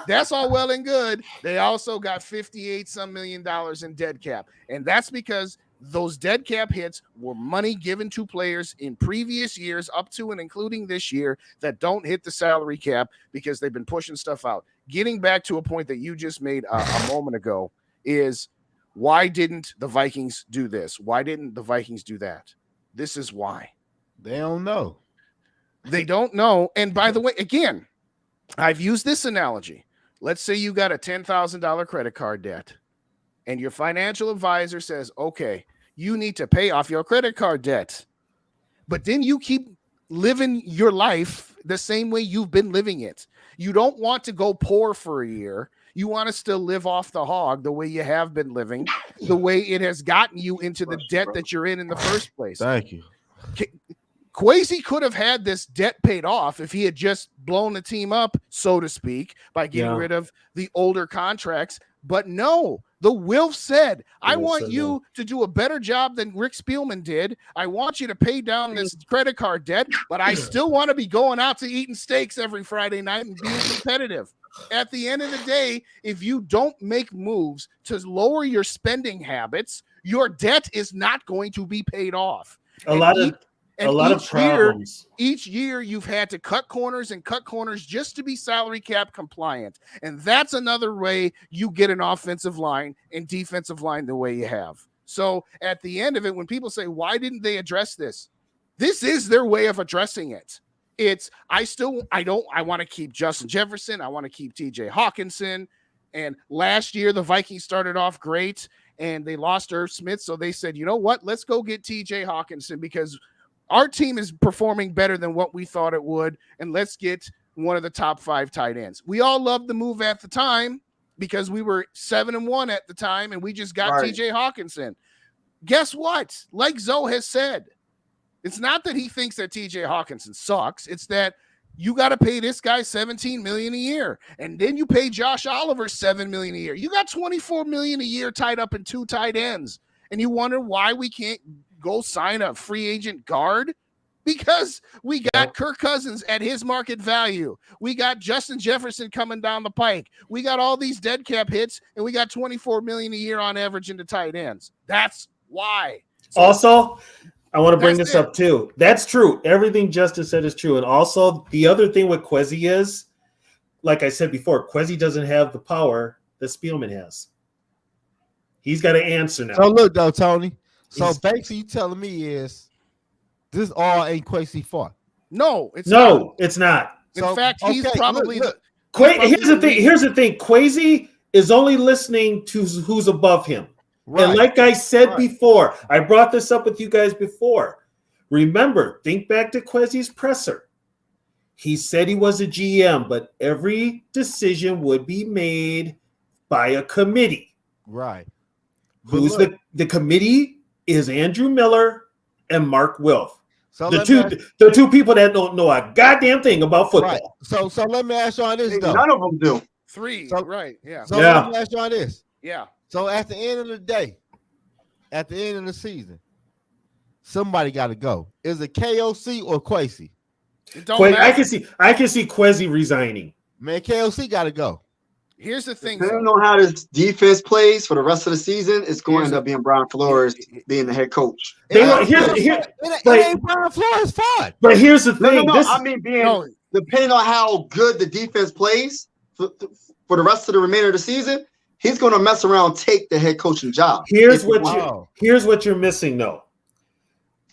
That's all well and good. They also got $58 million in dead cap. And that's because those dead cap hits were money given to players in previous years up to and including this year that don't hit the salary cap because they've been pushing stuff out. Getting back to a point that you just made a moment ago is, why didn't the Vikings do this? Why didn't the Vikings do that? This is why. They don't know. They don't know. And by the way, again, I've used this analogy. Let's say you got a $10,000 credit card debt. And your financial advisor says, okay, you need to pay off your credit card debt. But then you keep living your life the same way you've been living it. You don't want to go poor for a year. You want to still live off the hog the way you have been living, the way it has gotten you into the debt that you're in the first place. Thank you. Kwesi could have had this debt paid off if he had just blown the team up, so to speak, by getting rid of the older contracts. But no, the Wilf said, I want you to do a better job than Rick Spielman did. I want you to pay down this credit card debt, but I still want to be going out to eating steaks every Friday night and being competitive. At the end of the day, if you don't make moves to lower your spending habits, your debt is not going to be paid off. A lot of problems. Each year you've had to cut corners just to be salary cap compliant. And that's another way you get an offensive line and defensive line the way you have. So at the end of it, when people say, why didn't they address this? This is their way of addressing it. I want to keep Justin Jefferson. I want to keep TJ Hawkinson. And last year, the Vikings started off great and they lost Irv Smith. So they said, you know what? Let's go get TJ Hawkinson because our team is performing better than what we thought it would, and let's get one of the top 5 tight ends. We all loved the move at the time because we were 7-1 at the time, and we just got TJ Hawkinson. Guess what? Like Zoe has said, it's not that he thinks that TJ Hawkinson sucks. It's that you got to pay this guy $17 million a year, and then you pay Josh Oliver $7 million a year. You got $24 million a year tied up in 2 tight ends, and you wonder why we can't go sign a free agent guard? Because we got Kirk Cousins at his market value. We got Justin Jefferson coming down the pike. We got all these dead cap hits, and we got $24 million a year on average into tight ends. That's why. So, also, I want to bring this up too. That's true. Everything Justin said is true. And also, the other thing with Kwesi is, like I said before, Kwesi doesn't have the power that Spielman has. He's got to answer now. So look, though, Tony. So basically, you telling me is this all ain't Kwesi fault? No, it's not. In fact, he's probably Here's the thing. Kwesi is only listening to who's above him. Right. And like I said before, I brought this up with you guys before. Remember, think back to Kwesi's presser. He said he was a GM, but every decision would be made by a committee. Right. Who's the committee? Is Andrew Miller and Mark Wilf. So the two people that don't know a goddamn thing about football. Right. So let me ask y'all this though. None of them do. Three, So- right? Yeah, So let me ask y'all this. yeah. So at the end of the day, at the end of the season, somebody got to go. Is it KOC or Quasi? It don't matter. I can see Quasi resigning. Man, KOC got to go. Here's the thing. Depending Zoe. on how this defense plays for the rest of the season, it's going to Here's end up being Brian Flores being the head coach. It ain't Brian Flores' fault. But here's the thing. No. I mean, depending on how good the defense plays for the rest of the remainder of the season, he's going to mess around, take the head coaching job. Here's what you're missing, though.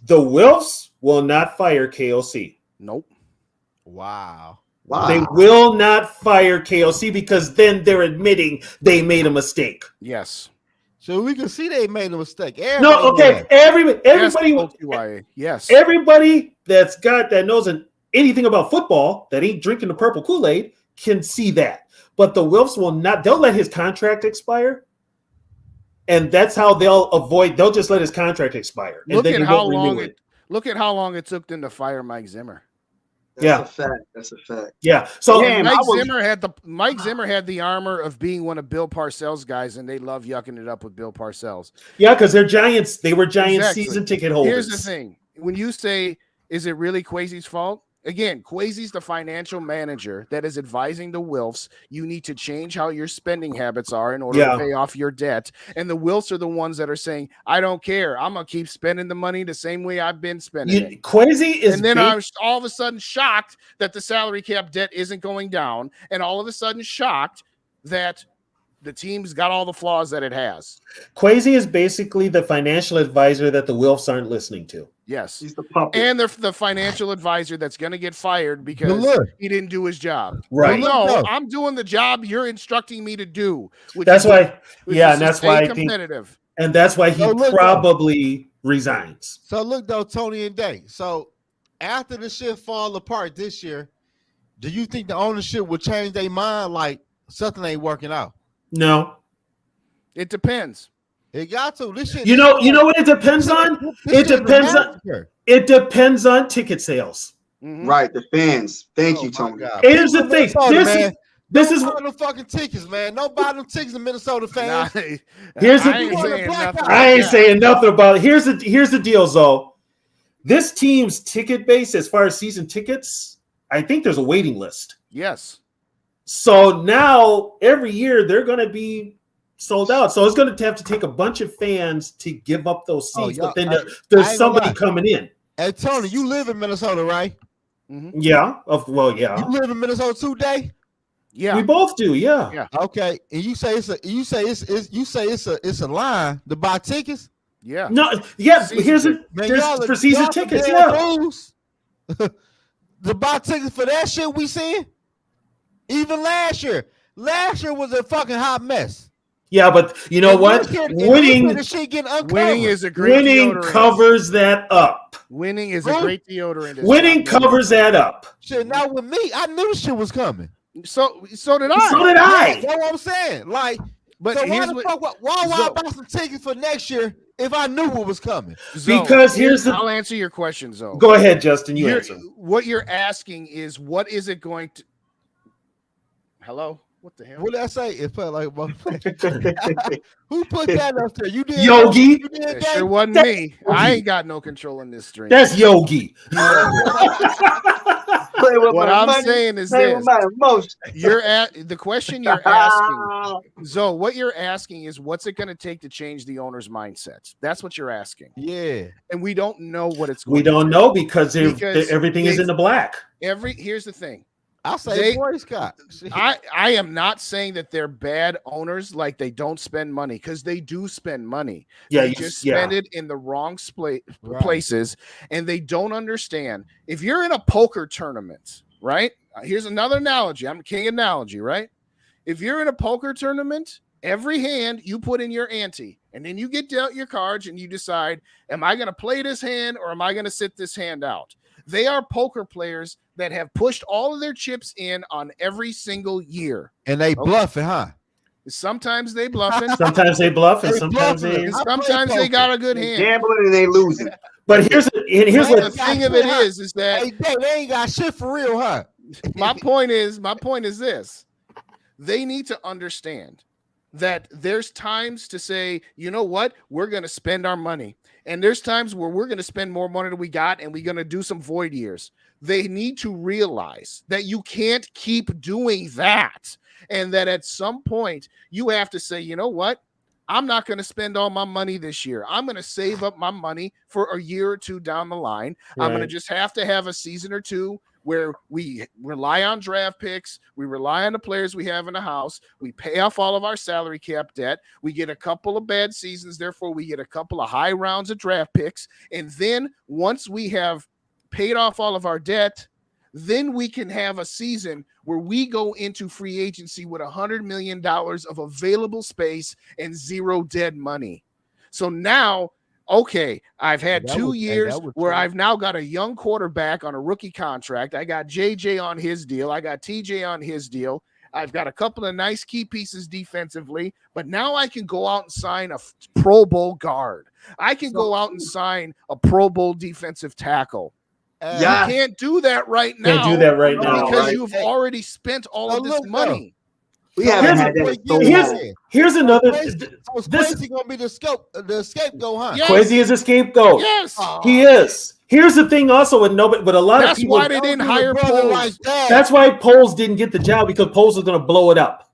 The Wilfs will not fire KOC. Nope. Wow. They will not fire KOC because then they're admitting they made a mistake. Yes. So we can see they made a mistake. Everybody. Yes. Everybody that knows anything about football that ain't drinking the purple Kool-Aid can see that. But the Wilfs will not. They'll let his contract expire, and that's how they'll just let his contract expire. And Look then at he how won't long renew it. Look at how long it took them to fire Mike Zimmer. That's a fact. Yeah. So Mike Zimmer had the armor of being one of Bill Parcells' guys, and they love yucking it up with Bill Parcells. Yeah, because they're Giants. They were Giants Exactly. season ticket holders. Here's the thing: when you say, "Is it really Quasi's fault?" Again, Quasi's the financial manager that is advising the Wilfs. You need to change how your spending habits are in order to pay off your debt. And the Wilfs are the ones that are saying, "I don't care. I'm gonna keep spending the money the same way I've been spending it." Quasi is, and then I'm all of a sudden shocked that the salary cap debt isn't going down, and all of a sudden shocked that the team's got all the flaws that it has. Quasi is basically the financial advisor that the Wilfs aren't listening to. Yes. He's the puppet. And they're the financial advisor that's going to get fired because he didn't do his job. Right. No, I'm doing the job you're instructing me to do. That's why. Yeah, and that's why I think. Competitive. And that's why he probably resigns. So look though, Tony and Day. So after the shit fall apart this year, do you think the ownership will change their mind? Like something ain't working out. No. It depends. It got to. This shit. You know what it depends on? It depends on ticket sales. Mm-hmm. Right, the fans. Thank you, Tony. Here's the thing. This is buy them fucking tickets, man. Don't buy them tickets in Minnesota fans. I ain't saying nothing about it. Here's the deal, Zoe. This team's ticket base, as far as season tickets, I think there's a waiting list. Yes. So now every year they're going to be sold out. So it's going to have to take a bunch of fans to give up those seats. But then there's somebody coming in. Hey, Tony, you live in Minnesota, right? Mm-hmm. Yeah. Yeah. You live in Minnesota today? Yeah. We both do. Yeah. Okay. And you say it's a line to buy tickets? Yeah. No. Yeah. For season tickets. Yeah. To buy tickets for that shit we seeing? Even last year was a fucking hot mess. Yeah, but you know what? Winning is a great winning covers that up. Winning is a great deodorant. Winning covers that up. Shit, not with me. I knew the shit was coming. So did I. So did I. That's what I'm saying. Like, but so why would I buy some tickets for next year if I knew what was coming? Because I'll answer your question, Zoe. Go ahead, Justin. You answer. What you're asking is, what is it going to? Hello? What the hell? What did I say? It felt like who put that up there? You did, Yogi. You did that? It sure wasn't me. I ain't got no control in this stream. That's Yogi. What I'm saying is this: the question you're asking. So what you're asking is, what's it going to take to change the owner's mindsets? That's what you're asking. Yeah, and we don't know what it's going. We don't know because everything is in the black. Here's the thing. I'll say Boy Scott. I am not saying that they're bad owners, like they don't spend money, because they do spend money. Yeah, they just spend it in the wrong places, and they don't understand. If you're in a poker tournament, right? Here's another analogy. I'm king analogy, right? If you're in a poker tournament, every hand you put in your ante, and then you get dealt your cards and you decide, am I going to play this hand or am I going to sit this hand out? They are poker players that have pushed all of their chips in on every single year. And they bluffing, huh? Sometimes they bluffing. Sometimes they bluff, and sometimes they got a good hand. Gambling and they losing. But here's what the thing of it is that hey, they ain't got shit for real, huh? my point is this. They need to understand that there's times to say, you know what, we're going to spend our money. And there's times where we're going to spend more money than we got and we're going to do some void years. They need to realize that you can't keep doing that. And that at some point you have to say, you know what, I'm not going to spend all my money this year. I'm going to save up my money for a year or two down the line. Right. I'm going to just have to have a season or two where we rely on draft picks, we rely on the players we have in the house, we pay off all of our salary cap debt, we get a couple of bad seasons, therefore we get a couple of high rounds of draft picks, and then once we have paid off all of our debt, then we can have a season where we go into free agency with $100 million of available space and zero dead money. So now, okay, I've had 2 years where I've now got a young quarterback on a rookie contract. I got JJ on his deal. I got TJ on his deal. I've got a couple of nice key pieces defensively, but now I can go out and sign a Pro Bowl guard. I can go out and sign a Pro Bowl defensive tackle. You can't do that right now. Can't do that right now because you've already spent all of this money. We haven't had that. Here's another. Was Quasi gonna be the scapegoat, huh? Yes. Quasi is a scapegoat. Yes, he is. Here's the thing, also, with nobody, but a lot of people. That's why they didn't hire Poles. Like that. That's why Poles didn't get the job, because Poles was going to blow it up.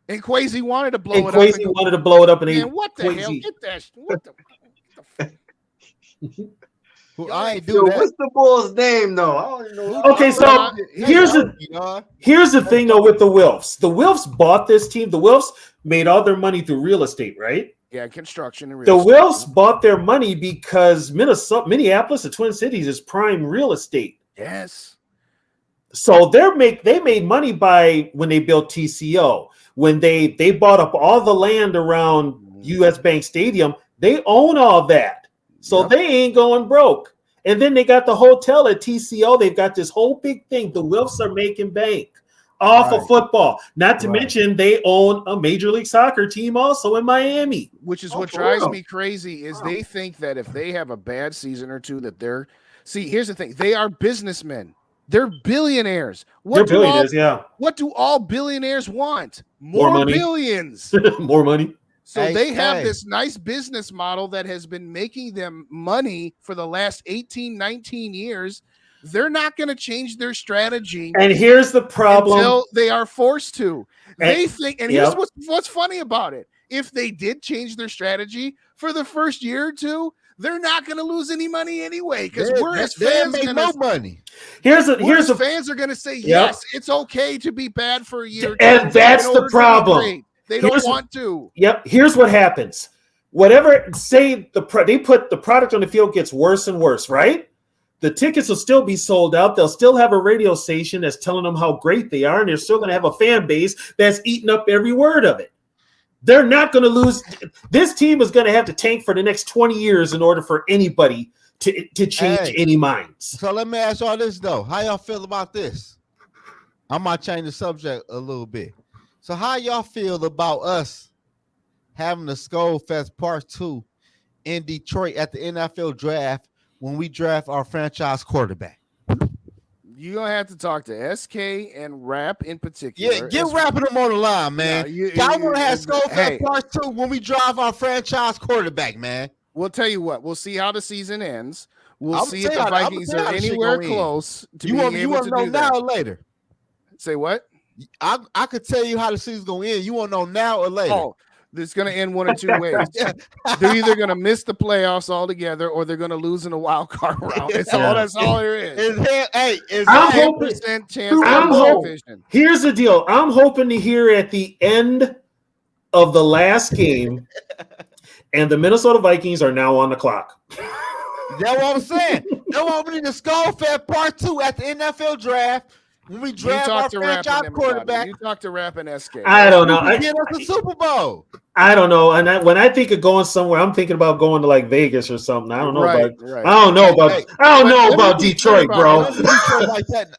And Quasi wanted to blow it up. Quasi wanted to blow it up, and man, what the hell? Get that? What the? I ain't do that. What's the Bulls' name, though? I don't even know. Okay, so here's the thing, though, with the Wilfs. The Wilfs bought this team. The Wilfs made all their money through real estate, right? Yeah, construction and real estate. The Wilfs bought their money because Minneapolis, the Twin Cities, is prime real estate. Yes. So they made money by when they built TCO. When they bought up all the land around US Bank Stadium, they own all that. So they ain't going broke. And then they got the hotel at TCO. They've got this whole big thing. The Wilfs are making bank off of football. Not to mention they own a Major League Soccer team also in Miami. Which is what drives me crazy is they think that if they have a bad season or two that they're – see, here's the thing. They are businessmen. They're billionaires. They're billionaires, What do all billionaires want? More money. Billions. More money. So they have this nice business model that has been making them money for the last 18, 19 years. They're not going to change their strategy. And here's the problem. Until they are forced to. They think, and here's what's funny about it. If they did change their strategy for the first year or two, they're not going to lose any money anyway, because we're as fans make no money. Fans are going to say, yes, it's okay to be bad for a year. And that's the problem. They don't want to. Yep. Here's what happens. Whatever, say they put the product on the field gets worse and worse, right? The tickets will still be sold out. They'll still have a radio station that's telling them how great they are, and they're still going to have a fan base that's eating up every word of it. They're not going to lose. This team is going to have to tank for the next 20 years in order for anybody to change any minds. So let me ask y'all this, though. How y'all feel about this? I might change the subject a little bit. So how y'all feel about us having the Skull Fest Part 2 in Detroit at the NFL draft when we draft our franchise quarterback? You're going to have to talk to SK and Rap in particular. Yeah, get rapping them on the line, man. Y'all want to have Skull Fest Part 2 when we drive our franchise quarterback, man. We'll tell you what. We'll see how the season ends. We'll see if the Vikings are anywhere close to being able to do that. You want to know now or later? Say what? I could tell you how the season's going to end. You want to know now or later? Oh, it's going to end one of two ways. They're either going to miss the playoffs altogether or they're going to lose in a wild card round. That's all there is. I'm hoping, 10% chance here's the deal. I'm hoping to hear at the end of the last game, and the Minnesota Vikings are now on the clock. That's what I'm saying. They want me to Skull Fest Part 2 at the NFL draft. When we draft our franchise quarterback, you talk to Rap and SK. I don't know. Get us a Super Bowl. I don't know. And when I think of going somewhere, I'm thinking about going to like Vegas or something. I don't know I don't know about Detroit, bro.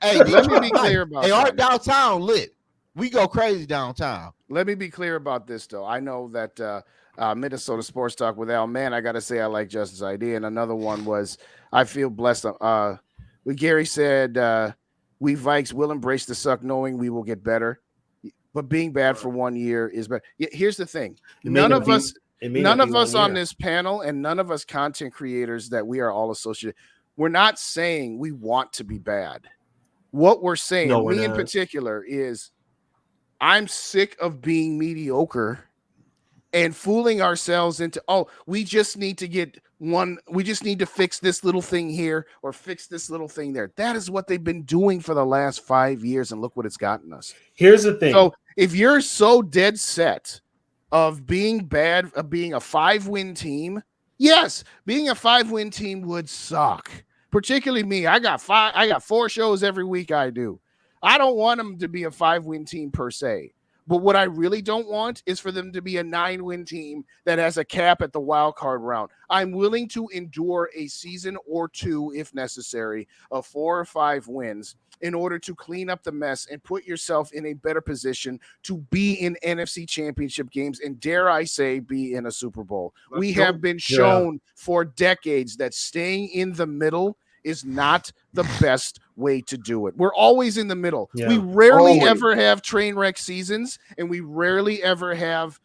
Hey, let me be clear about that. Our downtown lit. We go crazy downtown. Let me be clear about this, though. I know that Minnesota Sports Talk with Al. Man, I got to say I like Justin's idea. And another one was I feel blessed. When Gary said we Vikes will embrace the suck knowing we will get better. But being bad for 1 year is better. Here's the thing. None of us on this panel and none of us content creators that we are all associated, we're not saying we want to be bad. What we're saying, in particular, is I'm sick of being mediocre and fooling ourselves into, we just need to get we just need to fix this little thing here or fix this little thing there. That is what they've been doing for the last 5 years, and look what it's gotten us. Here's the thing. So if you're so dead set of being bad, of being a 5-win team, yes, being a 5-win team would suck. Particularly me. I got 4 shows every week I do. I don't want them to be a 5-win team per se. But what I really don't want is for them to be a 9-win team that has a cap at the wild card round. I'm willing to endure a season or 2, if necessary, of 4 or 5 wins in order to clean up the mess and put yourself in a better position to be in NFC championship games and, dare I say, be in a Super Bowl. We have been shown for decades that staying in the middle is not the best way to do it. We're always in the middle. Yeah. We rarely ever have train wreck seasons, and we rarely ever have,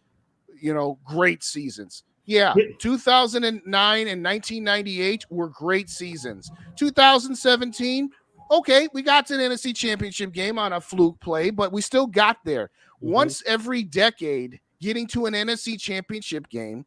great seasons. Yeah, 2009 and 1998 were great seasons. 2017, okay, we got to the NFC championship game on a fluke play, but we still got there. Mm-hmm. Once every decade, getting to an NFC championship game,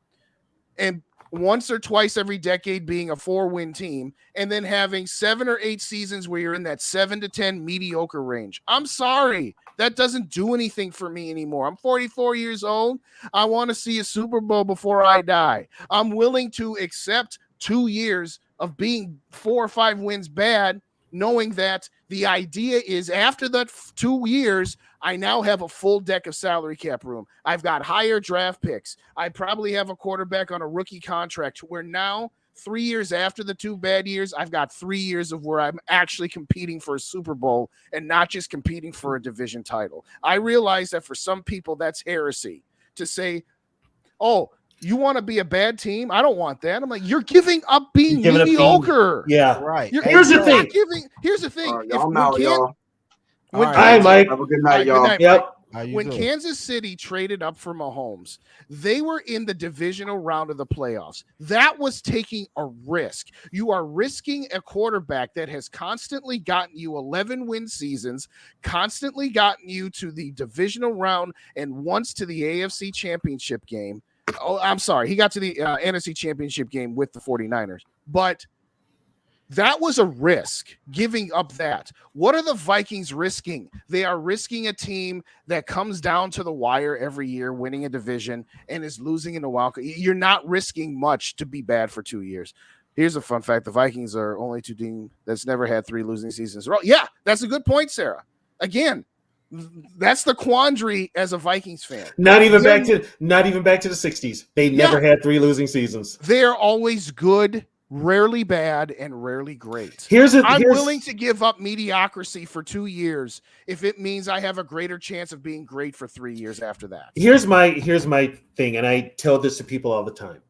and once or twice every decade being a 4-win team, and then having 7 or 8 seasons where you're in that 7 to 10 mediocre range. I'm sorry. That doesn't do anything for me anymore. I'm 44 years old. I want to see a Super Bowl before I die. I'm willing to accept 2 years of being 4 or 5 wins bad, knowing that the idea is after that 2 years, I now have a full deck of salary cap room. I've got higher draft picks. I probably have a quarterback on a rookie contract where now 3 years after the 2 bad years, I've got 3 years of where I'm actually competing for a Super Bowl and not just competing for a division title. I realize that for some people, that's heresy to say, you want to be a bad team? I don't want that. I'm like, you're giving up being mediocre. Yeah. Right. Here's the thing. Here's the thing. All right, Mike. Have a good night, y'all. Yep. When Kansas City traded up for Mahomes, they were in the divisional round of the playoffs. That was taking a risk. You are risking a quarterback that has constantly gotten you 11-win seasons, constantly gotten you to the divisional round, and once to the AFC championship game. Oh, I'm sorry. He got to the NFC championship game with the 49ers. But that was a risk, giving up that. What are the Vikings risking? They are risking a team that comes down to the wire every year, winning a division, and is losing in the wild card. You're not risking much to be bad for 2 years. Here's a fun fact. The Vikings are only 2 team that's never had 3 losing seasons. Yeah, that's a good point, Sarah. Again, that's the quandary as a Vikings fan. Not even back to the 60s. They never had 3 losing seasons. They're always good, rarely bad, and rarely great. I'm willing to give up mediocrity for 2 years if it means I have a greater chance of being great for 3 years after that. Here's my thing, and I tell this to people all the time.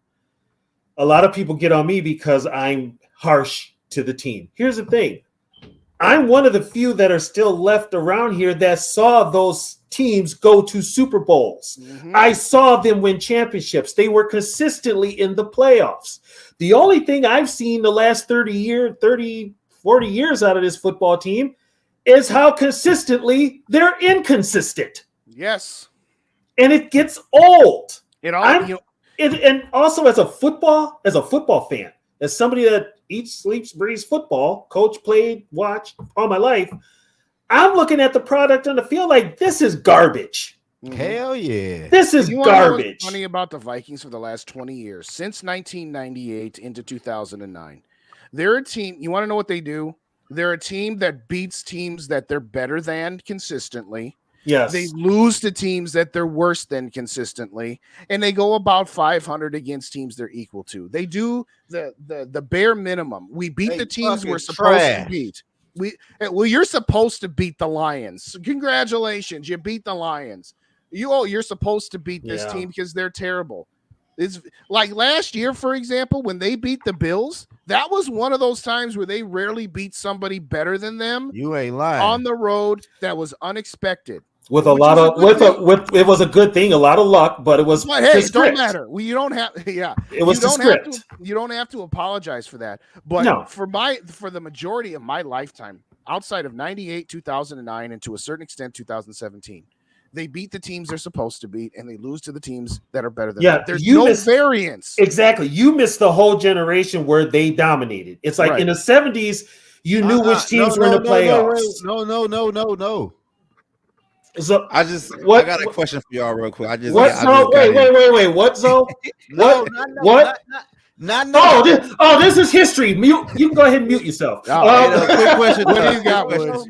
A lot of people get on me because I'm harsh to the team. Here's the thing. I'm one of the few that are still left around here that saw those teams go to Super Bowls. Mm-hmm. I saw them win championships. They were consistently in the playoffs. The only thing I've seen the last 40 years out of this football team is how consistently they're inconsistent. Yes. And it gets old. And also as a football fan, as somebody that eats, sleeps, breathes football, coach, played, watched all my life, I'm looking at the product on the field like this is garbage. Hell yeah. This is garbage. What's funny about the Vikings for the last 20 years, since 1998 into 2009, they're a team. You want to know what they do? They're a team that beats teams that they're better than consistently. Yes. They lose to teams that they're worse than consistently, and they go about 500 against teams they're equal to. They do the bare minimum. We beat the teams we're supposed to beat. You're supposed to beat the Lions. Congratulations, you beat the Lions. You're supposed to beat this team because they're terrible. It's like last year, for example, when they beat the Bills, that was one of those times where they rarely beat somebody better than them You ain't lying. on the road that was unexpected. With a lot of it was a good thing, a lot of luck, but it was. But hey, it don't matter. You don't have. Yeah, it was the script. You don't have to apologize for that. But no. for the majority of my lifetime, outside of 98, 2009, and to a certain extent 2017, they beat the teams they're supposed to beat, and they lose to the teams that are better than them. There's no variance. Exactly. You missed the whole generation where they dominated. It's like in the 70s, you knew which teams were in the playoffs. No. So I got a question for y'all real quick. Wait. What, Zoe? What? This is history. You can go ahead and mute yourself. Quick question. What do you got, Woods?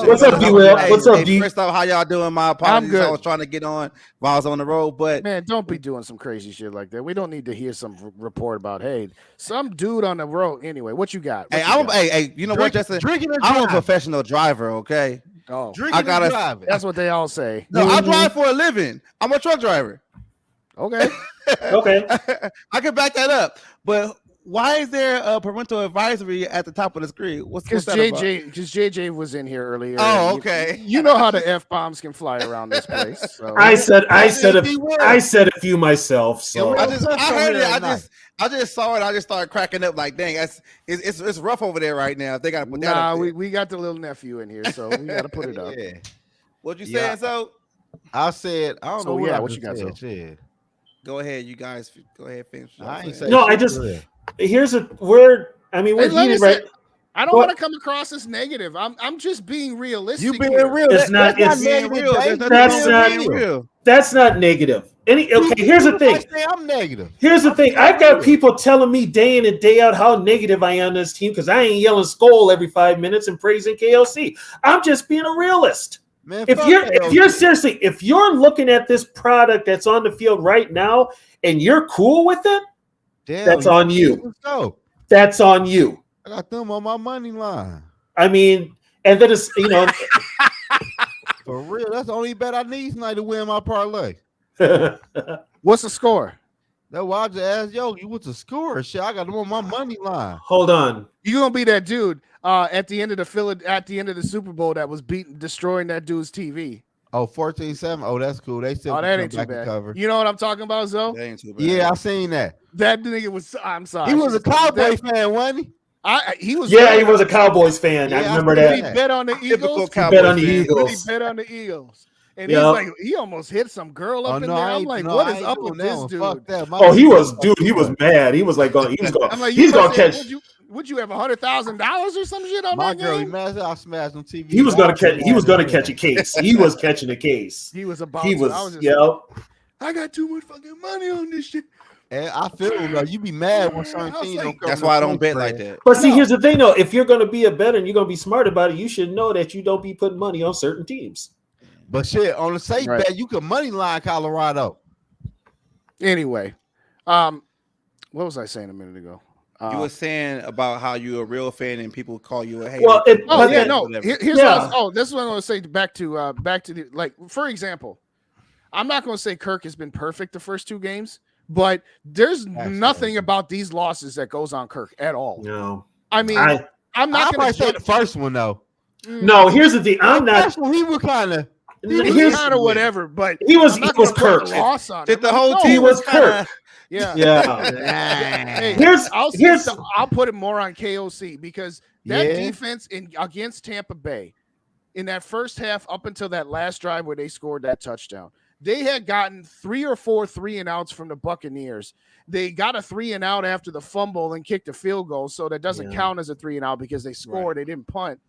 What's up, D-Will? What's up, D? First off, how y'all doing? My apologies. I was trying to get on while I was on the road, but man, don't be doing some crazy shit like that. We don't need to hear some report about some dude on the road. Anyway, what you got? You know what, Justin? I'm a professional driver. Okay. Oh, that's what they all say. No, I drive for a living. I'm a truck driver. Okay. Okay. I can back that up. But why is there a parental advisory at the top of the screen? Because JJ was in here earlier. Oh, okay. You know how the F-bombs can fly around this place. So. I said a few myself. So I heard it. I just saw it. I just started cracking up like, dang, it's rough over there right now. They got to put that up there. we got the little nephew in here, so we got to put it up. Yeah. What you saying, so? I said, I don't know what you got. Go ahead, you guys. Go ahead, finish. I ain't saying. No, I just here's a word. I mean, we're heated, right? I don't want to come across as negative. I'm just being realistic. You being real. It's not real. That's not negative. Here's the thing. I'm negative. Here's the thing. I've got people telling me day in and day out how negative I am on this team because I ain't yelling Skol every 5 minutes and praising KLC. I'm just being a realist. Man, if you're looking at this product that's on the field right now and you're cool with it, that's on you. That's on you. I got them on my money line. I mean, and then it's for real. That's the only bet I need tonight to win my parlay. What's the score? That's why I just asked, what's the score? Shit, I got them on my money line. Hold on. You're gonna be that dude at the end of the Super Bowl that was destroying that dude's TV. Oh, 14-7. Oh, that's cool. They still that ain't too bad. Cover. You know what I'm talking about, Zoe? That ain't too bad. Yeah, I seen that. That nigga was. I'm sorry. He was a Cowboy fan, wasn't he? He was a Cowboys fan. I remember that. He bet on the Eagles. He bet on the Eagles. He bet on the Eagles. And he's like, he almost hit some girl up in there. I'm like, what is up with this dude? He was mad. He was like, he's gonna catch. Would you have $100,000 or some shit on my that girl? game? I smashed on TV. He was gonna catch a case. He was catching a case. He was about. I got too much fucking money on this shit. And I feel you be mad when certain things don't come. That's why I don't bet like that. But see, here's the thing though: if you're gonna be a bettor and you're gonna be smart about it, you should know that you don't be putting money on certain teams. But shit, on the safe bet, you can money line Colorado. Anyway, what was I saying a minute ago? You were saying about how you're a real fan and people call you a hater. Well, this is what I'm going to say. Back to the for example, I'm not going to say Kirk has been perfect the first 2 games, but there's nothing about these losses that goes on Kirk at all. No, I mean, I'm not going to say the first one though. No, here's the thing. I'm not. First one, he was kind of. He was kind of whatever, but he was Kirk. The whole team was Kirk. Yeah. Hey, I'll put it more on KOC because that defense against Tampa Bay in that first half up until that last drive where they scored that touchdown, they had gotten 3 or 4 3-and-outs from the Buccaneers. They got a 3-and-out after the fumble and kicked a field goal, so that doesn't count as a 3-and-out because they scored. Right. They didn't punt.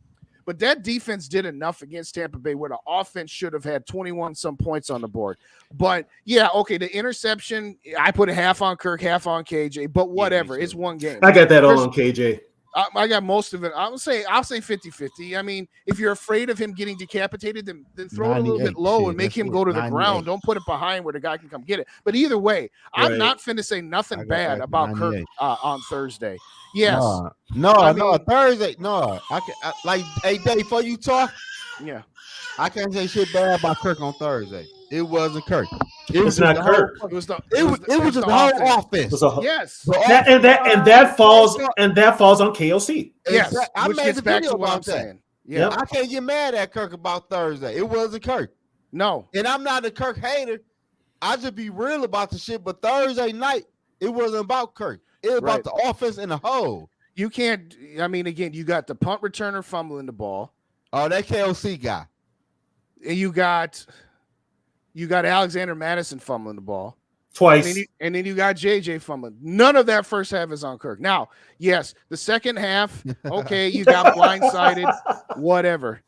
But that defense did enough against Tampa Bay where the offense should have had 21-some points on the board. But, the interception, I put a half on Kirk, half on KJ, but whatever. It's one game. I got that all on KJ. I got most of it. I'll say 50-50. I mean, if you're afraid of him getting decapitated, then throw it a little bit low and make him go to the ground. Don't put it behind where the guy can come get it. But either way, I'm not finna say nothing bad about Kirk on Thursday. Yes. No, Thursday. No, Dave, before you talk, yeah, I can't say shit bad about Kirk on Thursday. It wasn't Kirk. It was It's not the Kirk. whole. It was the It was just the whole offense. Yes. That falls on KOC. Yes. I Which made gets the back video to what I'm about that. saying. Yeah. Yep. I can't get mad at Kirk about Thursday. It wasn't Kirk. No. And I'm not a Kirk hater. I just be real about the shit. But Thursday night, it wasn't about Kirk. It was about the offense in the whole. You can't. I mean, again, you got the punt returner fumbling the ball. Oh, that KOC guy. And you got Alexander Madison fumbling the ball Twice. and then you got JJ fumbling. None of that first half is on Kirk. Now, yes, the second half, okay, you got blindsided, whatever.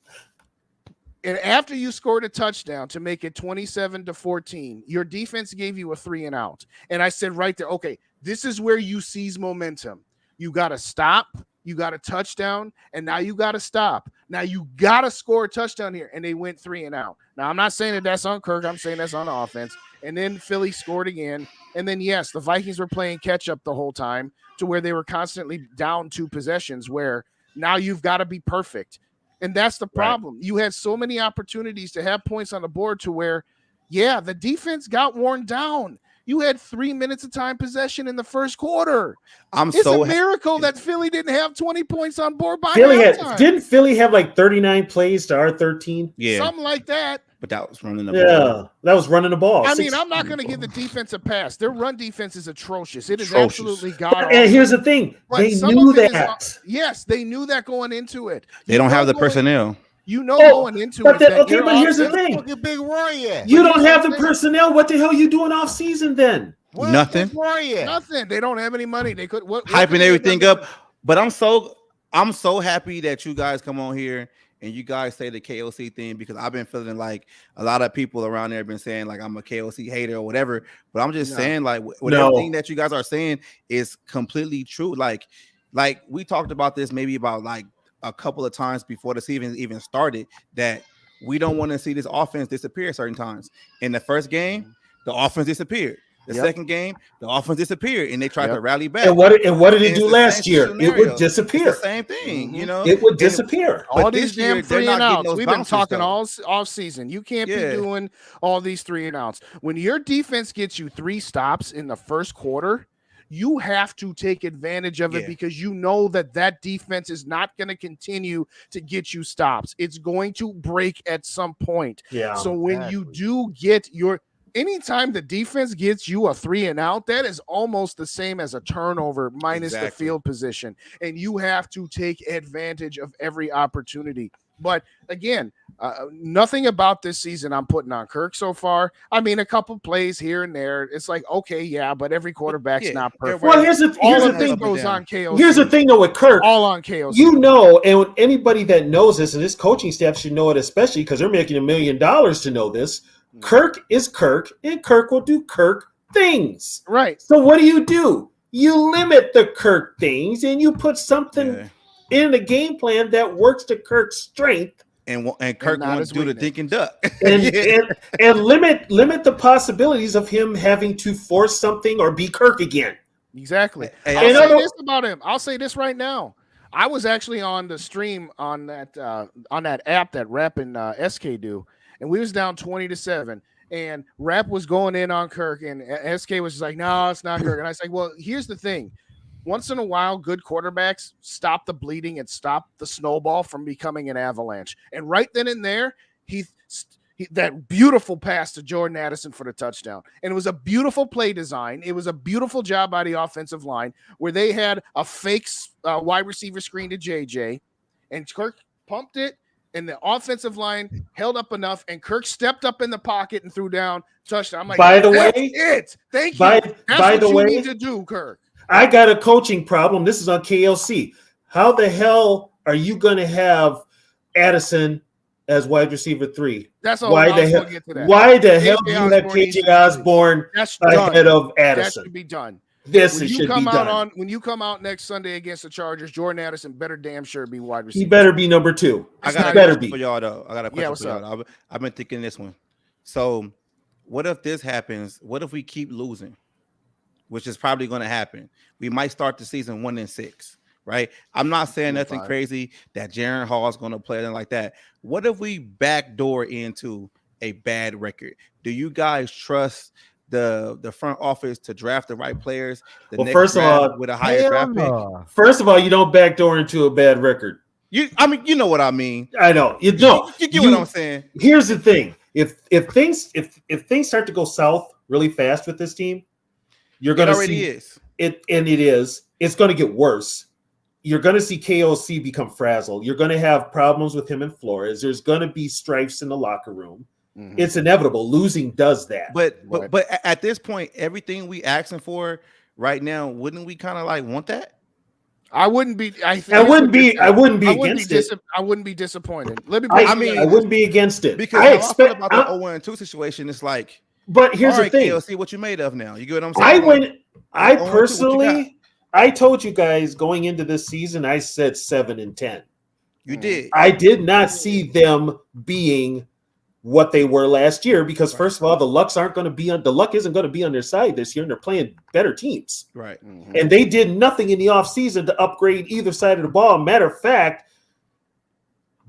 And after you scored a touchdown to make it 27-14, your defense gave you a 3-and-out. And I said right there, okay, this is where you seize momentum. You got to stop. You got a touchdown, and now you got to stop. Now you got to score a touchdown here, and they went 3-and-out. Now, I'm not saying that that's on Kirk. I'm saying that's on the offense. And then Philly scored again. And then, yes, the Vikings were playing catch-up the whole time to where they were constantly down 2 possessions where now you've got to be perfect. And that's the problem. Right. You had so many opportunities to have points on the board to where, yeah, the defense got worn down. You had 3 minutes of time possession in the first quarter. It's a miracle that Philly didn't have 20 points on board by halftime. Didn't Philly have like 39 plays to our 13? Yeah. Something like that. But that was running the ball. Yeah, that was running the ball. I mean, I'm not going to give the defense a pass. Their run defense is atrocious. It is absolutely god-awful. And here's the thing. They knew that. Yes, they knew that going into it. They don't have the personnel. You know going into it. But here's the thing. Big Roy at? You don't have the personnel. What the hell are you doing off season then? Nothing. Nothing. They don't have any money. They could hyping everything up. But I'm so happy that you guys come on here and you guys say the KOC thing, because I've been feeling like a lot of people around there have been saying like I'm a KOC hater or whatever. But I'm just saying like everything that you guys are saying is completely true. Like we talked about this maybe about like a couple of times before the season even started, that we don't want to see this offense disappear certain times. In the first game, the offense disappeared. The second game, the offense disappeared, and they tried to rally back. And what did it do last year? It would disappear. It's the same thing, you know. It would disappear. All these damn 3-and-outs. We've been talking all off season. You can't be doing all these 3-and-outs. When your defense gets you 3 stops in the first quarter, you have to take advantage of it because you know that defense is not going to continue to get you stops. It's going to break at some point. Yeah. So when you do get anytime the defense gets you a 3-and-out, that is almost the same as a turnover minus the field position. And you have to take advantage of every opportunity. But again, nothing about this season I'm putting on Kirk so far. I mean, a couple plays here and there. It's like, okay, yeah, but every quarterback's not perfect. Well, here's the thing. Goes on KOC. Here's the thing, though, with Kirk. All on KOC. You know, and anybody that knows this, and this coaching staff should know it, especially because they're making $1 million to know this. Kirk is Kirk, and Kirk will do Kirk things. Right. So what do? You limit the Kirk things, and you put something in the game plan that works to Kirk's strength. And Kirk wants to do the dink and duck. and limit the possibilities of him having to force something or be Kirk again. Exactly. Hey, I'll say this about him. I'll say this right now. I was actually on the stream on that app that Rap and SK do. And we was down 20-7, and Rap was going in on Kirk, and SK was just like, no, it's not Kirk. And I was like, well, here's the thing. Once in a while, good quarterbacks stop the bleeding and stop the snowball from becoming an avalanche. And right then and there, he that beautiful pass to Jordan Addison for the touchdown. And it was a beautiful play design. It was a beautiful job by the offensive line where they had a fake wide receiver screen to JJ, and Kirk pumped it. And the offensive line held up enough, and Kirk stepped up in the pocket and threw down touchdown. I'm like, thank you. That's what you need to do, Kirk. I got a coaching problem. This is on KLC. How the hell are you going to have Addison as wide receiver 3? That's all. Why the hell do you have KJ Osborne ahead of Addison? That should be done. When you come out next Sunday against the Chargers, Jordan Addison better damn sure be wide receiver. He better be number 2. I got a question for y'all, though. I got a question for y'all. I've been thinking this one. So, what if this happens? What if we keep losing, which is probably going to happen? We might start the season 1-6, right? I'm not saying nothing crazy that Jaren Hall is going to play anything like that. What if we backdoor into a bad record. Do you guys trust the front office to draft the right players? Well, first of all, with a higher draft pick. First of all, you don't backdoor into a bad record. I mean, you know what I mean. I know. You get what I'm saying. Here's the thing: if things start to go south really fast with this team, you're going to see it, and it's going to get worse. You're going to see KOC become frazzled. You're going to have problems with him and Flores. There's going to be strifes in the locker room. Mm-hmm. It's inevitable. Losing does that. But at this point, everything we asking for right now, wouldn't we kind of like want that? I wouldn't be. I wouldn't be against it. I wouldn't be disappointed. I wouldn't be against it because I expect about the 0-2 situation. It's like, but here's the thing. KLC, what you made of now? You get what I'm saying? I personally, I told you guys going into this season, I said 7-10. You did. I did not see them being what they were last year because first of all, the luck isn't going to be on their side this year, and they're playing better teams. Right. Mm-hmm. And they did nothing in the offseason to upgrade either side of the ball. Matter of fact,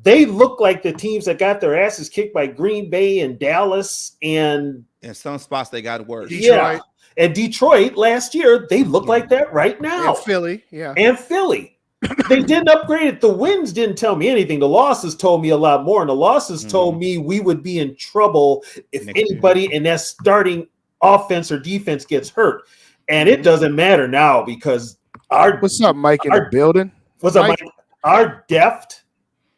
they look like the teams that got their asses kicked by Green Bay and Dallas, and in some spots they got worse. Detroit. And Detroit last year, they look like that right now. And Philly, And Philly. They didn't upgrade it. The wins didn't tell me anything. The losses told me a lot more. And the losses told me we would be in trouble if anybody in that starting offense or defense gets hurt. And it doesn't matter now because what's up, Mike, in the building? What's up, Mike? Our depth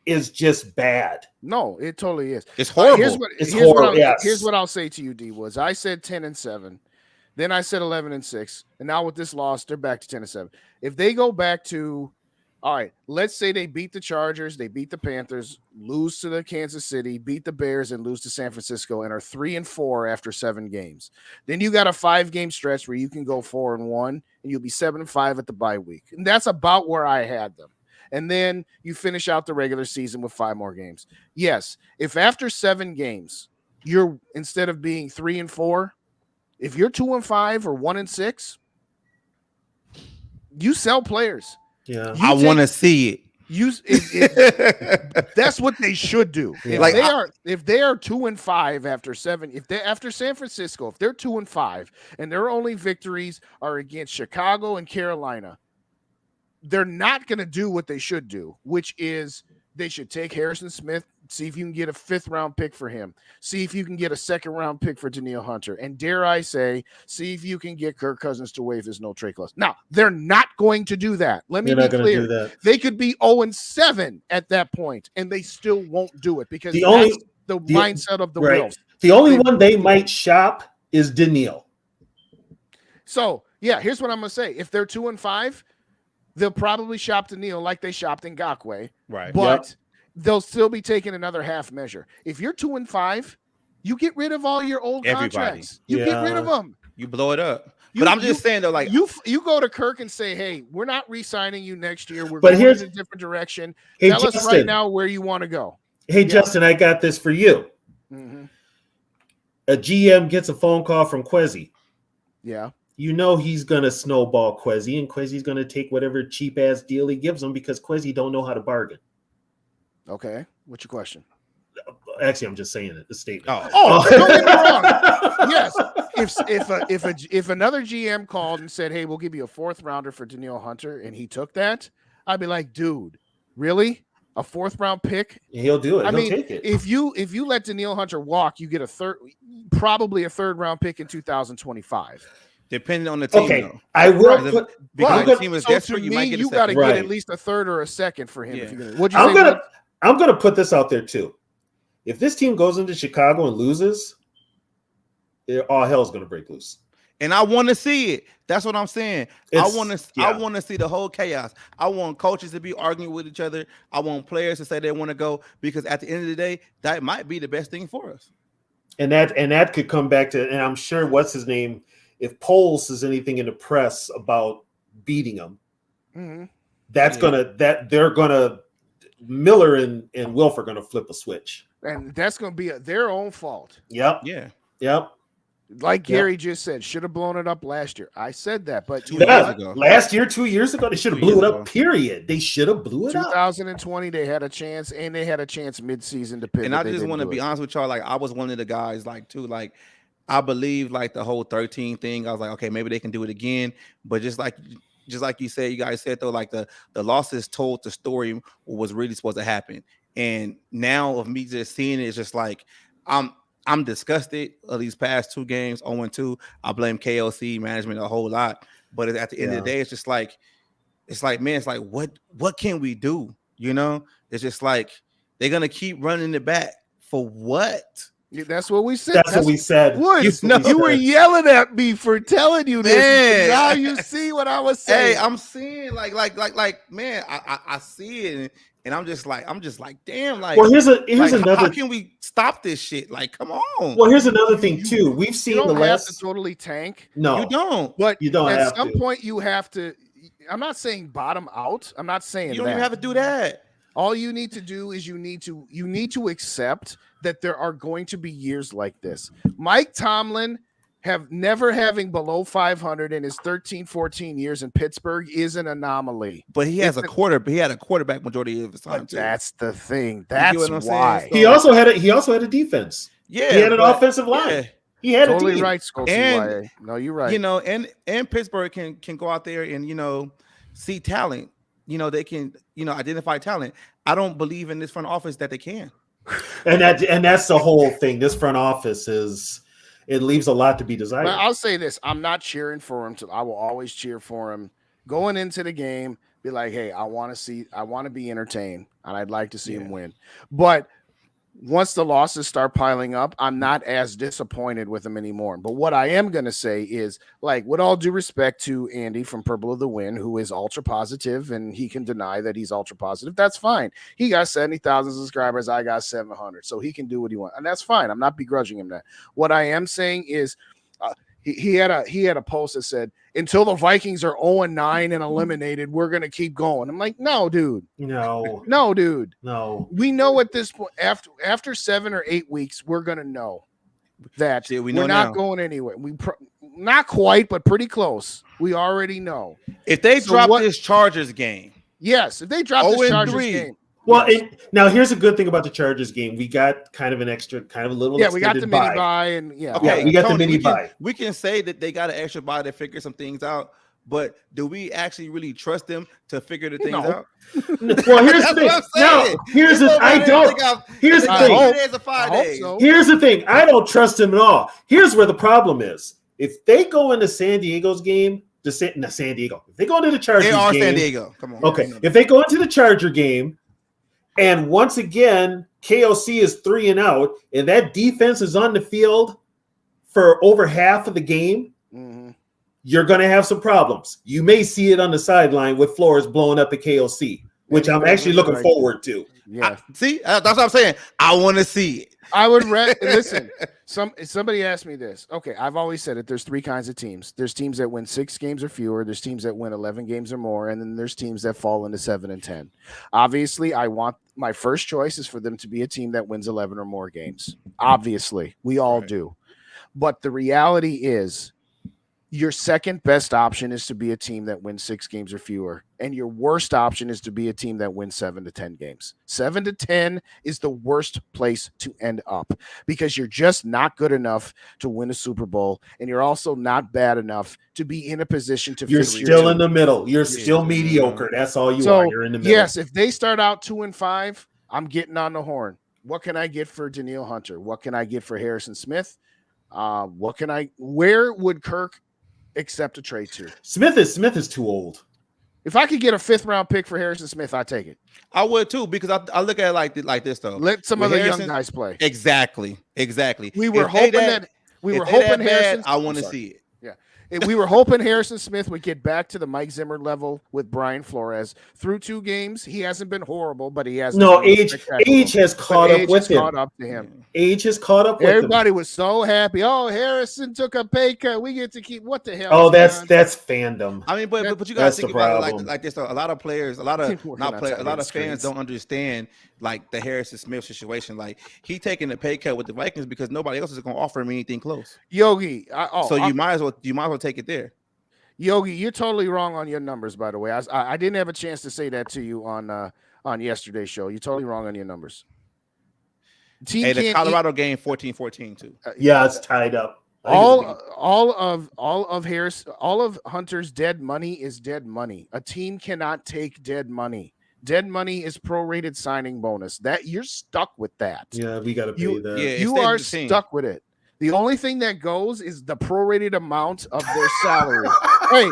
is just bad. No, it totally is. It's horrible. Here's what I'll say to you, D Woods. I said 10-7. Then I said 11-6. And now with this loss, they're back to 10-7. If they go back to all right, let's say they beat the Chargers, they beat the Panthers, lose to the Kansas City, beat the Bears, and lose to San Francisco, and are 3-4 after 7 games. Then you got a 5-game stretch where you can go 4-1, and you'll be 7-5 at the bye week. And that's about where I had them. And then you finish out the regular season with 5 more games. Yes, if after 7 games, you're instead of being 3-4, if you're 2-5 or 1-6, you sell players. Yeah, I want to see it. That's what they should do. Yeah. If they are 2-5 after 7, after San Francisco, if they're 2-5 and their only victories are against Chicago and Carolina, they're not going to do what they should do, which is they should take Harrison Smith, see if you can get a 5th-round pick for him. See if you can get a 2nd-round pick for Danielle Hunter. And dare I say, see if you can get Kirk Cousins to waive his no-trade clause. Now, they're not going to do that. Let me be clear. They could be 0-7 at that point, and they still won't do it because that's the mindset of the Wills. The only one they might shop is Danielle. So, yeah, here's what I'm going to say. If they're 2-5, they'll probably shop Danielle like they shopped Ngakoue. Right. But they'll still be taking another half measure. If you're 2-5, you get rid of all your old contracts. You get rid of them. You blow it up. But I'm just saying though, like you go to Kirk and say, "Hey, we're not re-signing you next year. We're going in a different direction. Tell us right now where you want to go." Hey, Justin, I got this for you. Mm-hmm. A GM gets a phone call from Quezzy. Yeah. You know he's gonna snowball Quezzy, and Quezzy's gonna take whatever cheap ass deal he gives him because Quezzy don't know how to bargain. Okay, what's your question? Actually, I'm just saying it. The statement. Oh, don't get me wrong. Yes, if another GM called and said, "Hey, we'll give you a 4th rounder for Danielle Hunter," and he took that, I'd be like, "Dude, really? A 4th-round pick?" He'll do it. He'll take it. If you let Danielle Hunter walk, you get probably a 3rd-round pick in 2025. Depending on the team, though. I will because the team is desperate. You got to get at least a 3rd or a 2nd for him. Yeah. If you're gonna, I'm gonna put this out there too. If this team goes into Chicago and loses, all hell's gonna break loose. And I want to see it. That's what I'm saying. I want to see the whole chaos. I want coaches to be arguing with each other. I want players to say they want to go because at the end of the day, that might be the best thing for us. And that could come back to, and I'm sure what's his name. If Poles says anything in the press about beating them, they're gonna Miller and Wilf are gonna flip a switch, and that's gonna be their own fault. Yep. Yeah. Yep. Like Gary just said, should have blown it up last year. I said that, but 2 years ago. Last year, 2 years ago, they should have 2 blew it years up. ago. Period. They should have blew it up. 2020, they had a chance, and they had a chance mid-season to pivot. And I just want to be honest with y'all. Like, I was one of the guys, like, too, like, I believe, like, the whole 13 thing. I was like, okay, maybe they can do it again. But just like you said, you guys said, though, like, the losses told the story what was really supposed to happen. And now of me just seeing it, it's just like, I'm disgusted of these past 2 games, 0-2. I blame KLC management a whole lot. But at the end of the day, it's just like, man, it's like, what can we do? You know, it's just like, they're going to keep running it back for what? Yeah, that's what we said. That's what we said. Woods, you were yelling at me for telling you this. Man, now you see what I was saying. Hey, I'm seeing like, man, I see it. And I'm just like, damn, like, well, here's like, another. how can we stop this shit? Like, come on. Well, here's another thing too. We've seen you don't the have last. to totally tank. No, You don't. But you don't at have some to. point you have to. I'm not saying bottom out. I'm not saying You don't that. even have to do that. All you need to do is you need to accept that there are going to be years like this. Mike Tomlin never having below 500 in his 13-14 years in Pittsburgh is an anomaly. But he had a quarterback majority of his time But too. that's the thing. You That's get what I'm why. saying? He also had a defense. Yeah, he had an but- offensive line. yeah. He had Totally a team. right, Scotia. And, No, you're right. You know, and Pittsburgh can go out there and, you know, see talent. You know, they can, you know, identify talent. I don't believe in this front office that they can. And that's the whole thing. This front office it leaves a lot to be desired. But I'll say this: I'm not cheering for him. I will always cheer for him going into the game. Be like, hey, I want to be entertained, and I'd like to see him win. But once the losses start piling up, I'm not as disappointed with him anymore. But what I am going to say is, like, with all due respect to Andy from Purple of the Win, who is ultra positive, and he can deny that he's ultra positive. That's fine. He got 70,000 subscribers. I got 700. So he can do what he wants. And that's fine. I'm not begrudging him that. What I am saying is he had a post that said, until the Vikings are 0-9 and eliminated, we're going to keep going. I'm like, no, dude. No, dude. No. We know at this point, after 7 or 8 weeks, we're going to know that See, we know we're not now. going anywhere. Not quite, but pretty close. We already know. If they drop this Chargers game, yes, if they drop this Chargers 0-3. game. Well, now here's a good thing about the Chargers game. We got kind of a little. Yeah, we got the extended mini bye, and Okay, we got the mini bye. We can say that they got an extra bye to figure some things out, but do we actually really trust them to figure the things out? Well, here's the thing. No, here's the I don't. Here's the thing. Here's the thing. I don't trust them at all. Here's where the problem is. If they go into San Diego's game, San Diego. If they go into the Chargers game, San Diego. Come on. Okay, if they go into the Charger game, and once again, KOC is 3 and out, and that defense is on the field for over half of the game, you're going to have some problems. You may see it on the sideline with Flores blowing up at KOC, which I'm actually looking forward to. Yeah. See, that's what I'm saying. I want to see it. I would listen. Somebody asked me this. Okay, I've always said it. There's 3 kinds of teams. There's teams that win 6 games or fewer. There's teams that win 11 games or more, and then there's teams that fall into 7 and 10. Obviously, I want my first choice is for them to be a team that wins 11 or more games. Obviously, we all do. But the reality is, your second best option is to be a team that wins 6 games or fewer. And your worst option is to be a team that wins 7 to 10 games. 7 to 10 is the worst place to end up because you're just not good enough to win a Super Bowl. And you're also not bad enough to be in a position to. You're still in the middle. You're still mediocre. That's all you are. You're in the middle. Yes, if they start out 2-5, I'm getting on the horn. What can I get for Danielle Hunter? What can I get for Harrison Smith? Where would Kirk accept a trade to? Smith is too old. If I could get a 5th round pick for Harrison Smith, I'd take it. I would too, because I look at it like this though. Let some With other Harrison, young guys play. Exactly. We were hoping Harrison. I want to see it. Yeah. We were hoping Harrison Smith would get back to the Mike Zimmer level with Brian Flores. Through 2 games, he hasn't been horrible, but he hasn't. No, been age spectacular. has caught up with him. Caught up to him. Age has caught up with him. Everybody was so happy. Oh, Harrison took a pay cut. We get to keep. What the hell? Oh, that's fandom. I mean, but you gotta think about it like this. A lot of players, a lot of fans don't understand like the Harrison Smith situation. Like he taking a pay cut with the Vikings because nobody else is going to offer him anything close. Yogi, you might as well take it there. Yogi, you're totally wrong on your numbers, by the way. I didn't have a chance to say that to you on yesterday's show. You're totally wrong on your numbers. The Colorado game 14-14 too. Yeah, it's tied up. All of Hunter's dead money is dead money. A team cannot take dead money. Dead money is prorated signing bonus. That you're stuck with that. Yeah, we got to pay that. Yeah, you are stuck with it. The only thing that goes is the prorated amount of their salary. Hey,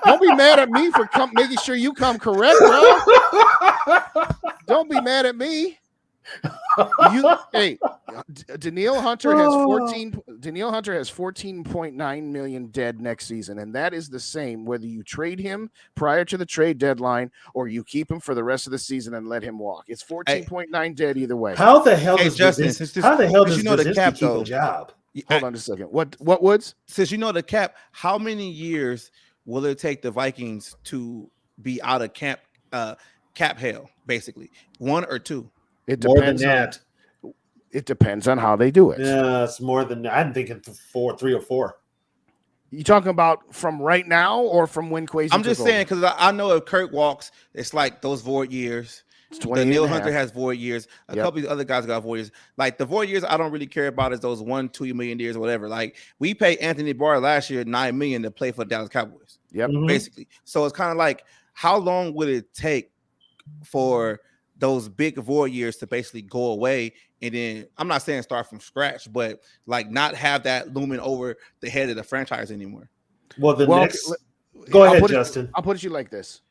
don't be mad at me for making sure you come correct, bro. Don't be mad at me. Danielle Hunter has 14. Danielle Hunter has 14.9 million dead next season, and that is the same whether you trade him prior to the trade deadline or you keep him for the rest of the season and let him walk. It's 14.9 dead either way. How the hell does Justin? How the hell does you know the cap keep a job? Hold on just a second. What Woods? Since you know the cap, how many years will it take the Vikings to be out of cap hell? Basically, 1 or 2. It depends. It depends on how they do it. Yeah, it's more than I'm thinking 3 or 4. You talking about from right now or from when Quasi? I'm just saying because I know if Kirk walks, it's like those void years. Danielle Hunter has void years. A couple of the other guys got void years. Like the void years, I don't really care about is those 1-2 million years or whatever. Like we paid Anthony Barr last year $9 million to play for the Dallas Cowboys. Yep, basically. So it's kind of like how long would it take for those big void years to basically go away, and then I'm not saying start from scratch, but like not have that looming over the head of the franchise anymore. Well, go ahead, Justin. I'll put it to you like this: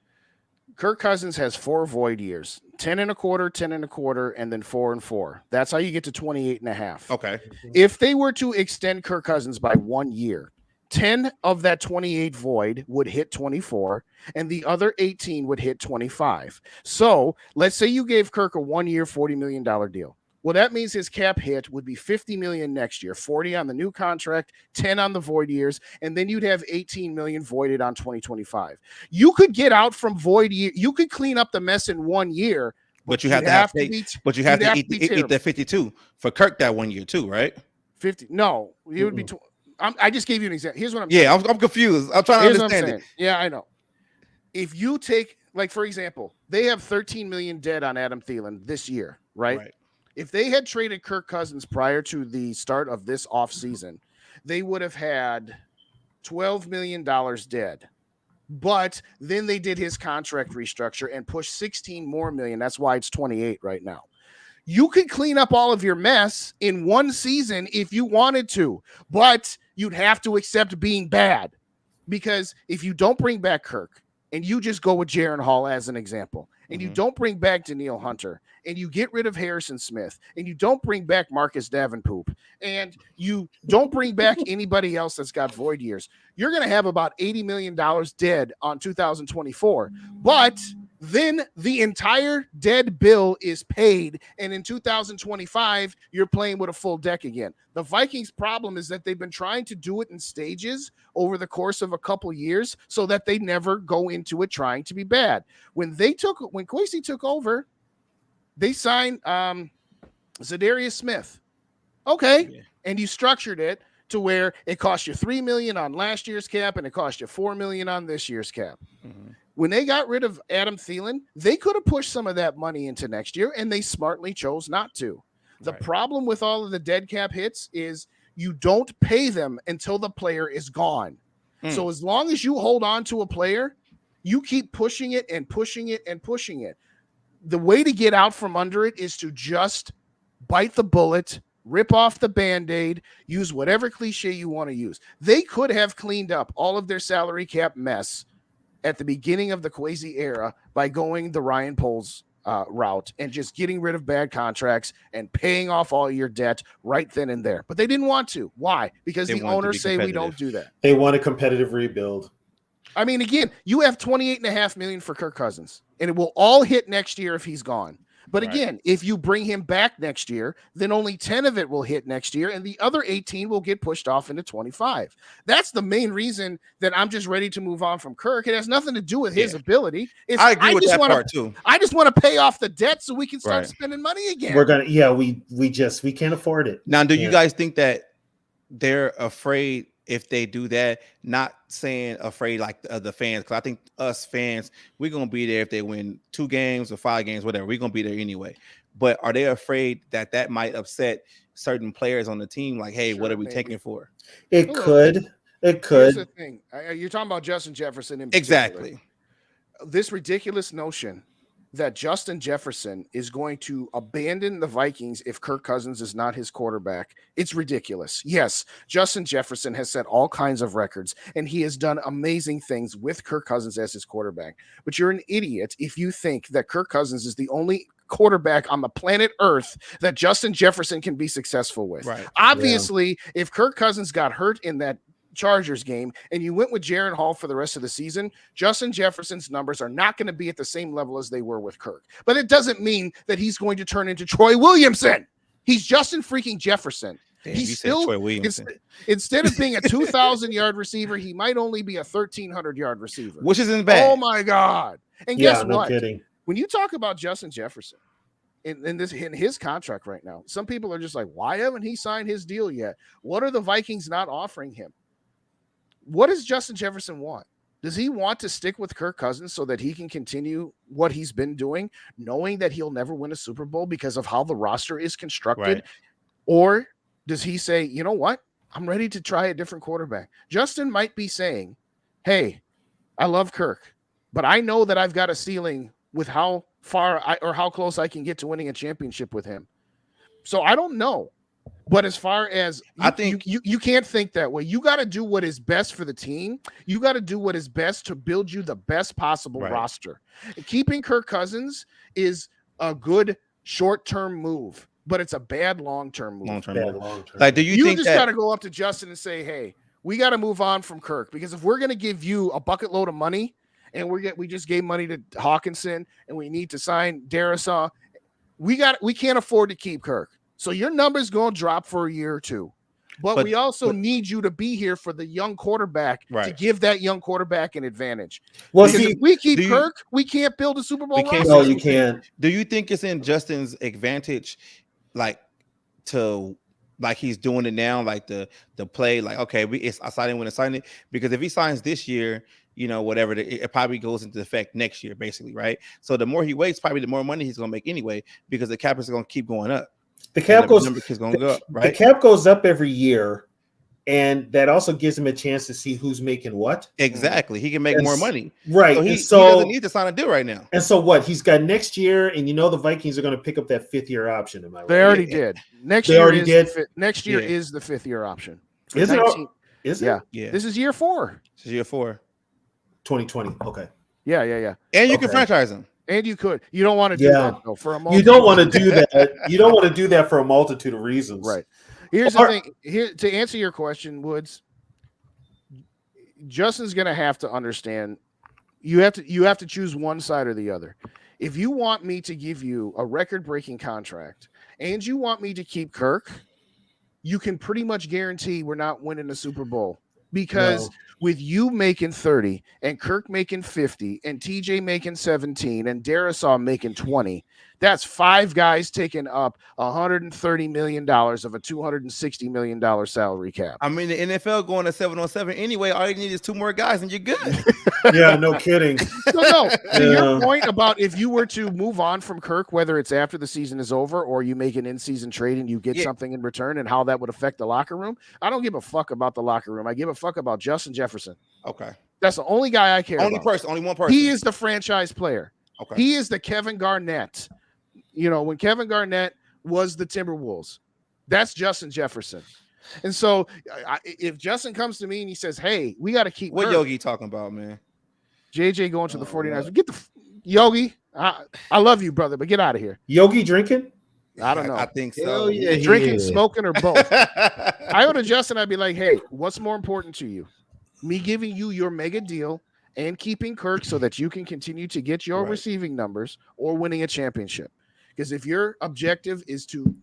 Kirk Cousins has 4 void years, 10 and a quarter, 10 and a quarter, and then 4 and 4. That's how you get to 28 and a half. Okay. If they were to extend Kirk Cousins by 1 year, 10 of that 28 void would hit 24, and the other 18 would hit 25. So let's say you gave Kirk a 1-year, $40 million deal. Well, that means his cap hit would be $50 million next year, 40 on the new contract, 10 on the void years, and then you'd have 18 million voided on 2025. You could get out from void year. You could clean up the mess in 1 year, but you have to eat the 52 for Kirk that 1 year too, right? 50. No, it would be. I just gave you an example. Here's what I'm saying. Yeah, I'm confused. I'm trying to understand it. Yeah, I know. If you take, like, for example, they have 13 million dead on Adam Thielen this year, right? If they had traded Kirk Cousins prior to the start of this offseason, they would have had $12 million dead. But then they did his contract restructure and pushed 16 more million. That's why it's 28 right now. You could clean up all of your mess in one season if you wanted to, but you'd have to accept being bad. Because if you don't bring back Kirk and you just go with Jaron Hall as an example, and you don't bring back Danielle Hunter, and you get rid of Harrison Smith, and you don't bring back Marcus Davenport, and you don't bring back anybody else that's got void years, you're going to have about $80 million dead on 2024. But then the entire dead bill is paid, and in 2025, you're playing with a full deck again. The Vikings' problem is that they've been trying to do it in stages over the course of a couple years so that they never go into it trying to be bad. When Quasi took over, they signed Zadarius Smith. Okay. Yeah. And you structured it to where it cost you $3 million on last year's cap and it cost you $4 million on this year's cap. Mm-hmm. When they got rid of Adam Thielen, they could have pushed some of that money into next year, and they smartly chose not to. The problem with all of the dead cap hits is you don't pay them until the player is gone. So as long as you hold on to a player, you keep pushing it and pushing it and pushing it. The way to get out from under it is to just bite the bullet, rip off the Band-Aid, use whatever cliche you want to use. They could have cleaned up all of their salary cap mess at the beginning of the Quasi era by going the Ryan Poles route and just getting rid of bad contracts and paying off all your debt right then and there. But they didn't want to. Why? Because They the wanted to be owners say we don't competitive. do that. They want a competitive rebuild. I mean, again, you have $28.5 million for Kirk Cousins, and it will all hit next year if he's gone. But Right. again, if you bring him back next year, then only 10 of it will hit next year, and the other 18 will get pushed off into 25. That's the main reason that I'm just ready to move on from Kirk. It has nothing to do with his ability. It's, I agree with just that wanna, part too. I just want to pay off the debt so we can start Right. spending money again. We're gonna, yeah, we can't afford it. Now, do you Yeah. guys think that they're afraid if they do that? Not saying afraid like the fans, because I think us fans, we're gonna be there if they win 2 games or 5 games, whatever. We're gonna be there anyway. But are they afraid that that might upset certain players on the team? Like, hey, Sure, what are we maybe. taking for? It could. It Here's the could. thing. You're talking about Justin Jefferson in particular. Exactly. This ridiculous notion that Justin Jefferson is going to abandon the Vikings if Kirk Cousins is not his quarterback. It's ridiculous. Yes, Justin Jefferson has set all kinds of records, and he has done amazing things with Kirk Cousins as his quarterback. But you're an idiot if you think that Kirk Cousins is the only quarterback on the planet Earth that Justin Jefferson can be successful with. Right. Obviously, if Kirk Cousins got hurt in that Chargers game and you went with Jaron Hall for the rest of the season, Justin Jefferson's numbers are not going to be at the same level as they were with Kirk. But it doesn't mean that he's going to turn into Troy Williamson. He's Justin freaking Jefferson. Damn, He's you said still Troy Williamson. instead of being a 2,000-yard receiver, he might only be a 1,300-yard receiver. Which isn't bad. Oh my God. And Yeah, guess no what? kidding. When you talk about Justin Jefferson in his contract right now, some people are just like, why haven't he signed his deal yet? What are the Vikings not offering him? What does Justin Jefferson want? Does he want to stick with Kirk Cousins so that he can continue what he's been doing, knowing that he'll never win a Super Bowl because of how the roster is constructed? Right. Or does he say, you know what? I'm ready to try a different quarterback. Justin might be saying, hey, I love Kirk, but I know that I've got a ceiling with how far or how close I can get to winning a championship with him. So I don't know. But as far as I think you can't think that way. You got to do what is best for the team. You got to do what is best to build you the best possible roster. And keeping Kirk Cousins is a good short-term move, but it's a bad long-term move. Long-term. Like, do You think just that got to go up to Justin and say, hey, we got to move on from Kirk, because if we're going to give you a bucket load of money and we just gave money to Hawkinson and we need to sign Darisaw, we can't afford to keep Kirk. So your number's going to drop for a year or two. But we also need you to be here for the young quarterback to give that young quarterback an advantage. Well, because if we keep Kirk, we can't build a Super Bowl roster. No, you can't. Do you think it's in Justin's advantage, like he's doing it now, like the play, like, okay, I signed him when I signed it? Because if he signs this year, whatever, it probably goes into effect next year, basically, right? So the more he waits, probably the more money he's going to make anyway, because the cap is going to keep going up. The cap goes up, right? The cap goes up every year, and that also gives him a chance to see who's making what. Exactly, he can make more money, right? So he doesn't need to sign a deal right now. And so what? He's got next year, and the Vikings are going to pick up that 5th-year option. Am I right? They already did. Next year is the 5th-year option. Is it? Is it? Yeah. This is year 4. This is year 4. 2020. Okay. Yeah. And you can franchise him. And you could. You don't want to do that though. You don't want to do that. You don't want to do that for a multitude of reasons. Right. Here's the thing. Here, to answer your question, Woods, Justin's going to have to understand. You have to choose one side or the other. If you want me to give you a record-breaking contract and you want me to keep Kirk, you can pretty much guarantee we're not winning a Super Bowl, because with you making 30 and Kirk making 50 and TJ making 17 and Darisaw making 20, that's 5 guys taking up $130 million of a $260 million salary cap. I mean, the NFL going to 7-on-7 anyway. All you need is 2 more guys and you're good. Yeah, no kidding. No. To your point about if you were to move on from Kirk, whether it's after the season is over or you make an in-season trade and you get something in return, and how that would affect the locker room, I don't give a fuck about the locker room. I give a fuck about Justin Jefferson. Okay. That's the only guy I care about. Only one person. He is the franchise player. Okay. He is the Kevin Garnett. When Kevin Garnett was the Timberwolves, that's Justin Jefferson. And so if Justin comes to me and he says, hey, we got to keep what Kirk. Yogi talking about, man? JJ going to the 49ers. Yogi, I love you, brother, but get out of here. Yogi drinking? I don't know. I think so. Hell yeah, he Drinking, is. smoking, or both. I would adjust and I'd be like, hey, what's more important to you? Me giving you your mega deal and keeping Kirk so that you can continue to get your Right. receiving numbers or winning a championship. Because if your objective is to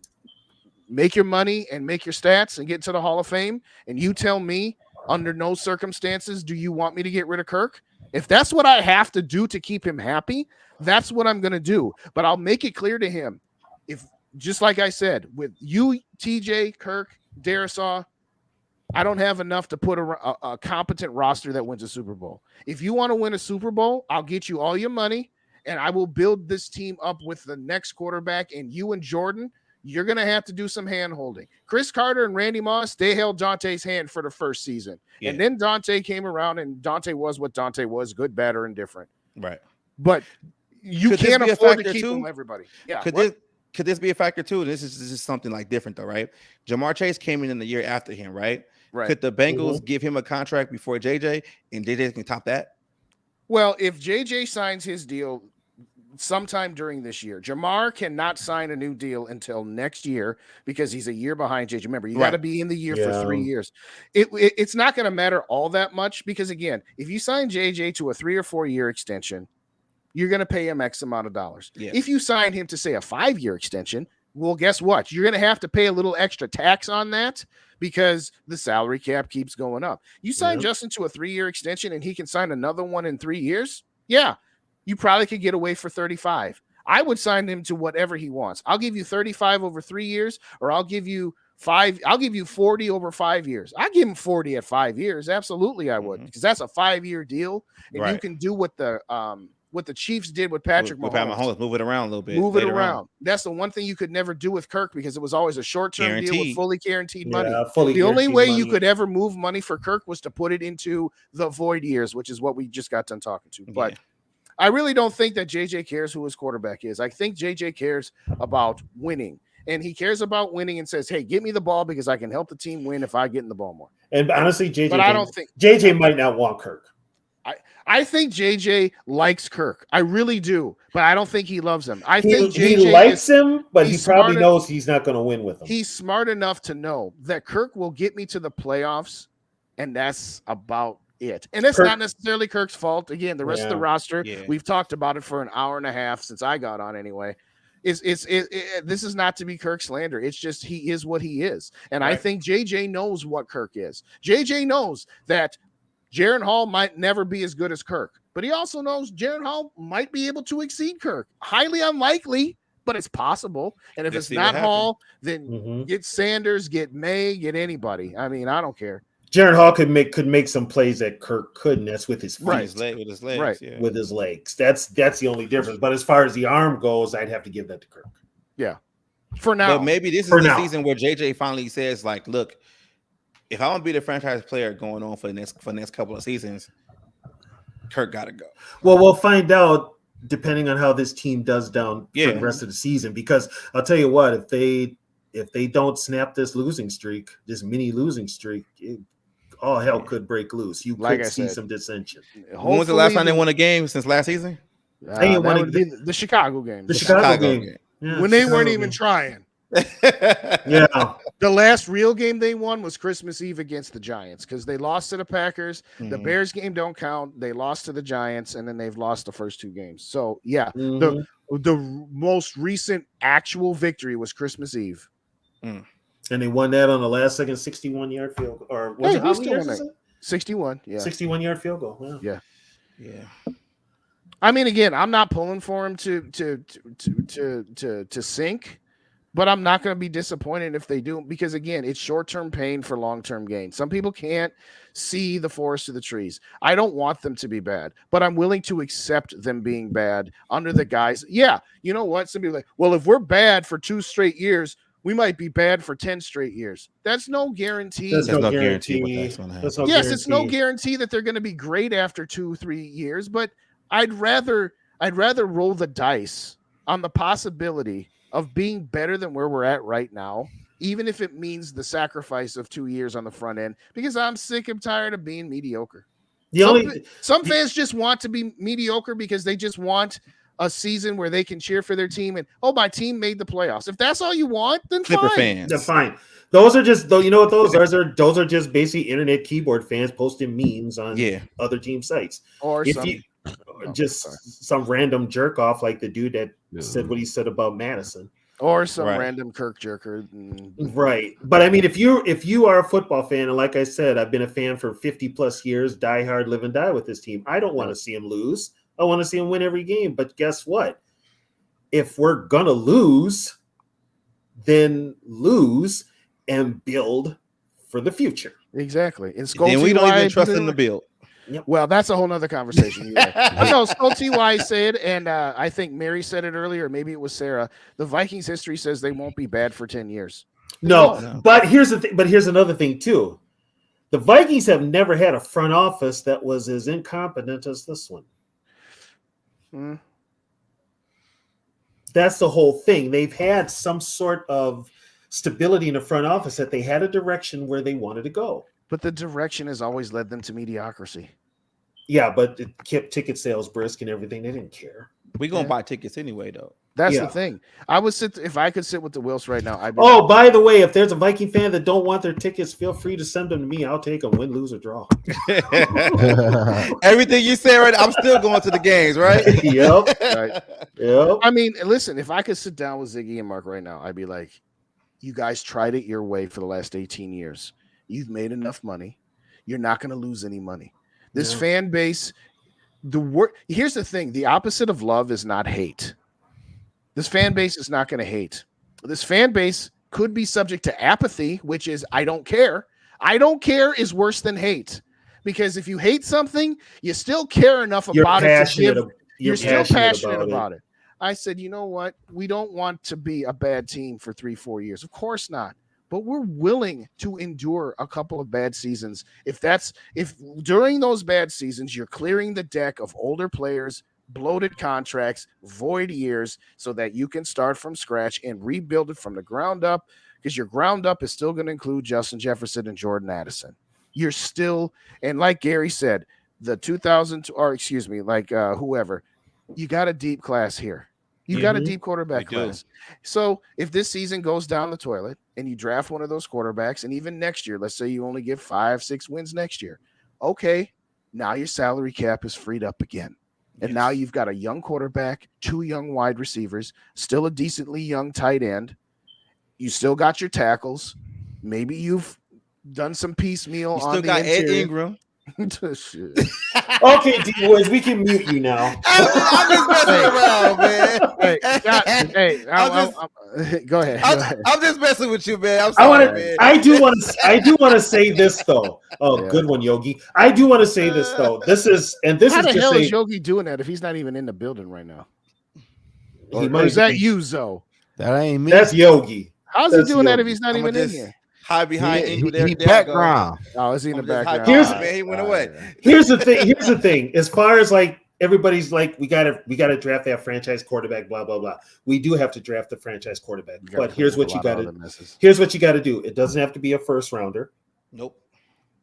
make your money and make your stats and get to the Hall of Fame, and you tell me under no circumstances do you want me to get rid of Kirk, if that's what I have to do to keep him happy, that's what I'm going to do. But I'll make it clear to him, if just like I said, with you, TJ, Kirk, Darisaw, I don't have enough to put a competent roster that wins a Super Bowl. If you want to win a Super Bowl, I'll get you all your money, and I will build this team up with the next quarterback. And you and Jordan, you're going to have to do some hand holding. Chris Carter and Randy Moss, they held Dante's hand for the first season. Yeah. And then Dante came around, and Dante was what Dante was, good, bad, or indifferent. Right. But you Could this can't be a afford to factor keep too? them, everybody. Yeah. Could this be a factor too? This is something like different though, right? Jamar Chase came in the year after him, right? Right. Could the Bengals give him a contract before JJ, and JJ can top that? Well, if JJ signs his deal sometime during this year, Jamar cannot sign a new deal until next year because he's a year behind JJ. Remember, you got to be in the year for 3 years. It's not going to matter all that much because, again, if you sign JJ to a 3 or 4 year extension, you're going to pay him X amount of dollars. Yeah. If you sign him to, say, a 5-year extension, well, guess what? You're going to have to pay a little extra tax on that because the salary cap keeps going up. You sign Justin to a 3-year extension and he can sign another one in 3 years. Yeah, you probably could get away for 35. I would sign him to whatever he wants. I'll give you 35 over 3 years, or I'll give you 40 over 5 years. I give him 40 at 5 years. Absolutely, I would, because that's a 5-year deal, and you can do what the Chiefs did with Patrick Mahomes. Move it around a little bit. Move it around. That's the one thing you could never do with Kirk because it was always a short-term deal with fully guaranteed money. The only way you could ever move money for Kirk was to put it into the void years, which is what we just got done talking to. But I really don't think that JJ cares who his quarterback is. I think JJ cares about winning. And he cares about winning and says, hey, get me the ball because I can help the team win if I get in the ball more. And honestly, I don't think JJ might not want Kirk. I think JJ likes Kirk. I really do, but I don't think he loves him. I think he JJ likes him, but he probably knows he's not going to win with him. He's smart enough to know that Kirk will get me to the playoffs, and that's about it. And it's not necessarily Kirk's fault. Again, the rest of the roster, we've talked about it for an hour and a half since I got on anyway. This is not to be Kirk slander. It's just he is what he is. And I think JJ knows what Kirk is. JJ knows that Jaren Hall might never be as good as Kirk, but he also knows Jaren Hall might be able to exceed Kirk. Highly unlikely, but it's possible. And if it's not Hall, then get Sanders, get May, get anybody. I mean, I don't care. Jaren Hall could make some plays that Kirk couldn't. That's with his feet, with his legs, right? With his legs. That's the only difference. But as far as the arm goes, I'd have to give that to Kirk. Yeah, for now. But maybe this is the season where JJ finally says, like, look, if I want to be the franchise player going on for the next couple of seasons, Kirk got to go. Well, we'll find out depending on how this team does down for the rest of the season. Because I'll tell you what, if they don't snap this losing streak, this mini losing streak, all hell could break loose. You could see some dissension. When was the last time they won a game since last season? That would be the Chicago game. The Chicago game. Yeah, when they weren't even trying. The last real game they won was Christmas Eve against the Giants because they lost to the Packers. The Bears game don't count. They lost to the Giants, and then they've lost the first 2 games. So the most recent actual victory was Christmas Eve. And they won that on the last second 61-yard field goal. Or was it how many yards? 61, 61-yard field goal. Yeah. I mean, again, I'm not pulling for him to sink, but I'm not going to be disappointed if they do because, again, it's short-term pain for long-term gain. Some people can't see the forest of the trees. I don't want them to be bad, but I'm willing to accept them being bad under the guise. Yeah, you know what? Some people are like, well, if we're bad for 2 straight years, we might be bad for 10 straight years. That's no guarantee. There's no guarantee. It's no guarantee that they're going to be great after 2-3 years, but I'd rather roll the dice on the possibility of being better than where we're at right now, even if it means the sacrifice of 2 years on the front end, because I'm sick and tired of being mediocre. Some fans just want to be mediocre because they just want a season where they can cheer for their team and my team made the playoffs. If that's all you want, then Clipper fine. fans. They're fine. Those are just though. You know what those are? Those are just basically internet keyboard fans posting memes on other team sites. Or some random jerk off like the dude that said what he said about Madison. Or some random Kirk jerker. Right. But I mean, if you are a football fan, and like I said, I've been a fan for 50 plus years, die hard, live and die with this team. I don't want to see him lose. I want to see him win every game. But guess what? If we're going to lose, then lose and build for the future. Exactly. And then we don't even trust in the build. Yep. Well, that's a whole nother conversation. I know Skull TY said, and I think Mary said it earlier, maybe it was Sarah. The Vikings history says they won't be bad for 10 years. No. But here's the thing. But here's another thing too. The Vikings have never had a front office that was as incompetent as this one. That's the whole thing. They've had some sort of stability in the front office that they had a direction where they wanted to go. But the direction has always led them to mediocrity. Yeah, but it kept ticket sales brisk and everything. They didn't care. We're going to buy tickets anyway, though. That's the thing. I would if I could sit with the Wills right now. I'd be by the way, if there's a Viking fan that don't want their tickets, feel free to send them to me. I'll take them, win, lose, or draw. Everything you say right now, I'm still going to the games, right? Yep. Right. Yep. I mean, listen, if I could sit down with Ziggy and Mark right now, I'd be like, you guys tried it your way for the last 18 years. You've made enough money. You're not going to lose any money. This fan base, here's the thing. The opposite of love is not hate. This fan base is not going to hate. This fan base could be subject to apathy, which is I don't care. I don't care is worse than hate. Because if you hate something, you still care enough about it to give. You're still passionate about it. I said, you know what? We don't want to be a bad team for 3-4 years. Of course not. But we're willing to endure a couple of bad seasons. If during those bad seasons, you're clearing the deck of older players, bloated contracts, void years, so that you can start from scratch and rebuild it from the ground up, because your ground up is still going to include Justin Jefferson and Jordan Addison. You're still, and like Gary said, the 2000, or excuse me, like whoever, you got a deep class here. You got a deep quarterback class. So if this season goes down the toilet and you draft one of those quarterbacks, and even next year, let's say you only get 5-6 wins next year. Okay, now your salary cap is freed up again. And now you've got a young quarterback, 2 young wide receivers, still a decently young tight end. You still got your tackles. Maybe you've done some piecemeal on the interior. Ed Ingram. Okay, D-Boys, we can mute you now. I'm just messing around, man. Go ahead. I'm just messing with you, man. I'm sorry, man. I do want to say this though. Oh, good one, Yogi. I do want to say this though. How the hell is Yogi doing that if he's not even in the building right now? Or is that you, Zoe? That ain't me. That's Yogi. How's he doing that if he's not even in here? Hide behind he background. Oh, is he in the background? He went away. Here's the thing. As far as like everybody's like, we gotta draft that franchise quarterback, blah blah blah. We do have to draft the franchise quarterback, but here's what you got to do. It doesn't have to be a first rounder. Nope.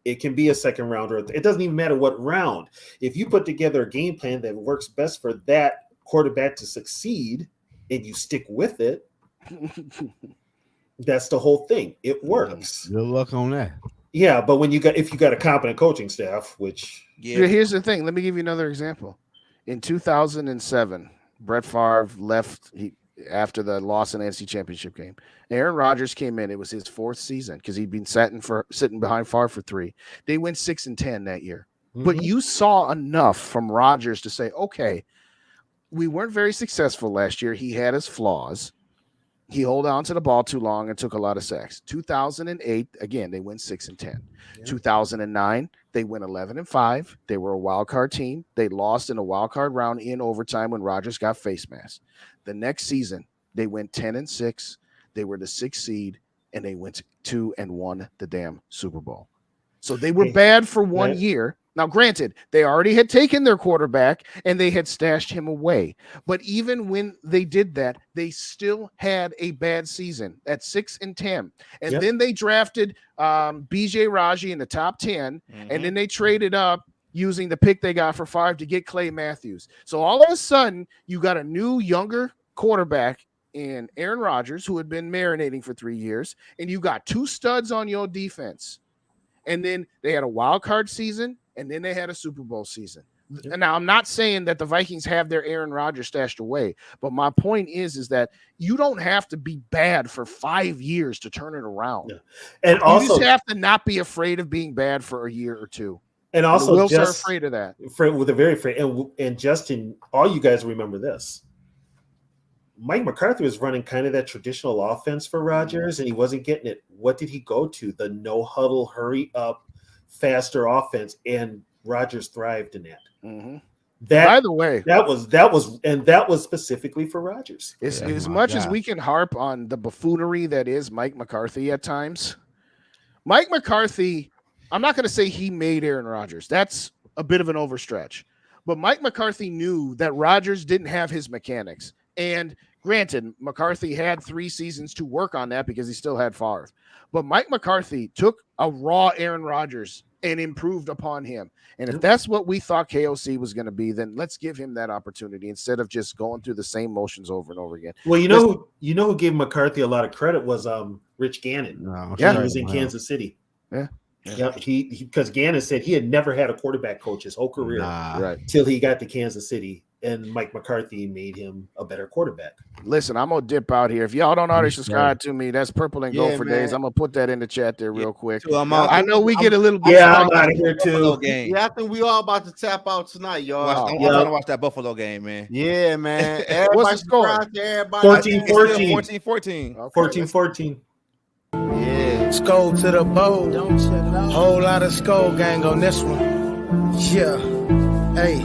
It can be a second rounder. It doesn't even matter what round. If you put together a game plan that works best for that quarterback to succeed, and you stick with it. That's the whole thing. It works. Good luck on that. Yeah, but if you got a competent coaching staff, which here's the thing. Let me give you another example. In 2007, Brett Favre left after the loss in the NFC Championship game. Aaron Rodgers came in. It was his 4th season because he'd been sitting behind Favre for 3. They went 6-10 that year. Mm-hmm. But you saw enough from Rodgers to say, okay, we weren't very successful last year. He had his flaws. He held on to the ball too long and took a lot of sacks. 2008, again, they went 6-10. Yeah. 2009, they went 11-5. They were a wild card team. They lost in a wild card round in overtime when Rodgers got face mask. The next season, they went 10-6. They were the 6th seed, and they went 2 and won the damn Super Bowl. So they were bad for 1 year. Now, granted, they already had taken their quarterback and they had stashed him away. But even when they did that, they still had a bad season at 6-10. And then they drafted BJ Raji in the top 10. Mm-hmm. And then they traded up using the pick they got for Favre to get Clay Matthews. So all of a sudden, you got a new, younger quarterback in Aaron Rodgers, who had been marinating for 3 years, and you got 2 studs on your defense. And then they had a wild card season, and then they had a Super Bowl season. And now I'm not saying that the Vikings have their Aaron Rodgers stashed away, but my point is that you don't have to be bad for 5 years to turn it around. Yeah. And you also, just have to not be afraid of being bad for a year or two. And also, the Wills are afraid of that. They're very afraid. And Justin, all you guys remember this. Mike McCarthy was running kind of that traditional offense for Rodgers, and he wasn't getting it. What did he go to? The no huddle, hurry up, faster offense, and Rodgers thrived in that. Mm-hmm. That, by the way, that was specifically for Rodgers. As much as we can harp on the buffoonery that is Mike McCarthy at times, Mike McCarthy, I'm not going to say he made Aaron Rodgers. That's a bit of an overstretch. But Mike McCarthy knew that Rodgers didn't have his mechanics. And granted, McCarthy had 3 seasons to work on that because he still had Favre. But Mike McCarthy took a raw Aaron Rodgers and improved upon him. And if that's what we thought KOC was going to be, then let's give him that opportunity instead of just going through the same motions over and over again. Well, you know who gave McCarthy a lot of credit was Rich Gannon. He was in Kansas City. Yeah. Because Gannon said he had never had a quarterback coach his whole career, right, till he got to Kansas City, and Mike McCarthy made him a better quarterback. Listen, I'm gonna dip out here. If y'all don't already subscribe to me, that's Purple and Gold for Days. I'm gonna put that in the chat there real quick. I know we get a little bit. Yeah, I'm out of here too. Yeah, I think we all about to tap out tonight, y'all. I'm trying to watch that Buffalo game, man. Yeah, man. What's the score? 14-14. 14-14. Yeah. Skull to the bowl. Whole lot of skull gang on this one. Yeah. Hey.